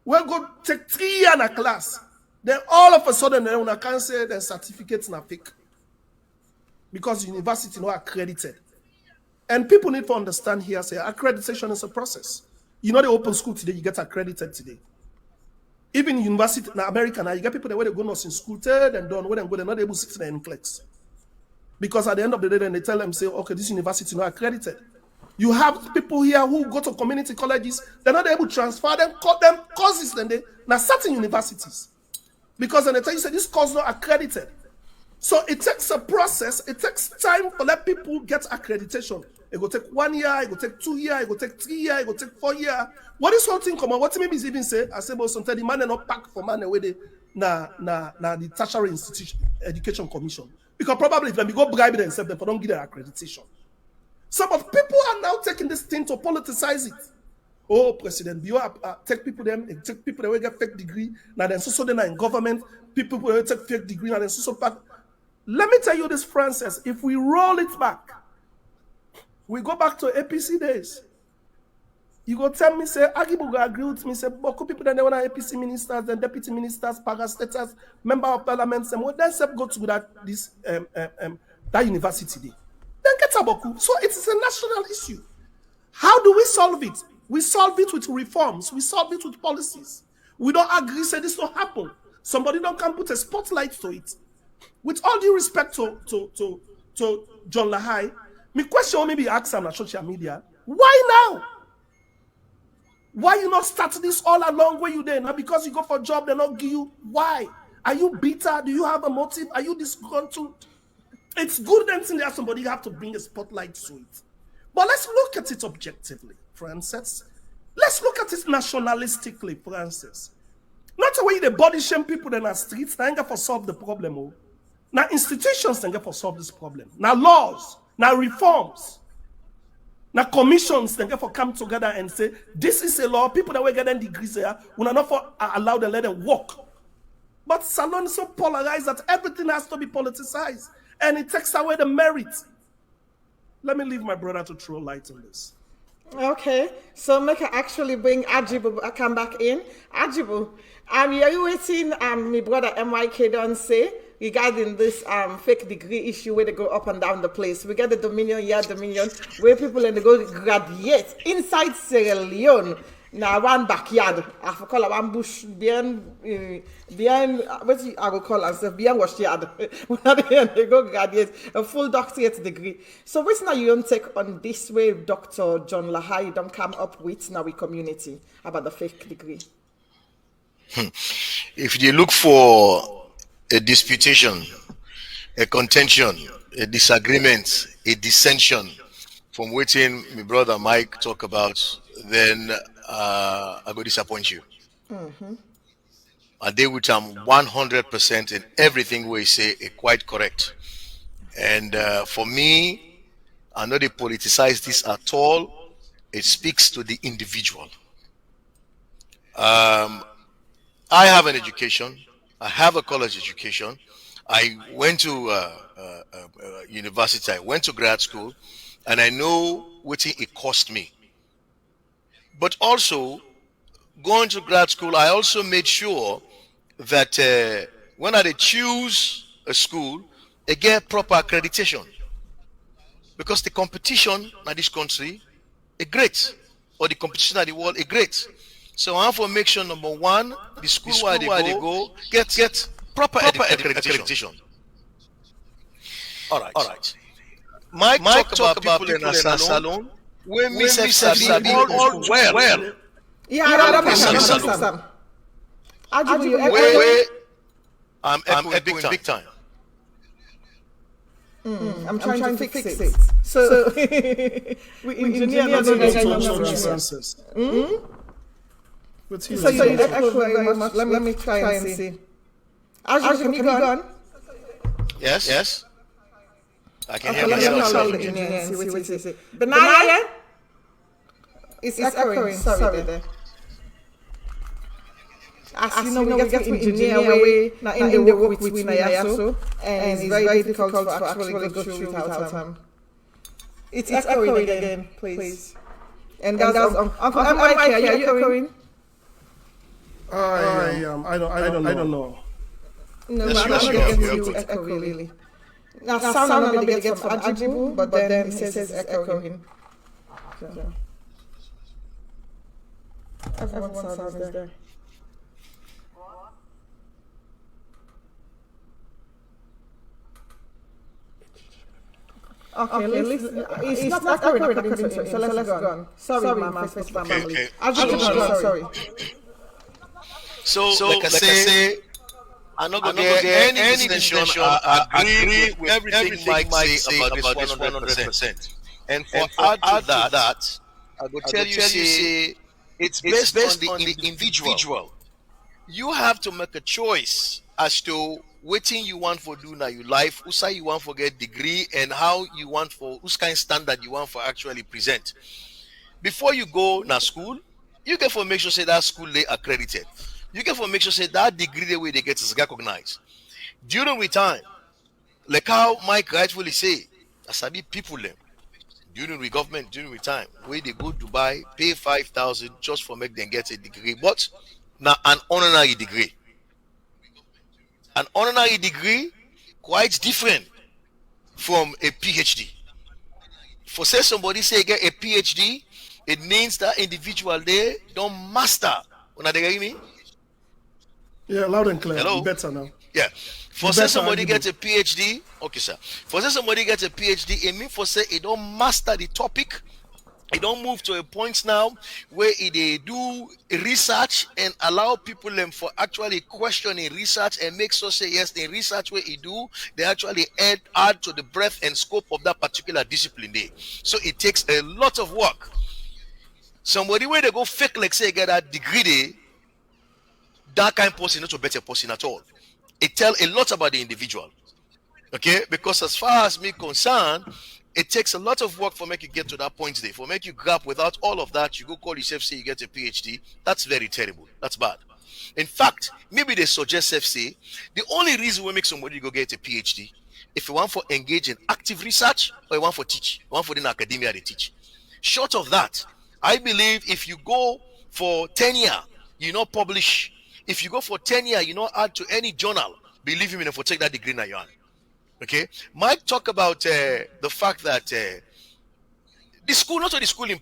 we go take 3 years in a class. Then all of a sudden, they can't say the certificates are fake. Because the university not accredited. And people need to understand here, say accreditation is a process. You know the open school today, you get accredited today. Even university in America now, you get people that where they go nursing school, third and done, where they go, they're not able to sit in flex. Because at the end of the day, then they tell them, say, okay, this university is not accredited. You have people here who go to community colleges, they're not able to transfer them, cut them courses, then they now certain universities. Because then they tell you, say, this course is not accredited. So it takes a process, it takes time to let people get accreditation. It will take 1 year, it will take 2 years, it will take 3 years, it will take 4 years. What is whole thing come on? What maybe is even say, I say, but sometimes the man not pack for man away the the Tertiary Institution Education Commission. Because probably if they go bribe themselves, they don't give their accreditation. So but people are now taking this thing to politicize it. Oh, President Bio take people them, take people that will get fake degree. Now then so then in government, people will take fake degree, now then so back. Let me tell you this, Francis, if we roll it back, we go back to APC days. You go tell me, say, Agibu go agree with me, say, but people that they want APC ministers, then deputy ministers, parastatals, member of parliament, and what then go to that university day. Then get Aboku. So it is a national issue. How do we solve it? We solve it with reforms. We solve it with policies. We don't agree, say this don't happen. Somebody don't come put a spotlight to it. With all due respect to John Lahai, my question maybe ask him on social media, why now? Why you not start this all along where you there? Now because you go for a job, they not give you. Why? Are you bitter? Do you have a motive? Are you disgruntled? It's good then there somebody have to bring a spotlight to it. But let's look at it objectively, Francis. Let's look at it nationalistically, Francis. Not the way they body shame people in the streets, they ain't got to solve the problem. Oh. Now institutions can get for solve this problem. Now laws, now reforms, now commissions can get for come together and say this is a law. People that were getting degrees here will not for allow them let them work. But Salon is so polarized that everything has to be politicized, and it takes away the merit. Let me leave my brother to throw light on this. Okay, so make her actually bring Agibu come back in. Agibu, you waiting my brother MYK don't say regarding this fake degree issue where they go up and down the place. We get the Dominion, where people and they go graduate inside Sierra Leone. Now one backyard, I call it one bush behind what I will call it behind wash yard. They go graduate a full doctorate degree. So what's now you don't take on this way, Dr. John Lahai don't come up with now with community about the fake degree? If you look for a disputation, a contention, a disagreement, a dissension from waiting my brother Mike talk about, then I go disappoint you. I deal with 100% in everything we say quite correct. And for me, I know they politicize this at all. It speaks to the individual. I have an education. I have a college education. I went to university. I went to grad school, and I know what it cost me. But also, going to grad school, I also made sure that when I choose a school, I get proper accreditation. Because the competition in this country is great, or the competition in the world is great. So I have to make sure, number one, the school where they go get proper accreditation. All right. Mike talk about people in a salon. When we say all well. Yeah, I don't understand. I'm echoing big time. I'm trying to fix it. So we engineer the census. So you echo very much. Let me try and see. Agibu, can you go on? Yes. I can hear Let me myself. call the engineer and see what he says. Benaya? It's echoing. Sorry there. As you know, we get to engineer way now in the work with Nayaso, and it's very difficult to actually go through without It's echoing again, please. And that's Uncle Mike, are you echoing? I don't know. No, I'm not getting you to echo really. Now sound I'm going to get from Agibu, but then it says echoing. So. Everyone sounds there. Okay, it's not echoing according to him, so let's go on. Sorry, Mama, family. Agibu, sorry. So like I say, I'm not going to get any discussion. I agree with everything Mike say about this 100%. And for add to that, I will tell you, say, it's based on the individual. You have to make a choice as to what thing you want for do now your life, who say you want for get degree, and how you want for whose kind of standard you want for actually present. Before you go na school, you get for make sure say that school they accredited. You get for make sure say that degree the way they get is recognized. During the time, like how Mike rightfully say, as I be people them during the government, during the time, where they go to Dubai, pay 5,000 just for make them get a degree, but now an honorary degree. An honorary degree quite different from a PhD. For say somebody say get a PhD, it means that individual there don't master. Una dey hear me? Yeah, loud and clear. Hello? Better now. Yeah. For say somebody gets a PhD, okay, sir. For say somebody gets a PhD, it means for say it don't master the topic. It don't move to a point now where they do research and allow people them for actually questioning research and make sure say yes, the research where they do, they actually add to the breadth and scope of that particular discipline there. So it takes a lot of work. Somebody where they go fake like say get that degree there, that kind of person not a better person at all. It tells a lot about the individual. Okay, because as far as me concerned, it takes a lot of work for make you get to that point there. For make you grab without all of that, you go call yourself, say you get a PhD. That's very terrible. That's bad. In fact, maybe they suggest say the only reason we make somebody go get a PhD if you want for engage in active research or you want for teach, you want for in academia they teach. Short of that, I believe if you go for tenure, you not publish. If you go for tenure, you not add to any journal. Believe me, for take that degree now you are. Okay, Myk talk about the fact that the school, not only the school in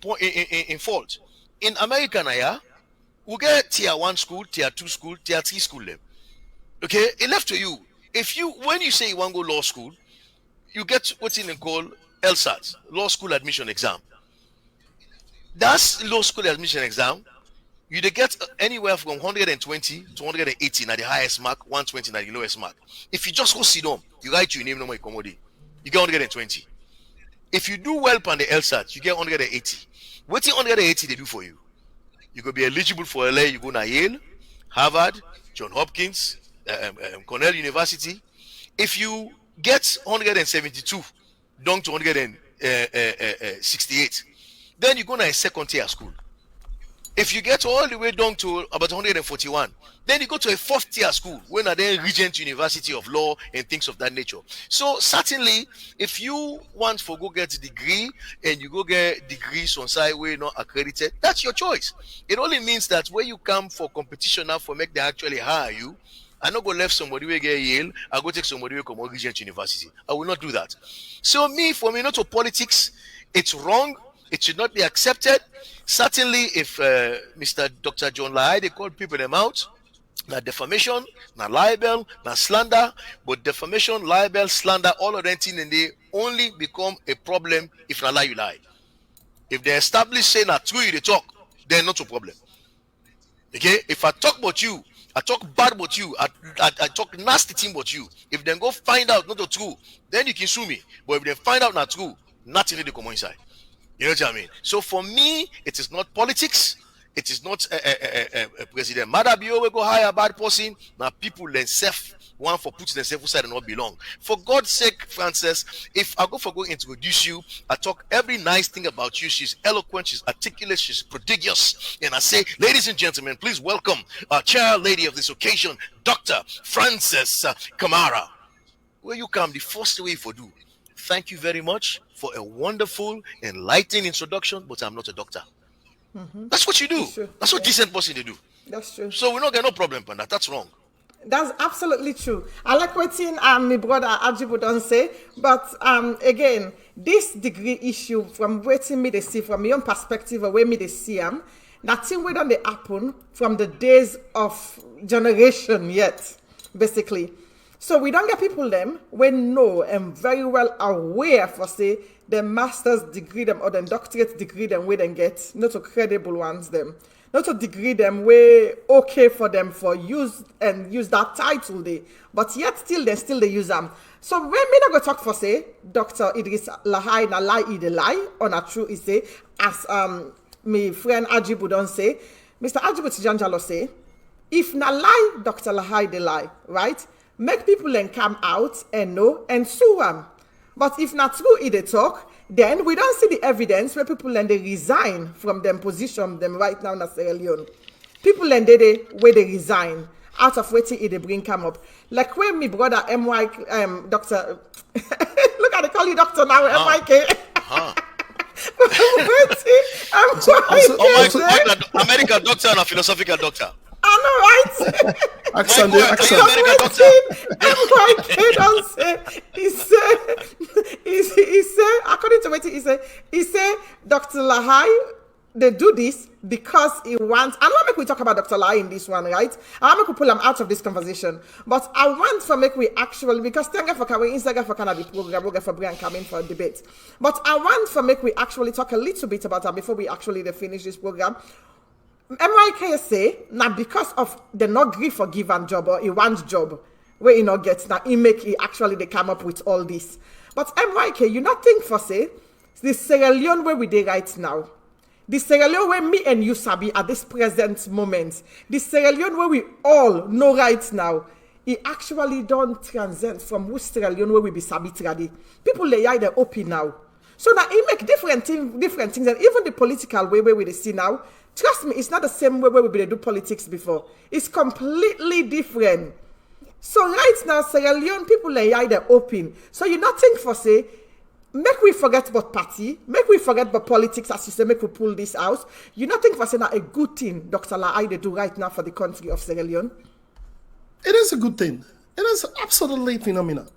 fault. In America, now, yeah, we get tier 1 school, tier 2 school, tier 3 school. Okay, it left to you. If you, when you say you want to go law school, you get what's in called LSAT, law school admission exam. That's law school admission exam. You they get anywhere from 120 to 180 at the highest mark, 120 at the lowest mark. If you just go sit down, you write your name, no more commodity, you get 120. If you do well on the LSAT, you get 180. What's 180 they do for you? You could be eligible for LA, you go to Yale, Harvard, John Hopkins, Cornell University. If you get 172, down to 168, then you go to a second tier school. If you get all the way down to about 141, then you go to a 4th tier school, when are then Regent University of Law and things of that nature. So certainly, if you want for go get a degree and you go get degrees on side where you're not accredited, that's your choice. It only means that when you come for competition now for make they actually hire you, I not go left somebody will get Yale, I go take somebody will come on Regent University. I will not do that. So for me not to politics, it's wrong. It should not be accepted. Certainly, if Mr. Dr. John Lahai, they call people them out, not defamation, not libel, not slander, but defamation, libel, slander, all of them things, and they only become a problem if not lie you lie. If they establish saying that true they talk, then not a problem. Okay? If I talk about you, I talk bad about you, I talk nasty thing about you. If they go find out not the true, then you can sue me. But if they find out not true, nothing really come inside. You know what I mean? So for me, it is not politics. It is not a President Madabio will go hire a bad person. Now people themselves want for putting themselves aside and not belong. For God's sake, Frances, if I go for go introduce you, I talk every nice thing about you. She's eloquent, she's articulate, she's prodigious. And I say, ladies and gentlemen, please welcome our chair lady of this occasion, Dr. Frances Kamara. Where you come, the first way for do. Thank you very much for a wonderful, enlightening introduction, but I'm not a doctor. That's what you do. That's what decent person they do. That's true. So we don't get no problem on that. That's wrong. That's absolutely true. I like what my brother Agibu don't say, but again, this degree issue from waiting me to see from my own perspective, where me they see them, that thing we don't they happen from the days of generation yet, basically. So we don't get people them we know and very well aware for say the master's degree them or the doctorate degree them we then get, not a credible ones them. Not to degree them way okay for them for use and use that title they, but yet still they use them. So when me not go talk for say Dr. Idris Lahai na lie the lie or not true is say as my friend Agibu don't say, Mr. Agibu Jalloh say, if na lie Dr. Lahai the lie, right? Make people then come out and know and sue them. But if not true they talk, then we don't see the evidence where people then they resign from them position them right now in Sierra Leone. People then they resign out of waiting they bring come up. Like when my brother Myk Doctor look at they call you doctor now, Myk. American doctor and a philosophical doctor. I know, right? Accent. Myk don't say. He said, according to what he said, Dr. Lahai, they do this because he wants. I don't make we talk about Dr. Lahai in this one, right? I want to pull him out of this conversation, but I want to make we actually because thank you for coming, Instagram for Canada program, we'll get for Brian coming for a debate. But I want to make we actually talk a little bit about that before we actually finish this program. Myk say now because of the not agree for given job or he wants job where he not gets now he make he actually they come up with all this. But Myk, you not think for say the Sierra Leone where we dey right now, the Sierra Leone where me and you sabi at this present moment, the Sierra Leone where we all know right now, it actually don't transcend from Sierra Leone where we be sabitradi. People lay either open now. So now it make different things, and even the political way where we see now, trust me, it's not the same way where we do politics before. It's completely different. So right now, Sierra Leone people lay either open. So you not think for say, make we forget about party, make we forget about politics as you say, make we pull this out. You not think for say a good thing Dr. Lahai do right now for the country of Sierra Leone? It is a good thing. It is absolutely phenomenal.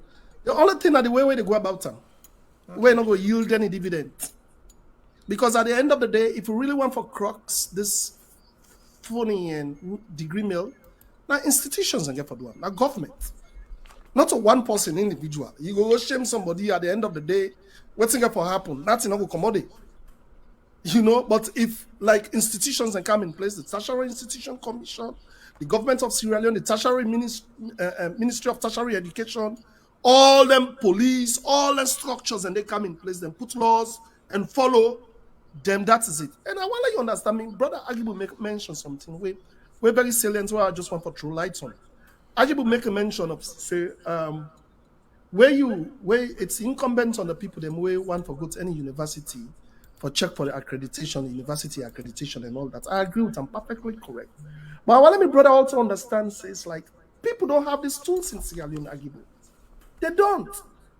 The only thing that the way they go about them, we're not going to yield any dividend. Because at the end of the day, if we really want for crux, this phony and degree mill, now institutions and get for the one, now government. Not a one person individual. You go shame somebody at the end of the day, what's going to happen? Nothing will commodity. You know, but if like institutions can come in place, the Tertiary Institution Commission, the government of Sierra Leone, the Tertiary Ministry of Tertiary Education, all them police, all the structures, and they come in place, then put laws and follow them. That is it. And I want to let you understand, me, brother Agibu mention something. We're very salient. Where I just want to throw lights on. Agibu make a mention of say where it's incumbent on the people them way want for go to any university for check for the accreditation, university accreditation, and all that. I agree with them, perfectly correct. But what let me brother also understand says like people don't have these tools in Sierra Leone, Agibu. They don't.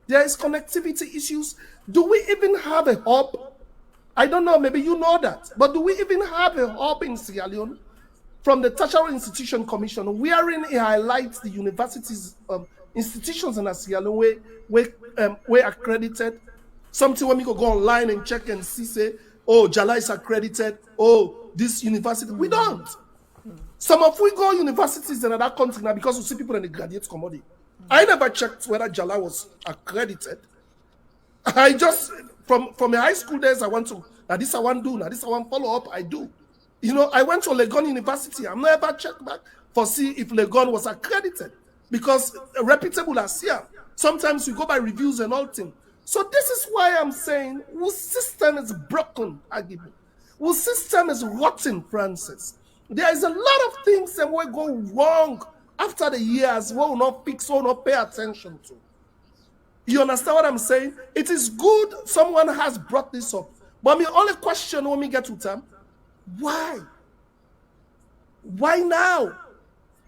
There is connectivity issues. Do we even have a hub? I don't know, maybe you know that. But do we even have a hub in Sierra Leone from the Tertiary Institution Commission, wherein it highlights the universities, institutions in Sierra Leone where accredited? Something when we go online and check and see, say, oh, Jalloh is accredited. Oh, this university. We don't. Some of we go universities in another country now because we see people in the graduate commodity. I never checked whether Jalloh was accredited. I just, from the high school days, I want to, now this I want to do, now this I want follow up, I do. You know, I went to Legon University. I'm never checked back for see if Legon was accredited because reputable as here. Sometimes we go by reviews and all things. So this is why I'm saying our system is broken, Agibu. Our system is rotten, Francis. There is a lot of things that will go wrong after the years we will not fix, we will not pay attention to. You understand what I'm saying? It is good someone has brought this up. But my only question when we get to them, why? Why now?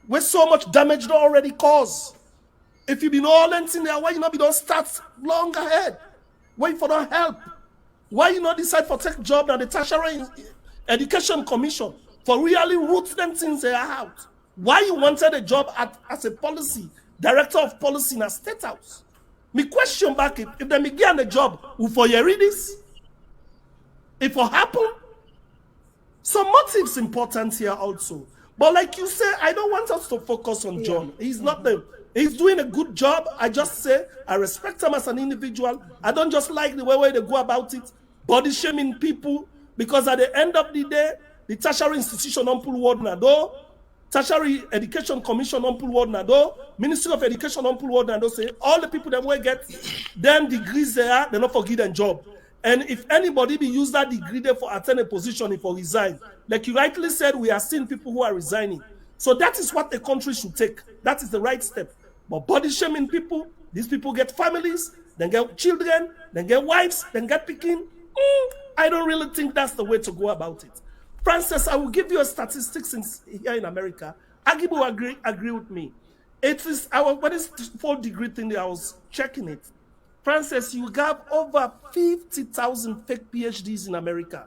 Where so much damage already caused? If you been all in there, why you not be don't start long ahead? Wait for the help. Why you not decide for take job at the Tertiary Education Commission for really root them things they are out? Why you wanted a job as a policy, director of policy in a state house? Me question back if they begin a job, will for you read this? If it happen? Some motives important here also. But like you say, I don't want us to focus on John. He's not he's doing a good job. I just say I respect him as an individual. I don't just like the way they go about it, body shaming people, because at the end of the day, the tertiary institution don't pull word nado, Tertiary Education Commission don't pull word nado, Ministry of Education don't pull word nado, say all the people that will get them degrees there, they not forget their job. And if anybody be use that degree there for attain a position, if for resign, like you rightly said, we are seeing people who are resigning. So that is what the country should take. That is the right step. But body shaming people, these people get families, then get children, then get wives, then get picking. I don't really think that's the way to go about it. Francis, I will give you a statistics here in America. Agibu agree with me. It is our what is 4th degree thing that I was checking it. Francis, you have over 50,000 fake PhDs in America.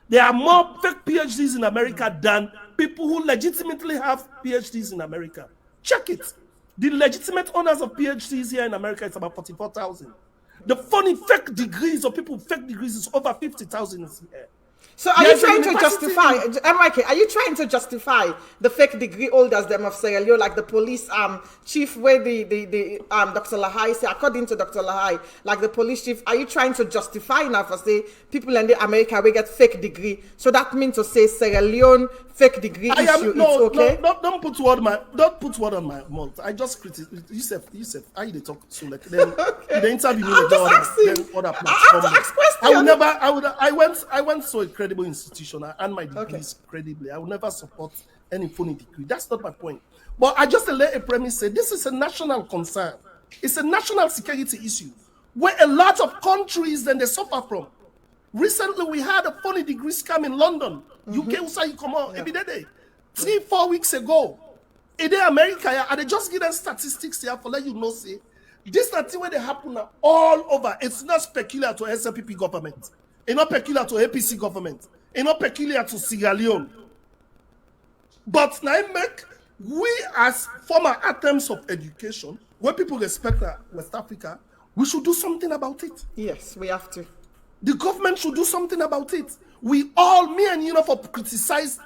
There are more fake PhDs in America than people who legitimately have PhDs in America. Check it. The legitimate owners of PhDs here in America is about 44,000. The funny fake degrees of people with fake degrees is over 50,000 here. So are you trying to justify, Myk, are you trying to justify the fake degree holders them of Sierra Leone, like the police chief where the Dr. Lahai say, according to Dr. Lahai, like the police chief, are you trying to justify now for say people in the America will get fake degree? So that means to say Sierra Leone fake degree issue, it's okay? No, don't put word on my mouth. I just criticize. You said, how you talk so like then okay. The interview me I'm just asking. Then other platforms. I have to ask questions. I went so incredible. credible institution and my degrees credibly. I will never support any phony degree. That's not my point. But I just lay a premise say this is a national concern. It's a national security issue where a lot of countries then they suffer from. Recently, we had a phony degree scam in London. UK USA come on every day. 3-4 weeks ago. In America, and they just give them statistics here for let you know, say, this is where they happen all over. It's not peculiar to SLPP government. It's not peculiar to APC government. It's not peculiar to Sierra Leone. But now we as former items of education, where people respect West Africa, we should do something about it. Yes, we have to. The government should do something about it. We all, me and you know, for politicize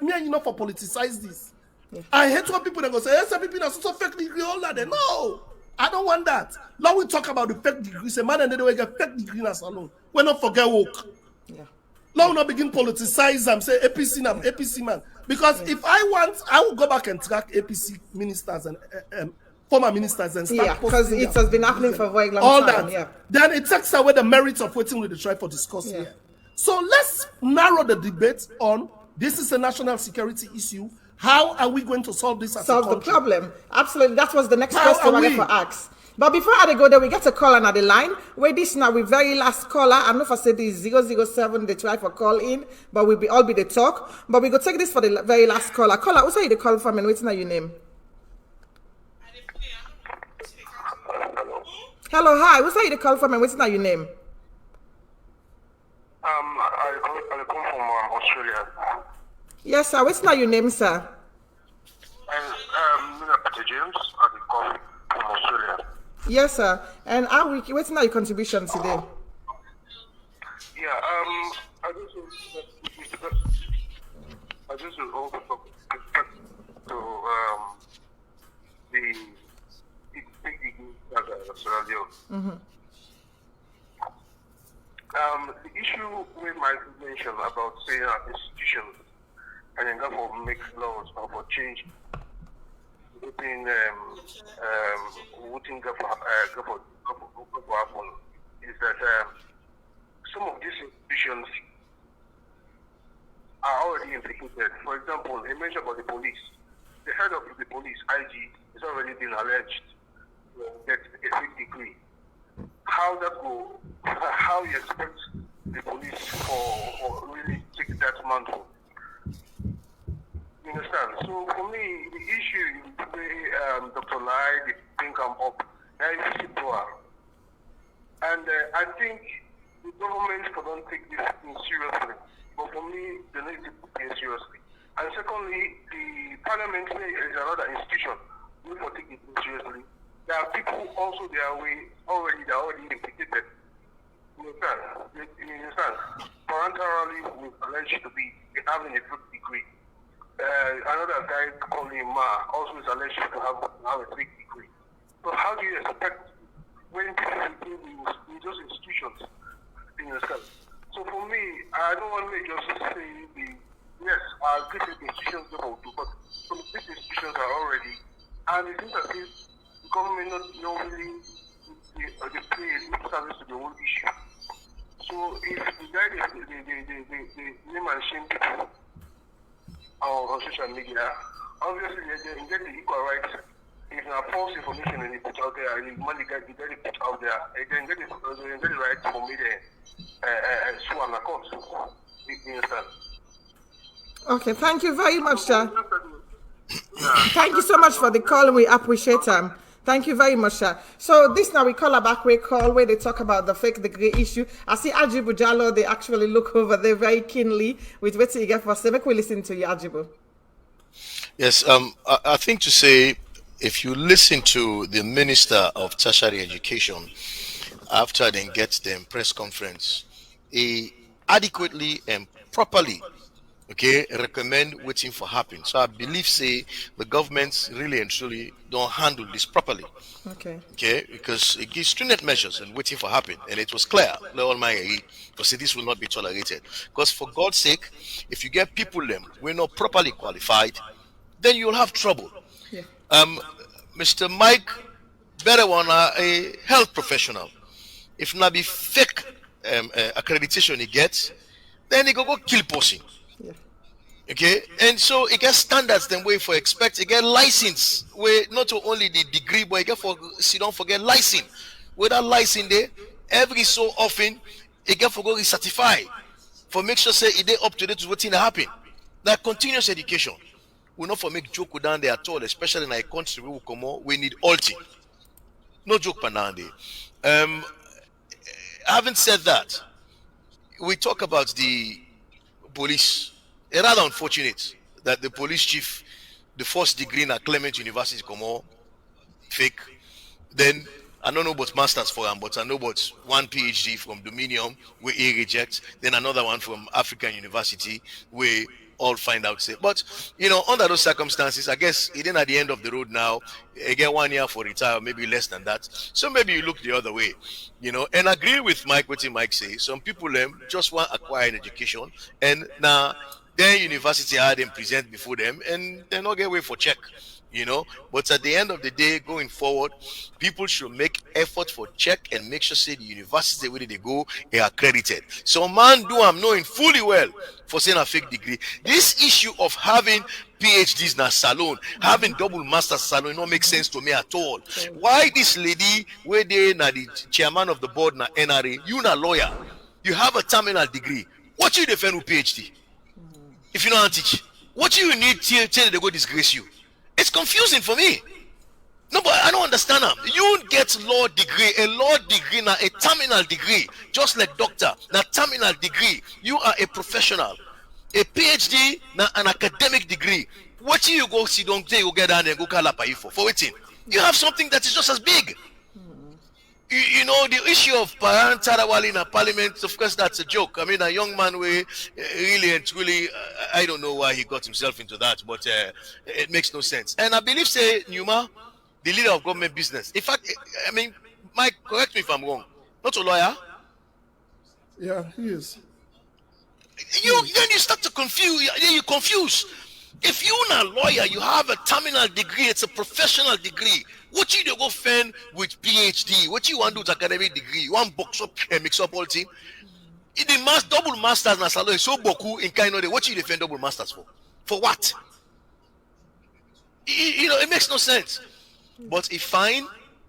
this. Yeah. I hate when people that go say, yes, people are so fake degree, all that. No, I don't want that. Now we talk about the fake degrees. A man and then we get fake degree as alone. We not forget woke. Yeah. Now we not begin politicize them, say APC man, APC man. Because if I want, I will go back and track APC ministers and former ministers and start because it has been happening for a very long all time. That. Yeah. Then it takes away the merits of waiting with the tribe for discuss here. So let's narrow the debate on this is a national security issue. How are we going to solve this as solve a country? The problem? Absolutely. That was the next question I get for ask. But before I go there, we get a caller on the line. Wait, this now we very last caller. I don't know if I said this 007, they try for call in, but we'll all be the talk. But we go take this for the very last caller. Caller, what's you the call from and what's now your name? Hello, hi. What's you the call from and what's now your name? I come from Australia. Yes, sir. What's now your name, sir? Peter James. I come from Australia. Yes, sir. And what's now your contribution today? Yeah. I just also talk to the big Sierra Leone. The issue with my mention about saying institutions and then therefore make laws or for change within wouldn't go for happen is that some of these institutions are already implicated. For example, he mentioned about the police. The head of the police, IG, has already been alleged to get a fake degree. How that go? How you expect the police for really take that mantle? You understand? So for me, the issue is Dr. Lai, the thing come up, and I think the government don't take this thing seriously. But for me, they need to take it seriously. And secondly, the parliament is another institution. We need to take it seriously. There are people also they're already implicated. You understand? Parentarily, we alleged to be having a fake degree. Another guy called him Ma also is alleged to have a fake degree. So how do you expect when people in those institutions? You understand? So for me, I don't want to just say yes, I'll give the institutions go to, but some of these institutions are already, and it seems as if the government not really they play a service to the whole issue. So if the guy they name and shame people on social media, obviously they get the equal rights. If there false information and they put out there, and the money get put out there, they then get the right for me to sue on the court. You understand? Okay, thank you very much, sir. Thank you so much for the call, and we appreciate them. Thank you very much, sir. So this now we call a backway call where they talk about the fake degree issue. I see Agibu Jalloh, they actually look over there very keenly with what you get for us. Make we listen to you, Agibu. Yes, I think to say, if you listen to the Minister of Tertiary Education after they get the press conference, he adequately and properly recommend waiting for happen. So I believe the government really and truly don't handle this properly. Okay, because it gives stringent measures and waiting for happen, and it was clear, because this will not be tolerated. Because for God's sake, if you get people we're not properly qualified, then you'll have trouble. Yeah. Mr. Myk Berewa, a health professional, if not be fake accreditation he gets, then he go kill person. Yeah. Okay, and so it gets standards then way for expect it get license where not only the degree but it get for see don't forget license. With that license there, every so often it get for go recertify for make sure say it dey up to date to what's happen. That continuous education will not for make joke down there at all, especially in a country we will come on, we need ulti. No joke panande. Having said that, we talk about the police. It's rather unfortunate that the police chief, the first degree in a Clement University, come on, fake. Then I don't know about masters for him, but I know about one PhD from Dominion where he rejects. Then another one from African University where all find out say. But you know, under those circumstances, I guess it ain't at the end of the road now. Again, 1 year for retire, maybe less than that. So maybe you look the other way, you know. And agree with Mike what Mike say. Some people just want to acquire an education, and now then university had them present before them, and they not get way for check. You know, but at the end of the day, going forward, people should make effort for check and make sure say the university where they go are accredited. So man do I'm knowing fully well for saying a fake degree. This issue of having PhDs na salon, having double master's salon, not make sense to me at all. Why this lady where they na the chairman of the board na NRA, you na lawyer, you have a terminal degree. What you defend with PhD? If you know how to teach, what you need till they go disgrace you? It's confusing for me. No, but I don't understand them. You get law degree, a law degree, now a terminal degree, just like doctor, now terminal degree. You are a professional. A PhD, now an academic degree. What you go see, don't say you get down and go call up for waiting. You have something that is just as big. You know, the issue of Tarawali in a parliament, of course, that's a joke. I mean, a young man, really and truly, I don't know why he got himself into that, but it makes no sense. And I believe, say, Numa, the leader of government business. In fact, I mean, Mike, correct me if I'm wrong. Not a lawyer. Yeah, he is. Then you start to confuse. You confuse. If you're not a lawyer, you have a terminal degree. It's a professional degree. What you do go fend with PhD? What you want to do with academic degree? You want box up and mix up all thing? The double masters na salon so boku in kind of the what you defend double masters for? For what? You know, it makes no sense. But if fine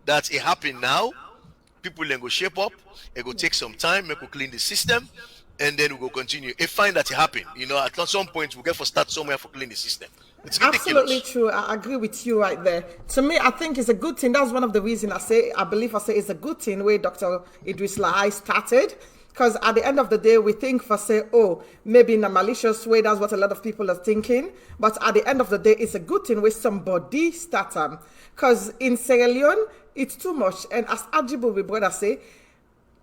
that it happened now, people then go shape up. It go take some time. Make we clean the system. And then we will continue. If find that it happened, you know, at some point we'll get for start somewhere for clean the system. It's ridiculous. Absolutely true. I agree with you right there. To me, I think it's a good thing. That's one of the reasons I believe it's a good thing where Dr. Idris Lahai started. Because at the end of the day, we think for say, oh, maybe in a malicious way, that's what a lot of people are thinking. But at the end of the day, it's a good thing where somebody start them. Because in Sierra Leone, it's too much. And as Agibu brother say,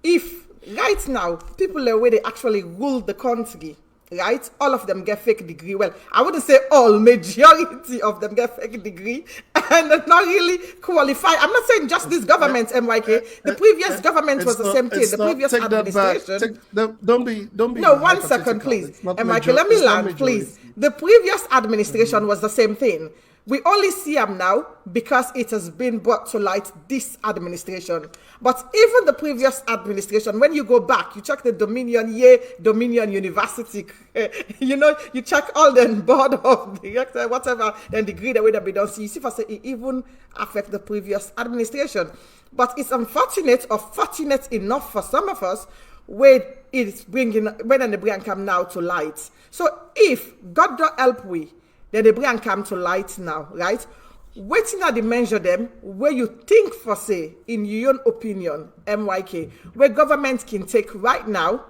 if right now, people are where they actually rule the country, right? All of them get fake degree. Well, I wouldn't say all, majority of them get fake degree and not really qualified. I'm not saying just this government, MYK. The previous government was the same thing. The previous administration. Don't be. No, 1 second, please. MYK, let me land, please. The previous administration was the same thing. We only see them now because it has been brought to light this administration. But even the previous administration, when you go back, you check the Dominion University, you know, you check all the board of director, whatever, then degree the way that we don't see. You see, if I say it even affect the previous administration. But it's unfortunate or fortunate enough for some of us where it's bringing, when the brand come now to light. So if God don't help we, then the brand come to light now, right? Waiting at the measure them where you think for say, in your own opinion, MYK, where government can take right now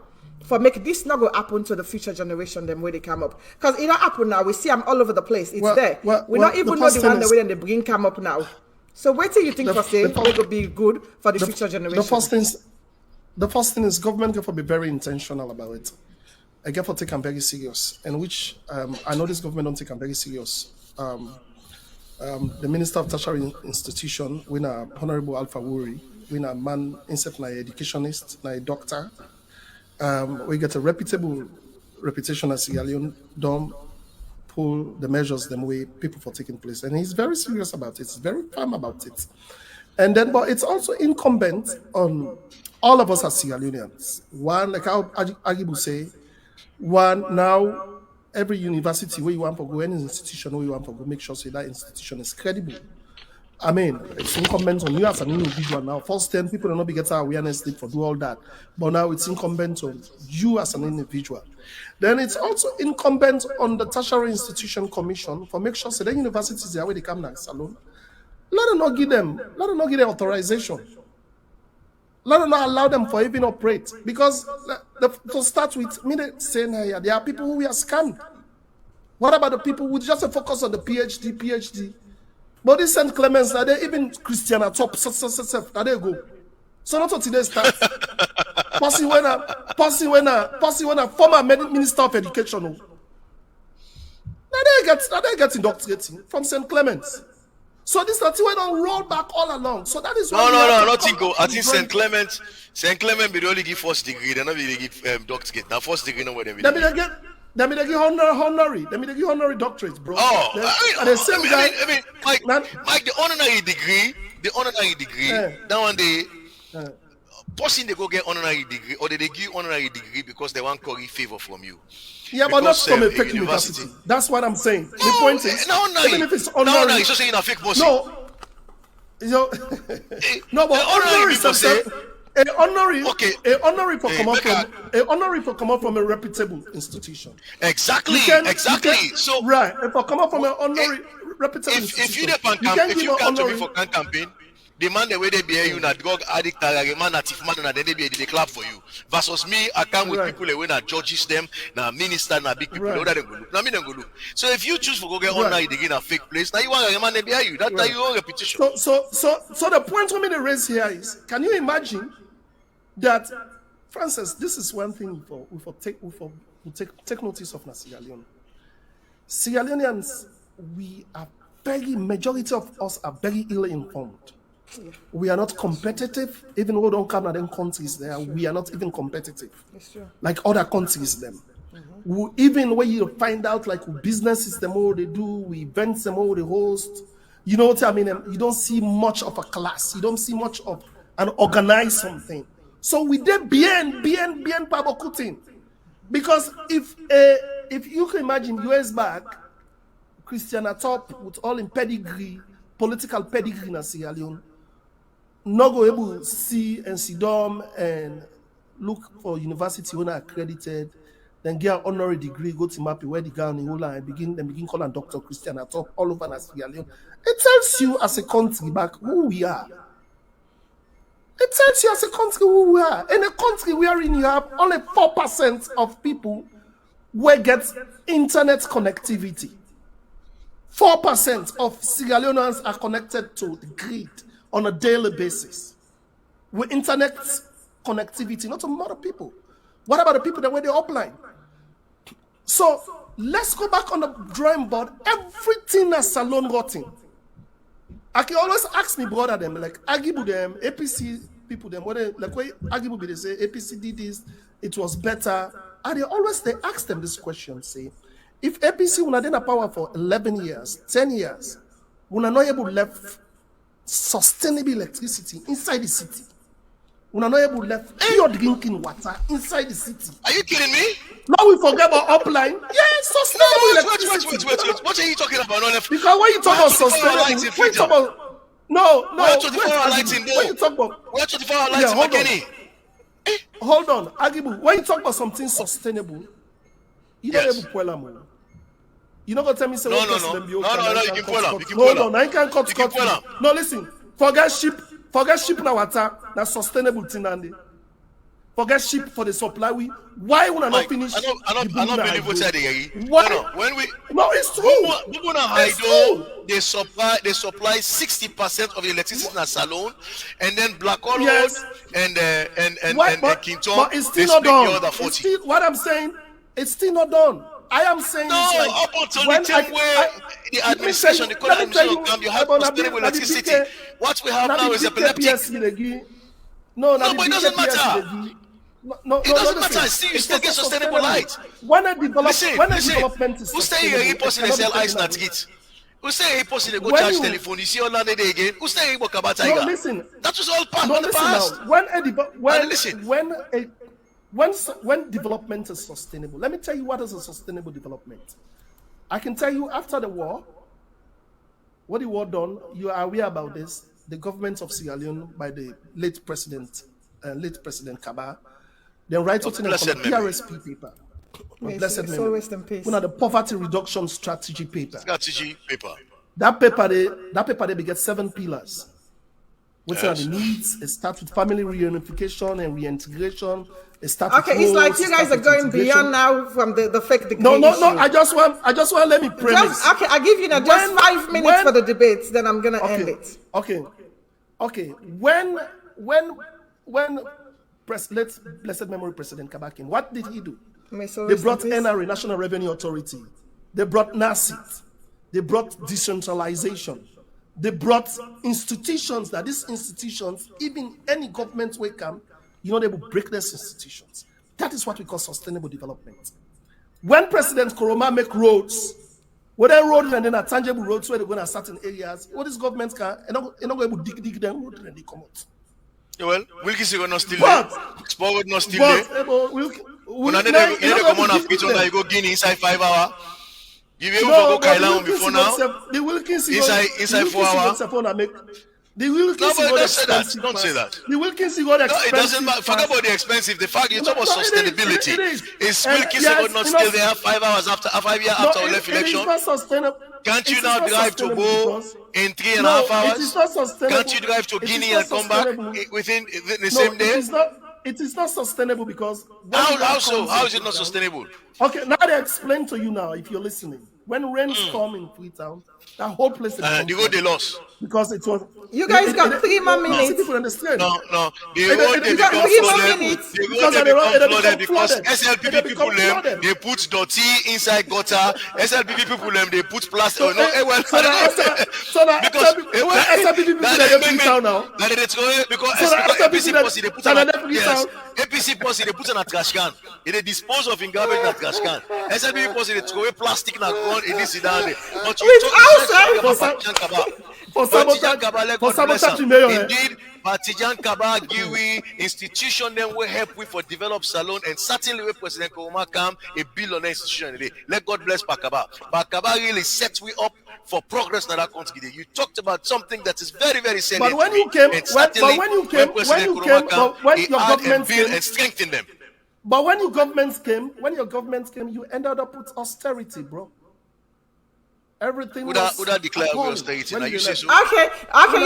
for make this not go happen to the future generation them where they come up. Because it don't happen now. We see them all over the place. It's there. We not even know the one the way they bring come up now. So wait till you think for say, it will be good for the future generation. The first thing is government have to be very intentional about it. I get for take them very serious, and which I know this government don't take them very serious. The Minister of Tertiary Institution, we na Honorable Alpha Wuri, we na man instead na educationist, na a doctor. We get a reputable reputation as Sierra Leone don't pull the measures the way people for taking place, and he's very serious about it. He's very firm about it. And then, but it's also incumbent on all of us as Sierra Leoneans. One, like how Agibu say, One, now, every university where you want to go, any institution where you want to go, make sure so that institution is credible. I mean, it's incumbent on you as an individual now. First 10 people will not be getting awareness for do all that. But now it's incumbent on you as an individual. Then it's also incumbent on the Tertiary Institution Commission for make sure so the universities are where they come now salon. Let them not give them authorization. Let them not allow them for even operate. Because to start with, me saying here, there are people who we are scammed. What about the people who just focus on the PhD? But this St. Clements, that they even Christian at top, that they go. So not until they start. Passing when a former minister of education. Now they get indoctrinating from St. Clements. So this is when on roll back all along. So that is why no. I think St. Clement will only give first degree. They not really give doctorate. Now first degree, no more than they give honorary. They give honorary doctorates, bro. Oh, Myk, the honorary degree. That one they person they go get honorary degree, or they give honorary degree because they want curry favor from you. Yeah, but not from a fake university. That's what I'm saying. No, the point is, even if it's honorary, no, so saying a fake person. No, no, but honorary is a honorary for come out from a reputable institution. Exactly. So right, if I come out from an honorary reputable institution, if you come to me for campaign, the man the way they be you na drug addict a man na thief man na they be they clap for you. Versus me, I come with people the way na judges them, na minister na big people. Right. That they go look. Na me them go look. So if you choose for go get honorary degree in a fake place, now you want a man they be you. That's your own reputation. So the point we raise here is, can you imagine that, Francis? This is one thing we take notice of Sierra Leone. Sierra Leoneans, majority of us are very ill informed. Yeah. We are not competitive, even though we don't come to them countries there. Sure. We are not even competitive, like other countries. Them, even when you find out like business system, what they do, we events them, what they host. You know what I mean? You don't see much of a class. You don't see much of an organized something. So we did bien Pabokutin. Because if you can imagine US back, Christian at top with all in pedigree, political pedigree in Sierra Leone, not go able to see and sit down and look for university when accredited, then get an honorary degree, go to Mapi where the guy in Angola and begin calling Dr. Christian at top all over Sierra Leone. It tells you as a country back who we are. It tells you as a country who we are. In a country wherein you have only 4% of people where get internet connectivity. 4% of Sierra Leoneans are connected to the grid on a daily basis. With internet connectivity, not a lot of people. What about the people that were the upline? So let's go back on the drawing board. Everything that's Salon rotten. I can always ask me brother them, like Agibu them, APC people them, what they, like when Agibu be they say APC did this, it was better. And they ask them this question, say, if APC will not power for 11 years, 10 years, will not able to left sustainable electricity inside the city. Will not able to left pure drinking water inside the city. Are you kidding me? Now we forget about upline. Yes, sustainable electricity. Wait. What are you talking about? Because when you talk about sustainable, when you talk about no. When you talk about we're 24-hour lights, hold on, Agibu. When you talk about something sustainable, you don't have to you're not gonna tell me say no, you can pull up. Hold on, I can't cut. No, listen. Forget ship now water. That's sustainable thing, Andy. Forget ship for the supply. Why would I not finish? I don't believe what you're saying. No, it's true. People now they supply 60% of the electricity in Salon, and then Black Hole Road and Kington. But it's still not done. What I'm saying, it's still not done. I am saying up until the time where the administration, the current administration come, you have sustainable electricity. What we have now is epileptic. No, but it doesn't matter. It doesn't matter. You still get sustainable light. Development is who say you're person they sell ice not get? Who say you're person they go charge telephone? You see all that day again? Who say you about Tiger? No, listen. That was all part of the past. Now. when development is sustainable, let me tell you what is a sustainable development. I can tell you after the war, what the war done, you are aware about this, the government of Sierra Leone by the late President Kaba, then write out in the PRSP paper. Blessed memory. One of the poverty reduction strategy paper. That paper they get 7 pillars. Which are the needs? It starts with family reunification and reintegration. It starts with it's like you guys are going beyond now from the fake degree. No. I just want to let me premise. I'll give you just 5 minutes for the debates, then I'm gonna end it. Okay. When blessed memory President Kabaki, what did he do? They brought NRA, National Revenue Authority. They brought NACIT. They brought decentralization. They brought institutions that these institutions, even any government will come, they will break these institutions. That is what we call sustainable development. When President Koroma make roads, whether roads and then are tangible roads where they're going to certain areas, what these governments can, not able to dig them road and they come out. Well, Wilkins is not still there. Sport not still there. Come on after you go Guinea inside 5 hours. You will go Kailan before now. The Wilkins inside 4 hours. The Wilkins don't say that. The Wilkins got expensive. It doesn't matter. Forget about the expensive. The fact you're talking about sustainability. Is Wilkins not still there 5 hours after 5 years after our left election? It is not sustainable. Can't you now drive to Bo in 3.5 hours? It is not sustainable. Can't you drive to Guinea and come back within the same day? It is not sustainable because how so? How is it not sustainable? Okay, now they explain to you now if you're listening. When rains come in Freetown, that whole place they go they lost. Because it was you guys got 3 more minutes. People understand. No. They got 3 more minutes. They become flooded because SLPP people they put dirty inside gutter. SLPP people they put plastic. So that SLPP people they Freetown now. Because APC policy they put on APC policy they put on a trash can. They dispose of in garbage in a trash can. SLPP policy they throw away plastic in a gun in this down. But you talk for sabotage, indeed, Partijan Kaba, Giwi, institution them will help we for develop Salon and certainly with President Koroma come a billionaire institution today. Let God bless Pakaba. Pakaba really sets we up for progress in that country. You talked about something that is very, very salient. But when you came, when your government came and strengthen them. But when your governments came, you ended up with austerity, bro. Everything would I declare austerity? Now you say so. Okay.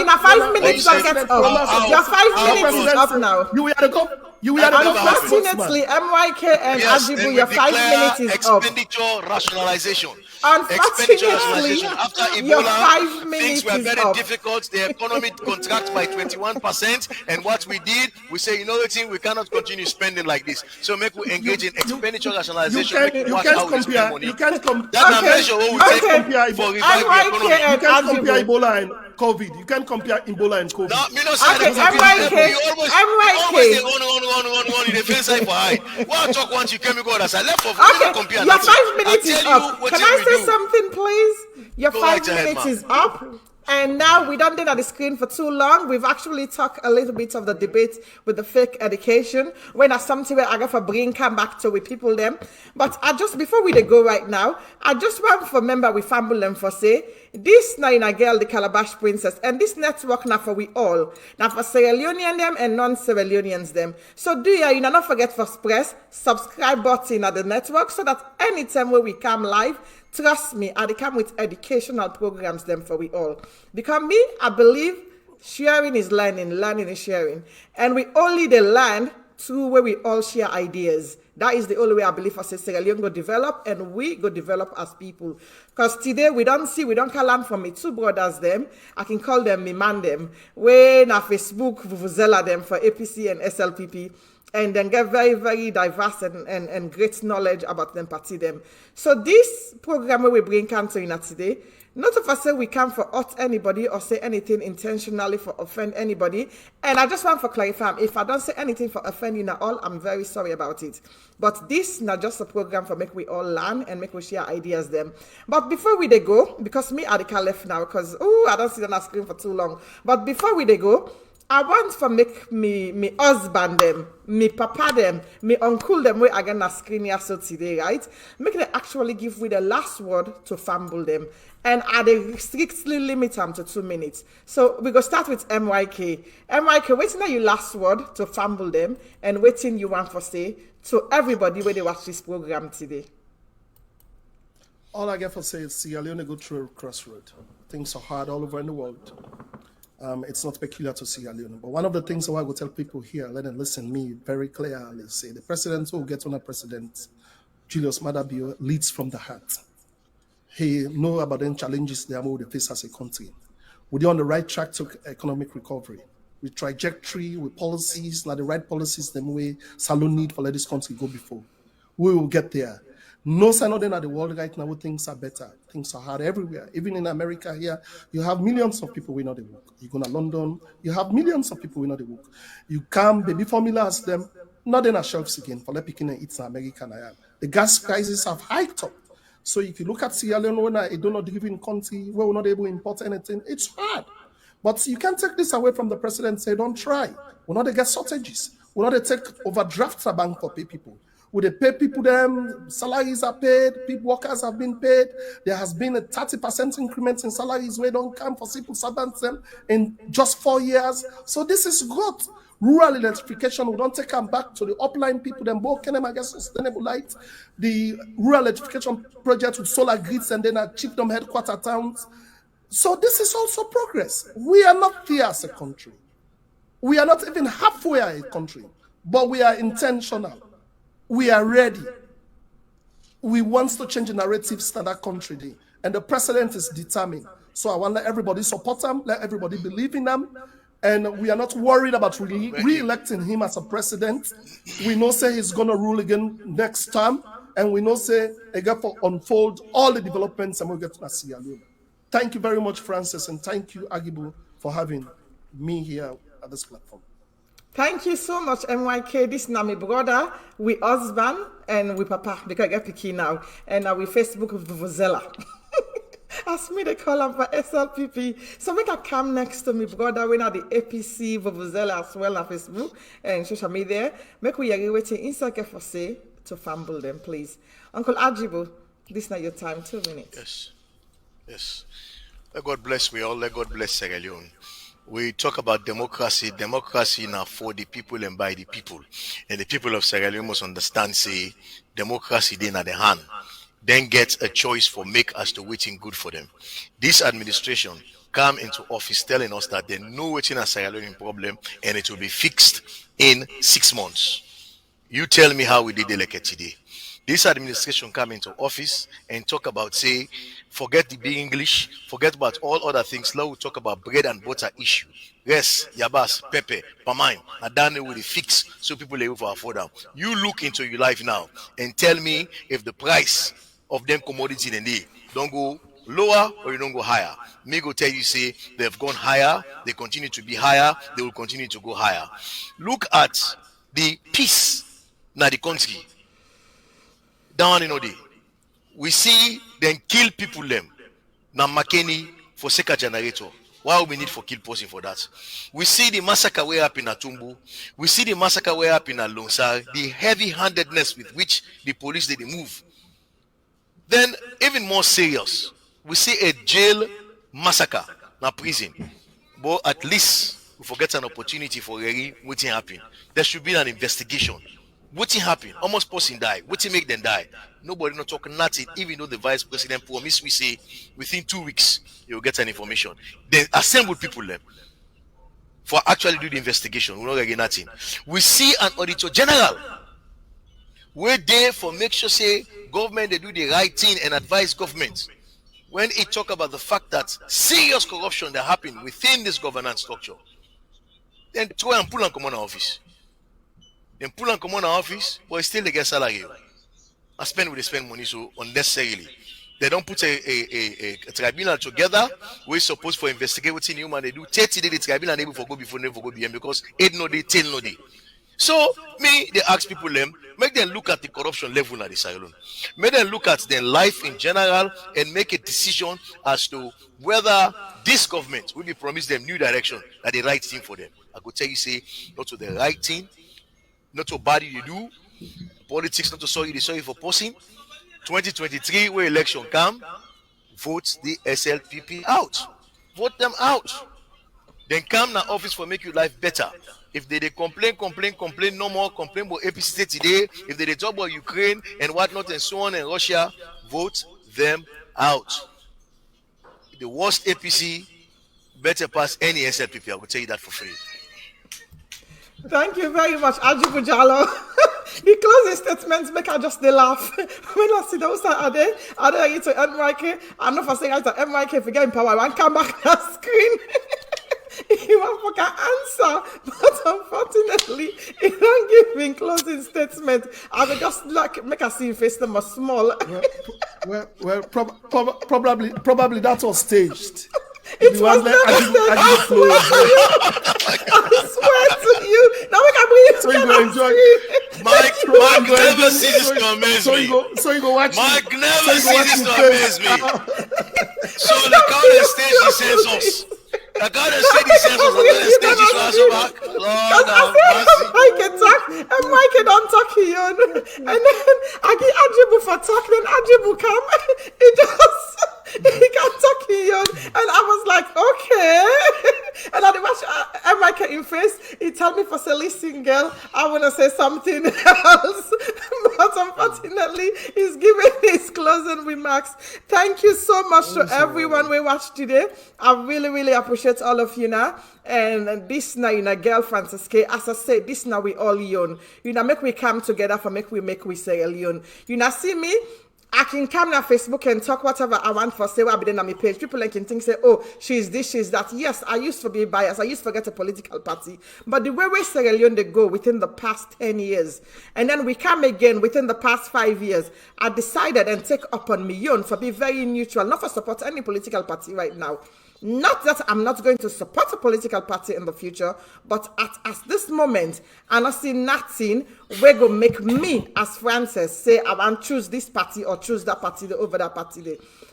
In a 5 minutes, I'll get up. Your 5 minutes is up now. Unfortunately, MYK and Agibu, your 5 minutes is up. Expenditure rationalization. Unfortunately, after your Ebola, 5 minutes things were very up. difficult. The economy contracted by 21%, and what we did, we say, we cannot continue spending like this. So make we engage in expenditure rationalization. You can't compare. You can't compare. That's a measure we take for revive the economy. You can't compare Ebola and COVID. You can't compare Ebola and COVID. No, me not say that. You always run in the fence side for high. What talk once you came, you go other side. Left of compare. Your 5 minutes is up. Can I say something, please? Your 5 minutes is up. And now we don't do on the screen for too long. We've actually talked a little bit of the debate with the fake education. When I something where I got for bring come back to with people them. But before we go right now, I just want to remember we family them for say this now in a girl the Calabash Princess and this network now for we all. Now for Sierra Leonean them and non-Sierra Leoneans them. So you not forget for press subscribe button at the network so that anytime when we come live, trust me, I come with educational programs them for we all. Because me, I believe sharing is learning, learning is sharing. And we only learn through where we all share ideas. That is the only way I believe for Sierra Leone go develop and we go develop as people. Because today we don't can learn from me two brothers them. I can call them me man them. When on Facebook, vuvuzela them for APC and SLPP. And then get very, very diverse and great knowledge about them party them. So this program where we bring cancer in today, not of us say we come for hurt anybody or say anything intentionally for offend anybody. And I just want to clarify, if I don't say anything for offending at all, I'm very sorry about it. But this not just a program for make we all learn and make we share ideas them. But before we go, because me Adika left now, because I don't see them on screen for too long. But before we go, I want for make me husband them, me papa them, me uncle them we again a screen here so today, right? Make them actually give with the last word to fumble them. And I they strictly limit them to 2 minutes. So we go start with MYK. MYK, waiting on your last word to fumble them and waiting you want for say to everybody when they watch this program today. All I get for say is Sierra Leone go through a crossroad. Things are hard all over in the world. It's not peculiar to Sierra Leone. But one of the things I want to tell people here, let them listen to me very clearly, say the president who gets on a president, Julius Maada Bio, leads from the heart. He know about the challenges they are face as a country. We're on the right track to economic recovery. With trajectory, with policies, like the right policies, the way Salon need for let this country go before. We will get there. No sign of them at the world right now, things are better. Things are hard everywhere. Even in America here, you have millions of people who know the work. You go to London, you have millions of people who know the work. You come, baby formula as them, not in a shelves again, for let picking and eat in America. The gas prices have hiked up. So if you look at Sierra Leone, when I do not live in country where we're not able to import anything, it's hard. But you can't take this away from the president and say, don't try. We're not going to get shortages. We're not going to take overdraft the bank for pay people. Would they pay people them? Salaries are paid. People, workers have been paid. There has been a 30% increment in salaries where don't come for civil servants them in just 4 years. So this is good. Rural electrification, we don't take them back to the upline people, them both can them against sustainable light. The rural electrification project with solar grids and then achieve them headquarter towns. So this is also progress. We are not there as a country. We are not even halfway a country, but we are intentional. We are ready. We want to change the narratives to that country, and the president is determined. So I want to let everybody support him, let everybody believe in him, and we are not worried about re-electing him as a president. We know say he's going to rule again next time, and we know say again for unfold all the developments and we'll get to Sierra Leone. Thank you very much, Francis, and thank you, Agibu, for having me here at this platform. Thank you so much, MYK. This is my brother, we husband, and we papa, because I get picky now. And we Facebook with Vuvuzela. Ask me to call him for SLPP. So make a come next to me brother when at the APC Vuvuzela as well on Facebook and social media. Make we are waiting inside for say to fumble them, please. Uncle Agibu, this is not your time, 2 minutes. Yes. Let God bless we all. Let God bless Sierra Leone. We talk about democracy. Democracy now for the people and by the people. And the people of Sierra Leone must understand, say, democracy then at the hand. Then get a choice for make as to waiting good for them. This administration come into office telling us that they know waiting a Sierra Leone problem and it will be fixed in 6 months. You tell me how we did the like today. This administration come into office and talk about, say, forget the big English, forget about all other things. Now we talk about bread and butter issue. Yes, yabas, pepper, pamine, adane will fix so people are able to afford them. You look into your life now and tell me if the price of them commodity in the don't go lower or you don't go higher. Me go tell you, say, they've gone higher, they continue to be higher, they will continue to go higher. Look at the peace in the country. Down in Ode, we see them kill people them. Now Makeni for Seka generator. Why we need for kill person for that? We see the massacre way up in Atumbu. We see the massacre way up in Alonsar. The heavy-handedness with which the police did move. Then even more serious, we see a jail massacre, now prison. But at least we forget an opportunity for really what happened. There should be an investigation. What happened? Almost person die. What make them die? Nobody not talking nothing. Even though the vice president promised, we say within 2 weeks you'll get an information. Then assemble people them for actually do the investigation. We're not getting nothing. We see an auditor general. We're there for make sure say government they do the right thing and advise government. When it talk about the fact that serious corruption that happened within this governance structure, then try and pull and come on office. Then pull and come on office, but still they get salary. I spend with they spend money so unnecessarily. They don't put a tribunal together. We're supposed for investigate what in human they do. 30 days the tribunal able for go before never go BM because it no day, tail no day. So me, they ask people them, make them look at the corruption level at the Sierra Leone. Make them look at their life in general and make a decision as to whether this government will be promised them new direction that the right thing for them. I could tell you, say, not to the right thing, not to bad you do, politics not to sorry they sorry for posting. 2023 where election come, vote the SLPP out. Vote them out. Then come na office for make your life better. If they complain, no more complain about APC today. If they talk about Ukraine and whatnot and so on and Russia, vote them out. The worst APC better pass any SLPP. I will tell you that for free. Thank you very much, Agibu Jalloh. The closing statements make I just laugh. When I see those are they to Myk. I'm not for saying I to Myk if you get in power, I want come back on the screen. He want to answer, but unfortunately, he don't give me closing statement. I will just like make a see face them small. Probably that was staged. It was never staged. I swear to you. Now we can bring you so you go enjoy. Myk never see this to amaze me. So you go watch. Myk never see this to amaze me. So the current stage he sends us. The current stage he sends us. The stage is also back. Lord have mercy. Myk talk and Myk don't talk here. And then I get Agibu for talk. Then Agibu come. He can talk here. And I was like, okay. And I watch Myk in face. He told me for say, listen, girl, I want to say something else. But unfortunately, he's giving his closing remarks. Thank you so much to everyone we watched today. I really, really appreciate all of you now. And this now, girl Francisca, as I said, this now we all young. Make we come together for make we Sierra Leone. See me? I can come on Facebook and talk whatever I want for say what be on my page. People can think say, oh, she's this, she's that. Yes, I used to be biased. I used to get a political party. But the way Sierra Leone they go within the past 10 years, and then we come again within the past 5 years, I decided and take upon me own for be very neutral, not for support any political party right now. Not that I'm not going to support a political party in the future, but at this moment, I don't see nothing where go make me as Frances say I want to choose this party or choose that party over that party.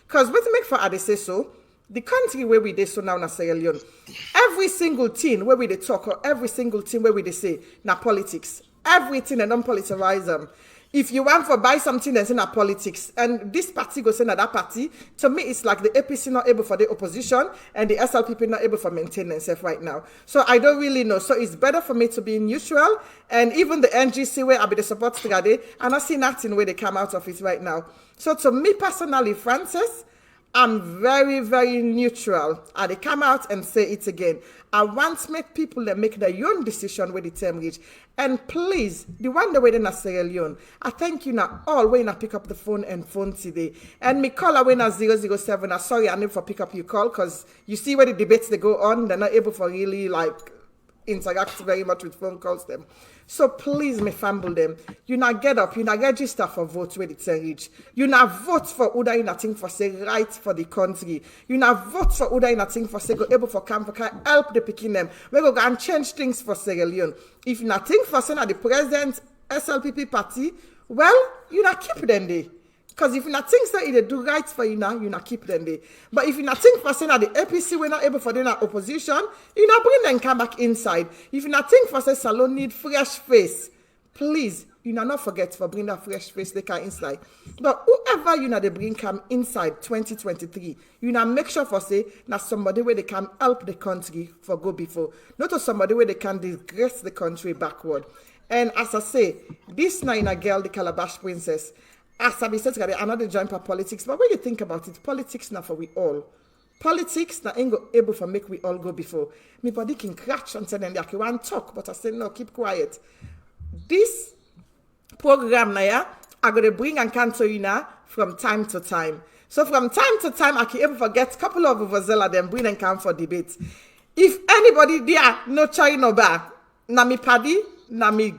Because what make for I say so, the country where we so now in Sierra Leone, every single thing where we talk or every single thing where we say na politics, everything and don't politicize them. If you want to buy something that's in a politics, and this party goes in at that party, to me, it's like the APC not able for the opposition, and the SLPP not able for maintain themselves right now. So I don't really know. So it's better for me to be neutral, and even the NGC where I be the support today, and I see nothing where they come out of it right now. So to me personally, Frances, I'm very, very neutral. And they come out and say it again. I want to make people that make their own decision with the term reach. And please, the one that way in Sierra Leone, I thank you now all when I pick up the phone and phone today. And me call away now 007. I'm sorry I never pick up your call because you see where the debates they go on, they're not able for really like interact very much with phone calls them. So please, me fumble them. You not get up, you not register for vote when it's reach. You not vote for Uda in a thing for say right for the country. You not vote for Uda in a thing for say go able for camp for help the picking them. We go and change things for Sierra Leone. If you not think for say the president SLPP party, well, you not keep them there. Because if you not think that they do right for you now, you not keep them there. But if you not think for saying that the APC we're not able for them opposition, you not bring them come back inside. If you not think for say Salon need fresh face, please, you not forget for bring that fresh face they can inside. But whoever you know they bring come inside 2023, you not make sure for say now somebody where they can help the country for go before, not to somebody where they can disgrace the country backward. And as I say, this now in a girl, the Calabash princess. As I said, another joint for politics. But when you think about it, politics now for we all. Politics now ain't go able for make we all go before. Me body can crash and say then like you want talk, but I say no, keep quiet. This program now, yeah, I'm gonna bring and cancel you now from time to time. So from time to time, I can able forget a couple of Vozella them bring and come for debate. If anybody there no try no bar, na me paddy, na me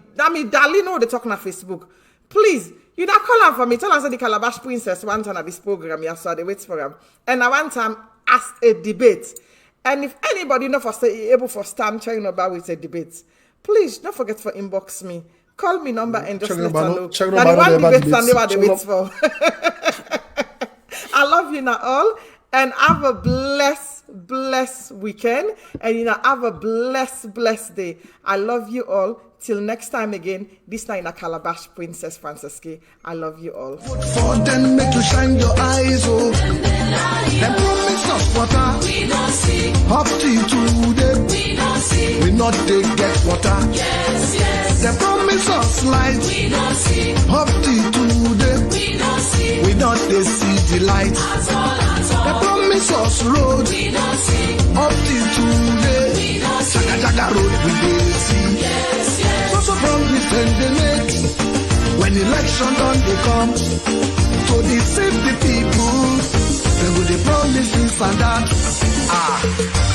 darling, no they talk on Facebook. Please. You not call her for me. Tell us the Calabash Princess one time at this program. Yeah, so they wait for him. And I one time asked a debate. And if anybody know for say able for stand trying about with a debate, please don't forget to inbox me. Call me number and just let her know. Check Now the one debate Sunday what they wait no. for. I love you now all, and have a blessed weekend, and have a blessed day. I love you all. Till next time again, this night in a Calabash Princess Francisca. I love you all. For them make you shine your eyes, oh. Them promise us water. We don't see. Up to today. We don't see. We not they get water. Yes, yes. Them promise us light. We don't see. Up to today. We don't see. We not they see the light. At all. Them promise us road. We don't see. Up to today. We don't see. Jaga road we dey see. Yes, yes. So promise them they make. When election done they come to deceive the people, they will they promise this and that.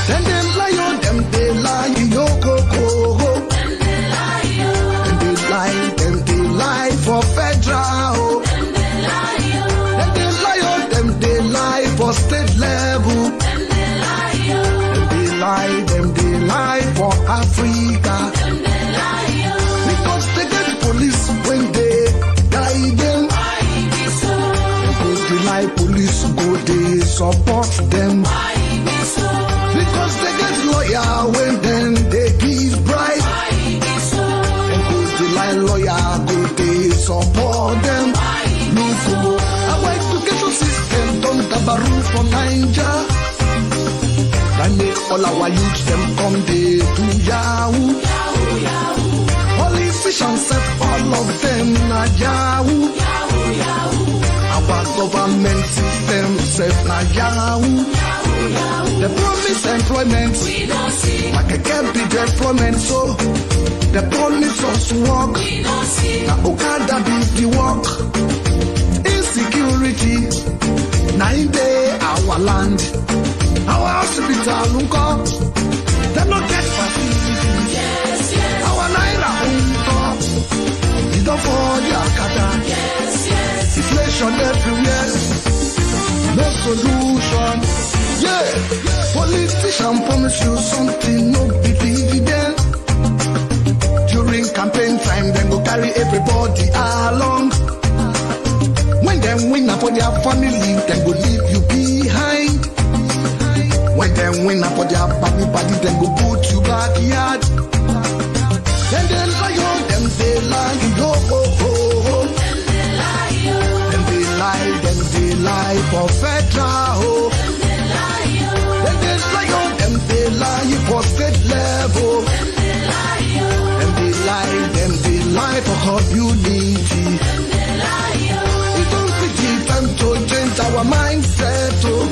Then them lie on them, they lie, yo coco. Them they lie for federal. Then they lie on them, they lie for state level. Them they lie for Africa. Because they get police when they guide them. Go they lie police, go they support them. Because they get lawyer when then they give bribe. Go they lie lawyer, go they support them. Look, our education system don't gabaru for Niger. That make all our youth them come they do yahoo. Politicians set all of them na yahoo. Our government system set na yahoo. The promise employment, we don't see. Like a can't be the employment, so the promise us work. We don't see. Na Okada be the work. Insecurity, na in day our land. Our hospital, they don't get facility. Yes, yes. Our naira you don't fall the akata. Yes, yes. Inflation everywhere. No solution. Yeah. Politician promise you something, no believe them. During campaign time, then go carry everybody along. When them win for their family, then go leave you behind. When them win for their body, then go put you backyard. Then they lie on them, they lie, yo, oh, oh, oh. Then they lie for federal, oh. Then they lie on them, they lie for state level. Then they lie for community. It don't be time to change our mindset, oh.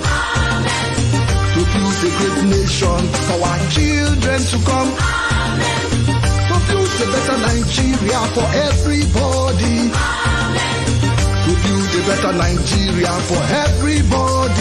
To build a great nation for our children to come. Amen. To build a better Nigeria for everybody. Amen. To build a better Nigeria for everybody.